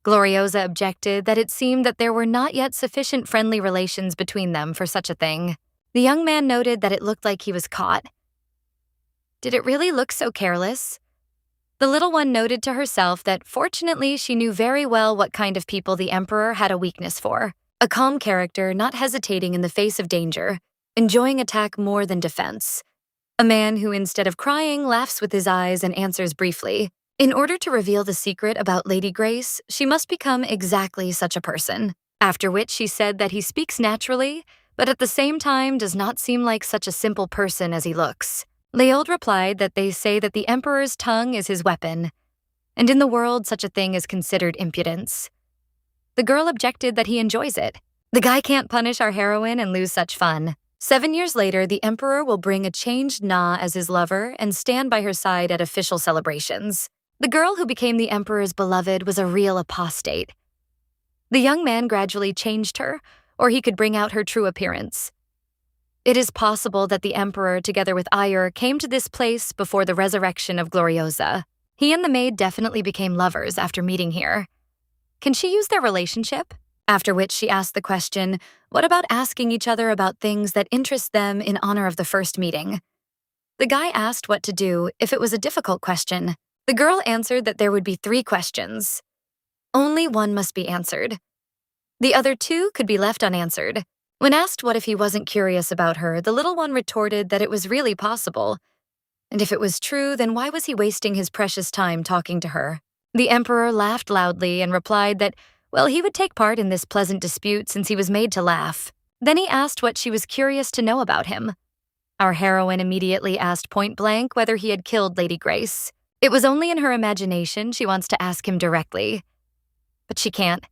Gloriosa objected that it seemed that there were not yet sufficient friendly relations between them for such a thing. The young man noted that it looked like he was caught. Did it really look so careless? The little one noted to herself that fortunately she knew very well what kind of people the emperor had a weakness for. A calm character not hesitating in the face of danger, enjoying attack more than defense. A man who instead of crying laughs with his eyes and answers briefly. In order to reveal the secret about Lady Grace, she must become exactly such a person. After which she said that he speaks naturally, but at the same time does not seem like such a simple person as he looks. Leod replied that they say that the emperor's tongue is his weapon, and in the world such a thing is considered impudence. The girl objected that he enjoys it. The guy can't punish our heroine and lose such fun. 7 years later, the emperor will bring a changed Na as his lover and stand by her side at official celebrations. The girl who became the emperor's beloved was a real apostate. The young man gradually changed her, or he could bring out her true appearance. It is possible that the emperor, together with Ayur, came to this place before the resurrection of Gloriosa. He and the maid definitely became lovers after meeting here. Can she use their relationship? After which she asked the question, what about asking each other about things that interest them in honor of the first meeting? The guy asked what to do if it was a difficult question. The girl answered that there would be 3 questions. Only one must be answered. The other 2 could be left unanswered. When asked what if he wasn't curious about her, the little one retorted that it was really possible. And if it was true, then why was he wasting his precious time talking to her? The emperor laughed loudly and replied that, well, he would take part in this pleasant dispute since he was made to laugh. Then he asked what she was curious to know about him. Our heroine immediately asked point blank whether he had killed Lady Grace. It was only in her imagination she wants to ask him directly. But she can't.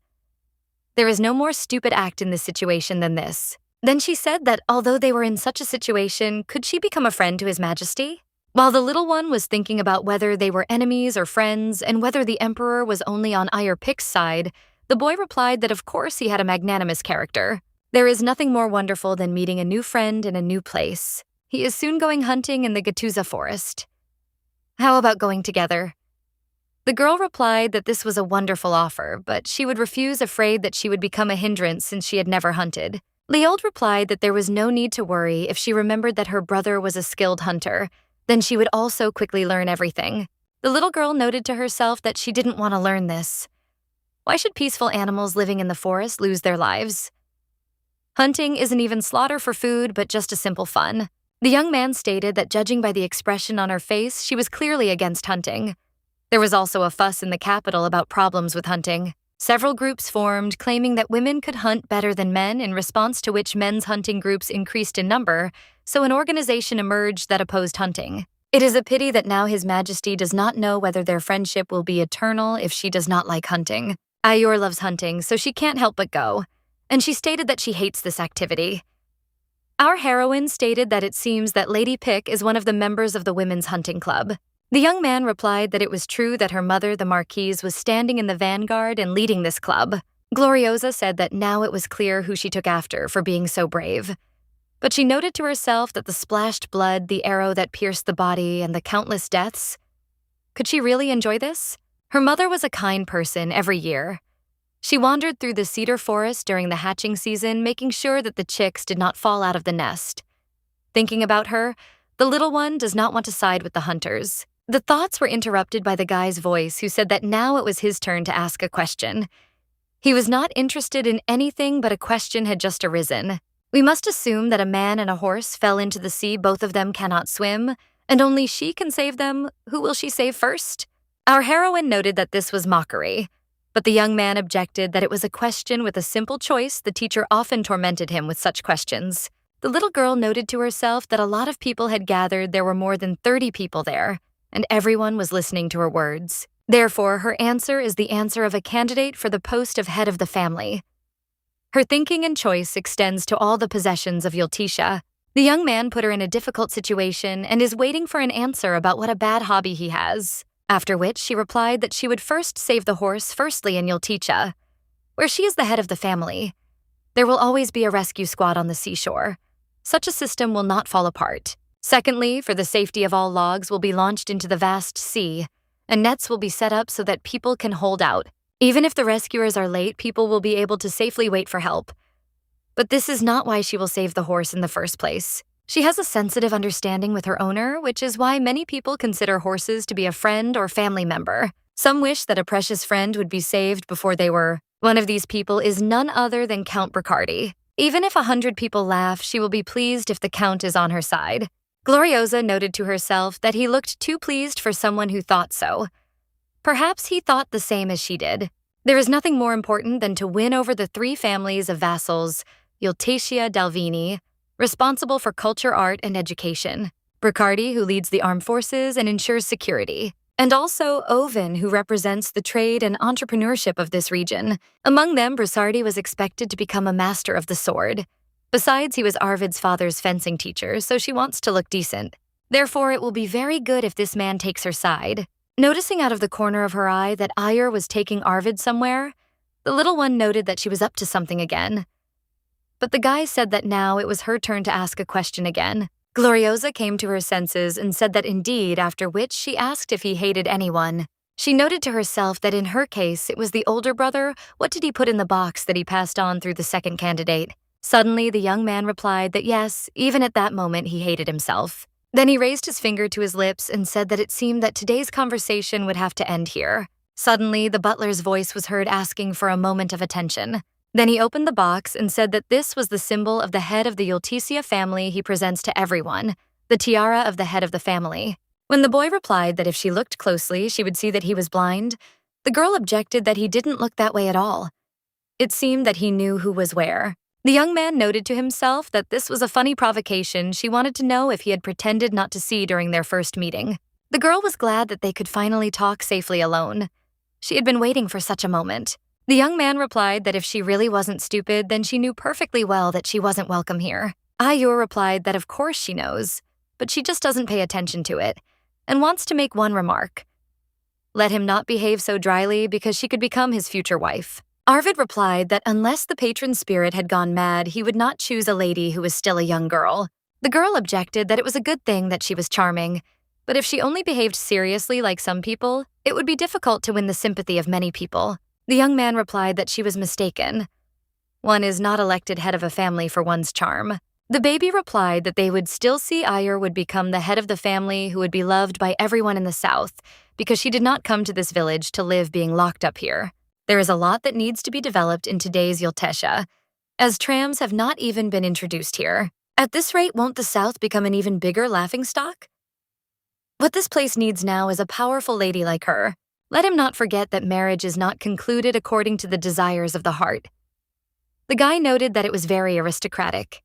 There is no more stupid act in this situation than this. Then she said that although they were in such a situation, could she become a friend to His Majesty? While the little one was thinking about whether they were enemies or friends and whether the emperor was only on Ayur Pik's side, the boy replied that of course he had a magnanimous character. There is nothing more wonderful than meeting a new friend in a new place. He is soon going hunting in the Gatuza forest. How about going together? The girl replied that this was a wonderful offer, but she would refuse, afraid that she would become a hindrance since she had never hunted. Leod replied that there was no need to worry if she remembered that her brother was a skilled hunter, then she would also quickly learn everything. The little girl noted to herself that she didn't want to learn this. Why should peaceful animals living in the forest lose their lives? Hunting isn't even slaughter for food, but just a simple fun. The young man stated that judging by the expression on her face, she was clearly against hunting. There was also a fuss in the capital about problems with hunting. Several groups formed, claiming that women could hunt better than men, in response to which men's hunting groups increased in number, so an organization emerged that opposed hunting. It is a pity that now His Majesty does not know whether their friendship will be eternal if she does not like hunting. Ayur loves hunting, so she can't help but go, and she stated that she hates this activity. Our heroine stated that it seems that Lady Pick is one of the members of the Women's Hunting Club. The young man replied that it was true that her mother, the Marquise, was standing in the vanguard and leading this club. Gloriosa said that now it was clear who she took after for being so brave. But she noted to herself that the splashed blood, the arrow that pierced the body, and the countless deaths. Could she really enjoy this? Her mother was a kind person every year. She wandered through the cedar forest during the hatching season, making sure that the chicks did not fall out of the nest. Thinking about her, the little one does not want to side with the hunters. The thoughts were interrupted by the guy's voice, who said that now it was his turn to ask a question. He was not interested in anything, but a question had just arisen. We must assume that a man and a horse fell into the sea, both of them cannot swim, and only she can save them. Who will she save first? Our heroine noted that this was mockery, but the young man objected that it was a question with a simple choice. The teacher often tormented him with such questions. The little girl noted to herself that a lot of people had gathered. There were more than 30 people there, and everyone was listening to her words. Therefore, her answer is the answer of a candidate for the post of head of the family. Her thinking and choice extends to all the possessions of Yultisha. The young man put her in a difficult situation and is waiting for an answer about what a bad hobby he has, after which she replied that she would first save the horse firstly in Yulticha, where she is the head of the family. There will always be a rescue squad on the seashore. Such a system will not fall apart. Secondly, for the safety of all, logs will be launched into the vast sea, and nets will be set up so that people can hold out. Even if the rescuers are late, people will be able to safely wait for help. But this is not why she will save the horse in the first place. She has a sensitive understanding with her owner, which is why many people consider horses to be a friend or family member. Some wish that a precious friend would be saved before they were. One of these people is none other than Count Bricardi. Even if 100 people laugh, she will be pleased if the Count is on her side. Gloriosa noted to herself that he looked too pleased for someone who thought so. Perhaps he thought the same as she did. There is nothing more important than to win over the 3 families of vassals, Yulticia Dalvini, responsible for culture, art, and education, Bricardi, who leads the armed forces and ensures security, and also Oven, who represents the trade and entrepreneurship of this region. Among them, Brisardi was expected to become a master of the sword. Besides, he was Arvid's father's fencing teacher, so she wants to look decent. Therefore, it will be very good if this man takes her side. Noticing out of the corner of her eye that Ayur was taking Arvid somewhere, the little one noted that she was up to something again. But the guy said that now it was her turn to ask a question again. Gloriosa came to her senses and said that indeed, after which she asked if he hated anyone. She noted to herself that in her case, it was the older brother. What did he put in the box that he passed on through the second candidate? Suddenly, the young man replied that yes, even at that moment he hated himself. Then he raised his finger to his lips and said that it seemed that today's conversation would have to end here. Suddenly, the butler's voice was heard asking for a moment of attention. Then he opened the box and said that this was the symbol of the head of the Yulticia family he presents to everyone, the tiara of the head of the family. When the boy replied that if she looked closely, she would see that he was blind, the girl objected that he didn't look that way at all. It seemed that he knew who was where. The young man noted to himself that this was a funny provocation she wanted to know if he had pretended not to see during their first meeting. The girl was glad that they could finally talk safely alone. She had been waiting for such a moment. The young man replied that if she really wasn't stupid, then she knew perfectly well that she wasn't welcome here. Ayur replied that of course she knows, but she just doesn't pay attention to it, and wants to make one remark. Let him not behave so dryly because she could become his future wife. Arvid replied that unless the patron spirit had gone mad, he would not choose a lady who was still a young girl. The girl objected that it was a good thing that she was charming, but if she only behaved seriously like some people, it would be difficult to win the sympathy of many people. The young man replied that she was mistaken. One is not elected head of a family for one's charm. The baby replied that they would still see Ayur would become the head of the family who would be loved by everyone in the south because she did not come to this village to live being locked up here. There is a lot that needs to be developed in today's Yulticia, as trams have not even been introduced here. At this rate, won't the South become an even bigger laughingstock? What this place needs now is a powerful lady like her. Let him not forget that marriage is not concluded according to the desires of the heart. The guy noted that it was very aristocratic.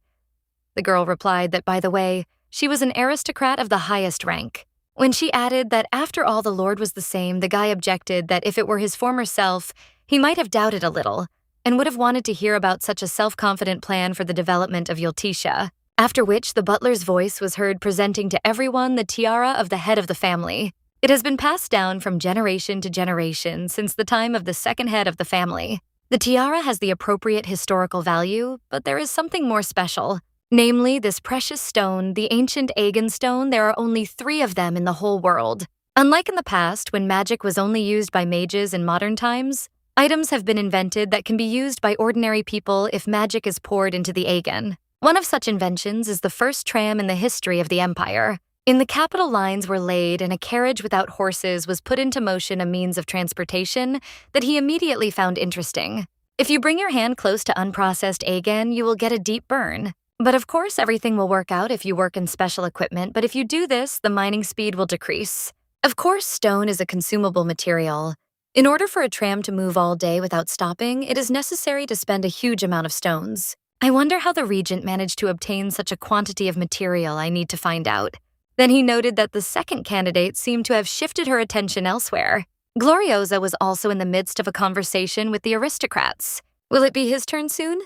The girl replied that, by the way, she was an aristocrat of the highest rank. When she added that after all the Lord was the same, the guy objected that if it were his former self, he might have doubted a little, and would have wanted to hear about such a self-confident plan for the development of Yulticia, after which the butler's voice was heard presenting to everyone the tiara of the head of the family. It has been passed down from generation to generation since the time of the second head of the family. The tiara has the appropriate historical value, but there is something more special. Namely, this precious stone, the ancient Aegon stone. There are only 3 of them in the whole world. Unlike in the past, when magic was only used by mages in modern times, items have been invented that can be used by ordinary people if magic is poured into the Aegon. One of such inventions is the first tram in the history of the Empire. In the capital, lines were laid and a carriage without horses was put into motion, a means of transportation that he immediately found interesting. If you bring your hand close to unprocessed Aegon, you will get a deep burn. But of course, everything will work out if you work in special equipment, but if you do this, the mining speed will decrease. Of course, stone is a consumable material. In order for a tram to move all day without stopping, it is necessary to spend a huge amount of stones. I wonder how the regent managed to obtain such a quantity of material. I need to find out. Then he noted that the second candidate seemed to have shifted her attention elsewhere. Gloriosa was also in the midst of a conversation with the aristocrats. Will it be his turn soon?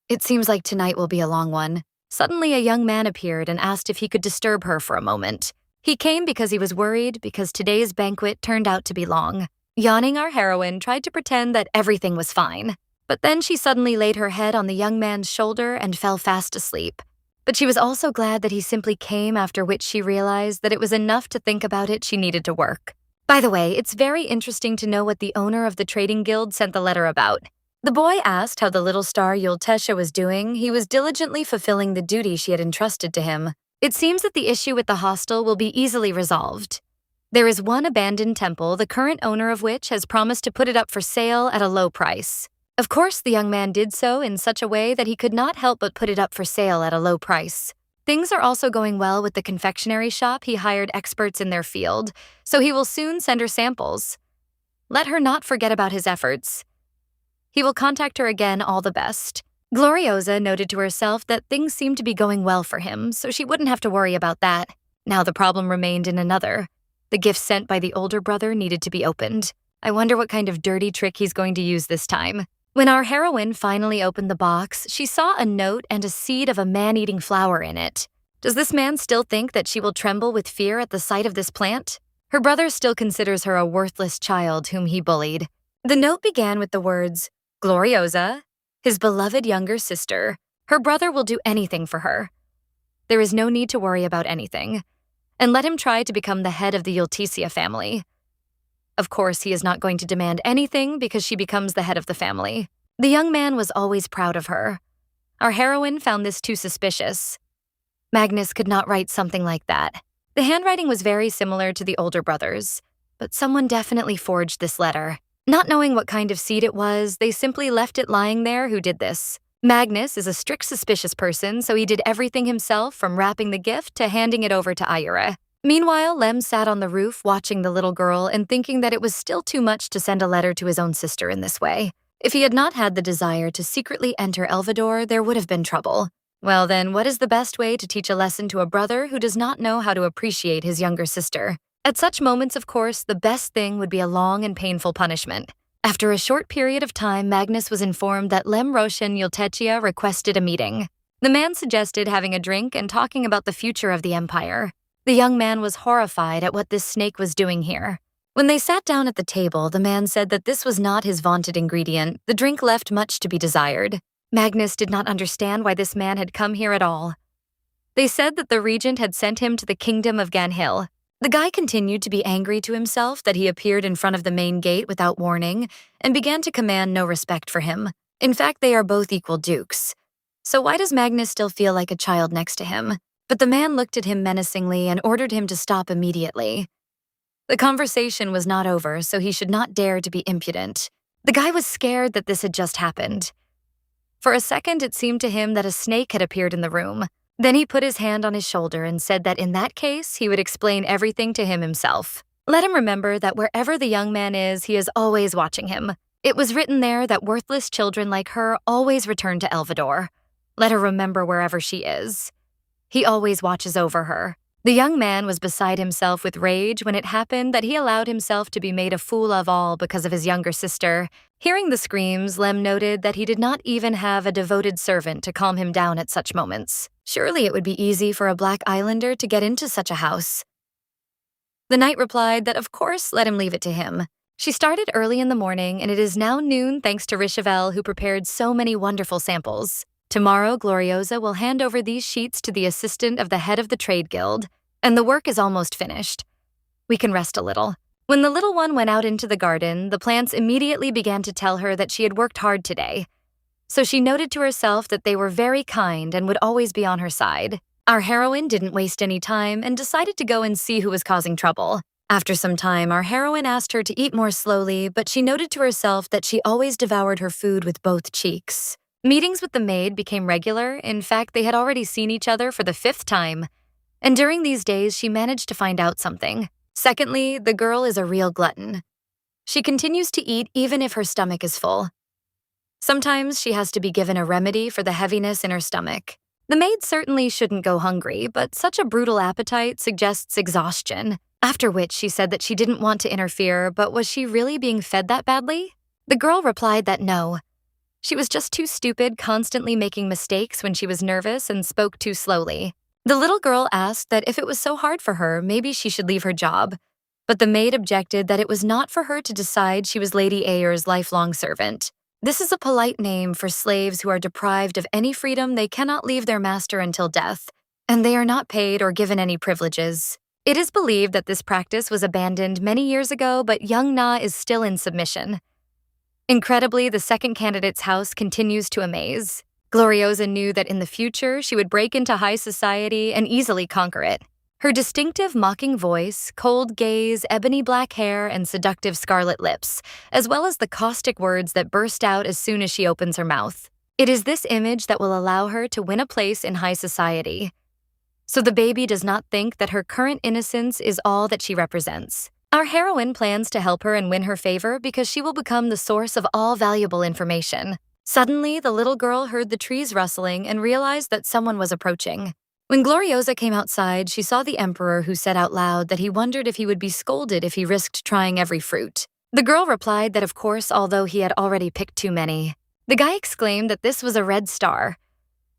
It seems like tonight will be a long one. Suddenly, a young man appeared and asked if he could disturb her for a moment. He came because he was worried because today's banquet turned out to be long. Yawning, our heroine tried to pretend that everything was fine. But then she suddenly laid her head on the young man's shoulder and fell fast asleep. But she was also glad that he simply came, after which she realized that it was enough to think about it she needed to work. By the way, it's very interesting to know what the owner of the trading guild sent the letter about. The boy asked how the little star Yultesha was doing. He was diligently fulfilling the duty she had entrusted to him. It seems that the issue with the hostel will be easily resolved. There is one abandoned temple, the current owner of which has promised to put it up for sale at a low price. Of course, the young man did so in such a way that he could not help but put it up for sale at a low price. Things are also going well with the confectionery shop. He hired experts in their field, so he will soon send her samples. Let her not forget about his efforts. He will contact her again. All the best. Gloriosa noted to herself that things seemed to be going well for him, so she wouldn't have to worry about that. Now the problem remained in another. The gift sent by the older brother needed to be opened. I wonder what kind of dirty trick he's going to use this time. When our heroine finally opened the box, she saw a note and a seed of a man-eating flower in it. Does this man still think that she will tremble with fear at the sight of this plant? Her brother still considers her a worthless child whom he bullied. The note began with the words, Gloriosa, his beloved younger sister. Her brother will do anything for her. There is no need to worry about anything. And let him try to become the head of the Yultesia family. Of course, he is not going to demand anything because she becomes the head of the family. The young man was always proud of her. Our heroine found this too suspicious. Magnus could not write something like that. The handwriting was very similar to the older brother's, but someone definitely forged this letter. Not knowing what kind of seed it was, they simply left it lying there. Who did this? Magnus is a strict suspicious person, so he did everything himself, from wrapping the gift to handing it over to Ayura. Meanwhile, Lem sat on the roof watching the little girl and thinking that it was still too much to send a letter to his own sister in this way. If he had not had the desire to secretly enter Elvador, there would have been trouble. Well then, what is the best way to teach a lesson to a brother who does not know how to appreciate his younger sister? At such moments, of course, the best thing would be a long and painful punishment. After a short period of time, Magnus was informed that Lem Roshan Yultechia requested a meeting. The man suggested having a drink and talking about the future of the empire. The young man was horrified at what this snake was doing here. When they sat down at the table, the man said that this was not his vaunted ingredient. The drink left much to be desired. Magnus did not understand why this man had come here at all. They said that the regent had sent him to the kingdom of Ganhill. The guy continued to be angry to himself that he appeared in front of the main gate without warning and began to command no respect for him. In fact, they are both equal dukes. So why does Magnus still feel like a child next to him? But the man looked at him menacingly and ordered him to stop immediately. The conversation was not over, so he should not dare to be impudent. The guy was scared that this had just happened. For a second, it seemed to him that a snake had appeared in the room. Then he put his hand on his shoulder and said that in that case, he would explain everything to him himself. Let him remember that wherever the young man is, he is always watching him. It was written there that worthless children like her always return to Elvador. Let her remember wherever she is. He always watches over her. The young man was beside himself with rage when it happened that he allowed himself to be made a fool of all because of his younger sister. Hearing the screams, Lem noted that he did not even have a devoted servant to calm him down at such moments. Surely it would be easy for a Black Islander to get into such a house. The knight replied that of course, let him leave it to him. She started early in the morning, and it is now noon thanks to Rishavel, who prepared so many wonderful samples. Tomorrow, Gloriosa will hand over these sheets to the assistant of the head of the trade guild, and the work is almost finished. We can rest a little. When the little one went out into the garden, the plants immediately began to tell her that she had worked hard today. So she noted to herself that they were very kind and would always be on her side. Our heroine didn't waste any time and decided to go and see who was causing trouble. After some time, our heroine asked her to eat more slowly, but she noted to herself that she always devoured her food with both cheeks. Meetings with the maid became regular. In fact, they had already seen each other for the 5th time. And during these days, she managed to find out something. Secondly, the girl is a real glutton. She continues to eat even if her stomach is full. Sometimes she has to be given a remedy for the heaviness in her stomach. The maid certainly shouldn't go hungry, but such a brutal appetite suggests exhaustion. After which she said that she didn't want to interfere, but was she really being fed that badly? The girl replied that no. She was just too stupid, constantly making mistakes when she was nervous and spoke too slowly. The little girl asked that if it was so hard for her, maybe she should leave her job. But the maid objected that it was not for her to decide she was Lady Ayer's lifelong servant. This is a polite name for slaves who are deprived of any freedom. They cannot leave their master until death, and they are not paid or given any privileges. It is believed that this practice was abandoned many years ago, but young Na is still in submission. Incredibly, the second candidate's house continues to amaze. Gloriosa knew that in the future she would break into high society and easily conquer it. Her distinctive mocking voice, cold gaze, ebony black hair, and seductive scarlet lips, as well as the caustic words that burst out as soon as she opens her mouth. It is this image that will allow her to win a place in high society. So the baby does not think that her current innocence is all that she represents. Our heroine plans to help her and win her favor because she will become the source of all valuable information. Suddenly, the little girl heard the trees rustling and realized that someone was approaching. When Gloriosa came outside, she saw the emperor, who said out loud that he wondered if he would be scolded if he risked trying every fruit. The girl replied that of course, although he had already picked too many. The guy exclaimed that this was a red star.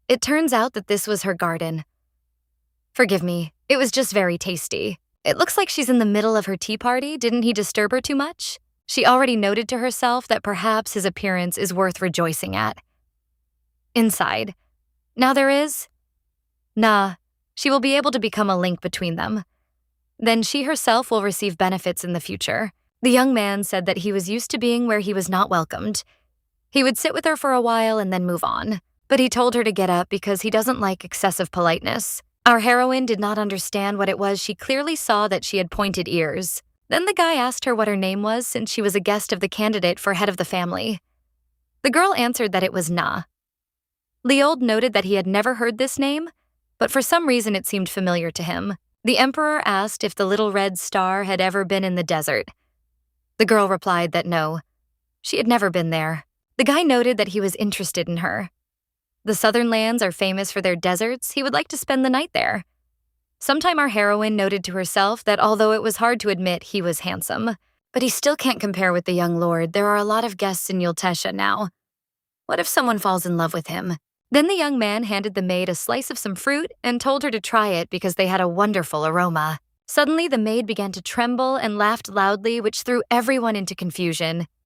It turns out that this was her garden. Forgive me, it was just very tasty. It looks like she's in the middle of her tea party. Didn't he disturb her too much? She already noted to herself that perhaps his appearance is worth rejoicing at. Inside. Now there is? Nah, she will be able to become a link between them. Then she herself will receive benefits in the future. The young man said that he was used to being where he was not welcomed. He would sit with her for a while and then move on. But he told her to get up because he doesn't like excessive politeness. Our heroine did not understand what it was. She clearly saw that she had pointed ears. Then the guy asked her what her name was since she was a guest of the candidate for head of the family. The girl answered that it was Na. Leold noted that he had never heard this name, but for some reason it seemed familiar to him. The emperor asked if the little red star had ever been in the desert. The girl replied that no, she had never been there. The guy noted that he was interested in her. The southern lands are famous for their deserts. He would like to spend the night there. Sometime our heroine noted to herself that although it was hard to admit he was handsome, but he still can't compare with the young lord. There are a lot of guests in Yultesha now. What if someone falls in love with him? Then the young man handed the maid a slice of some fruit and told her to try it because they had a wonderful aroma. Suddenly, the maid began to tremble and laughed loudly, which threw everyone into confusion.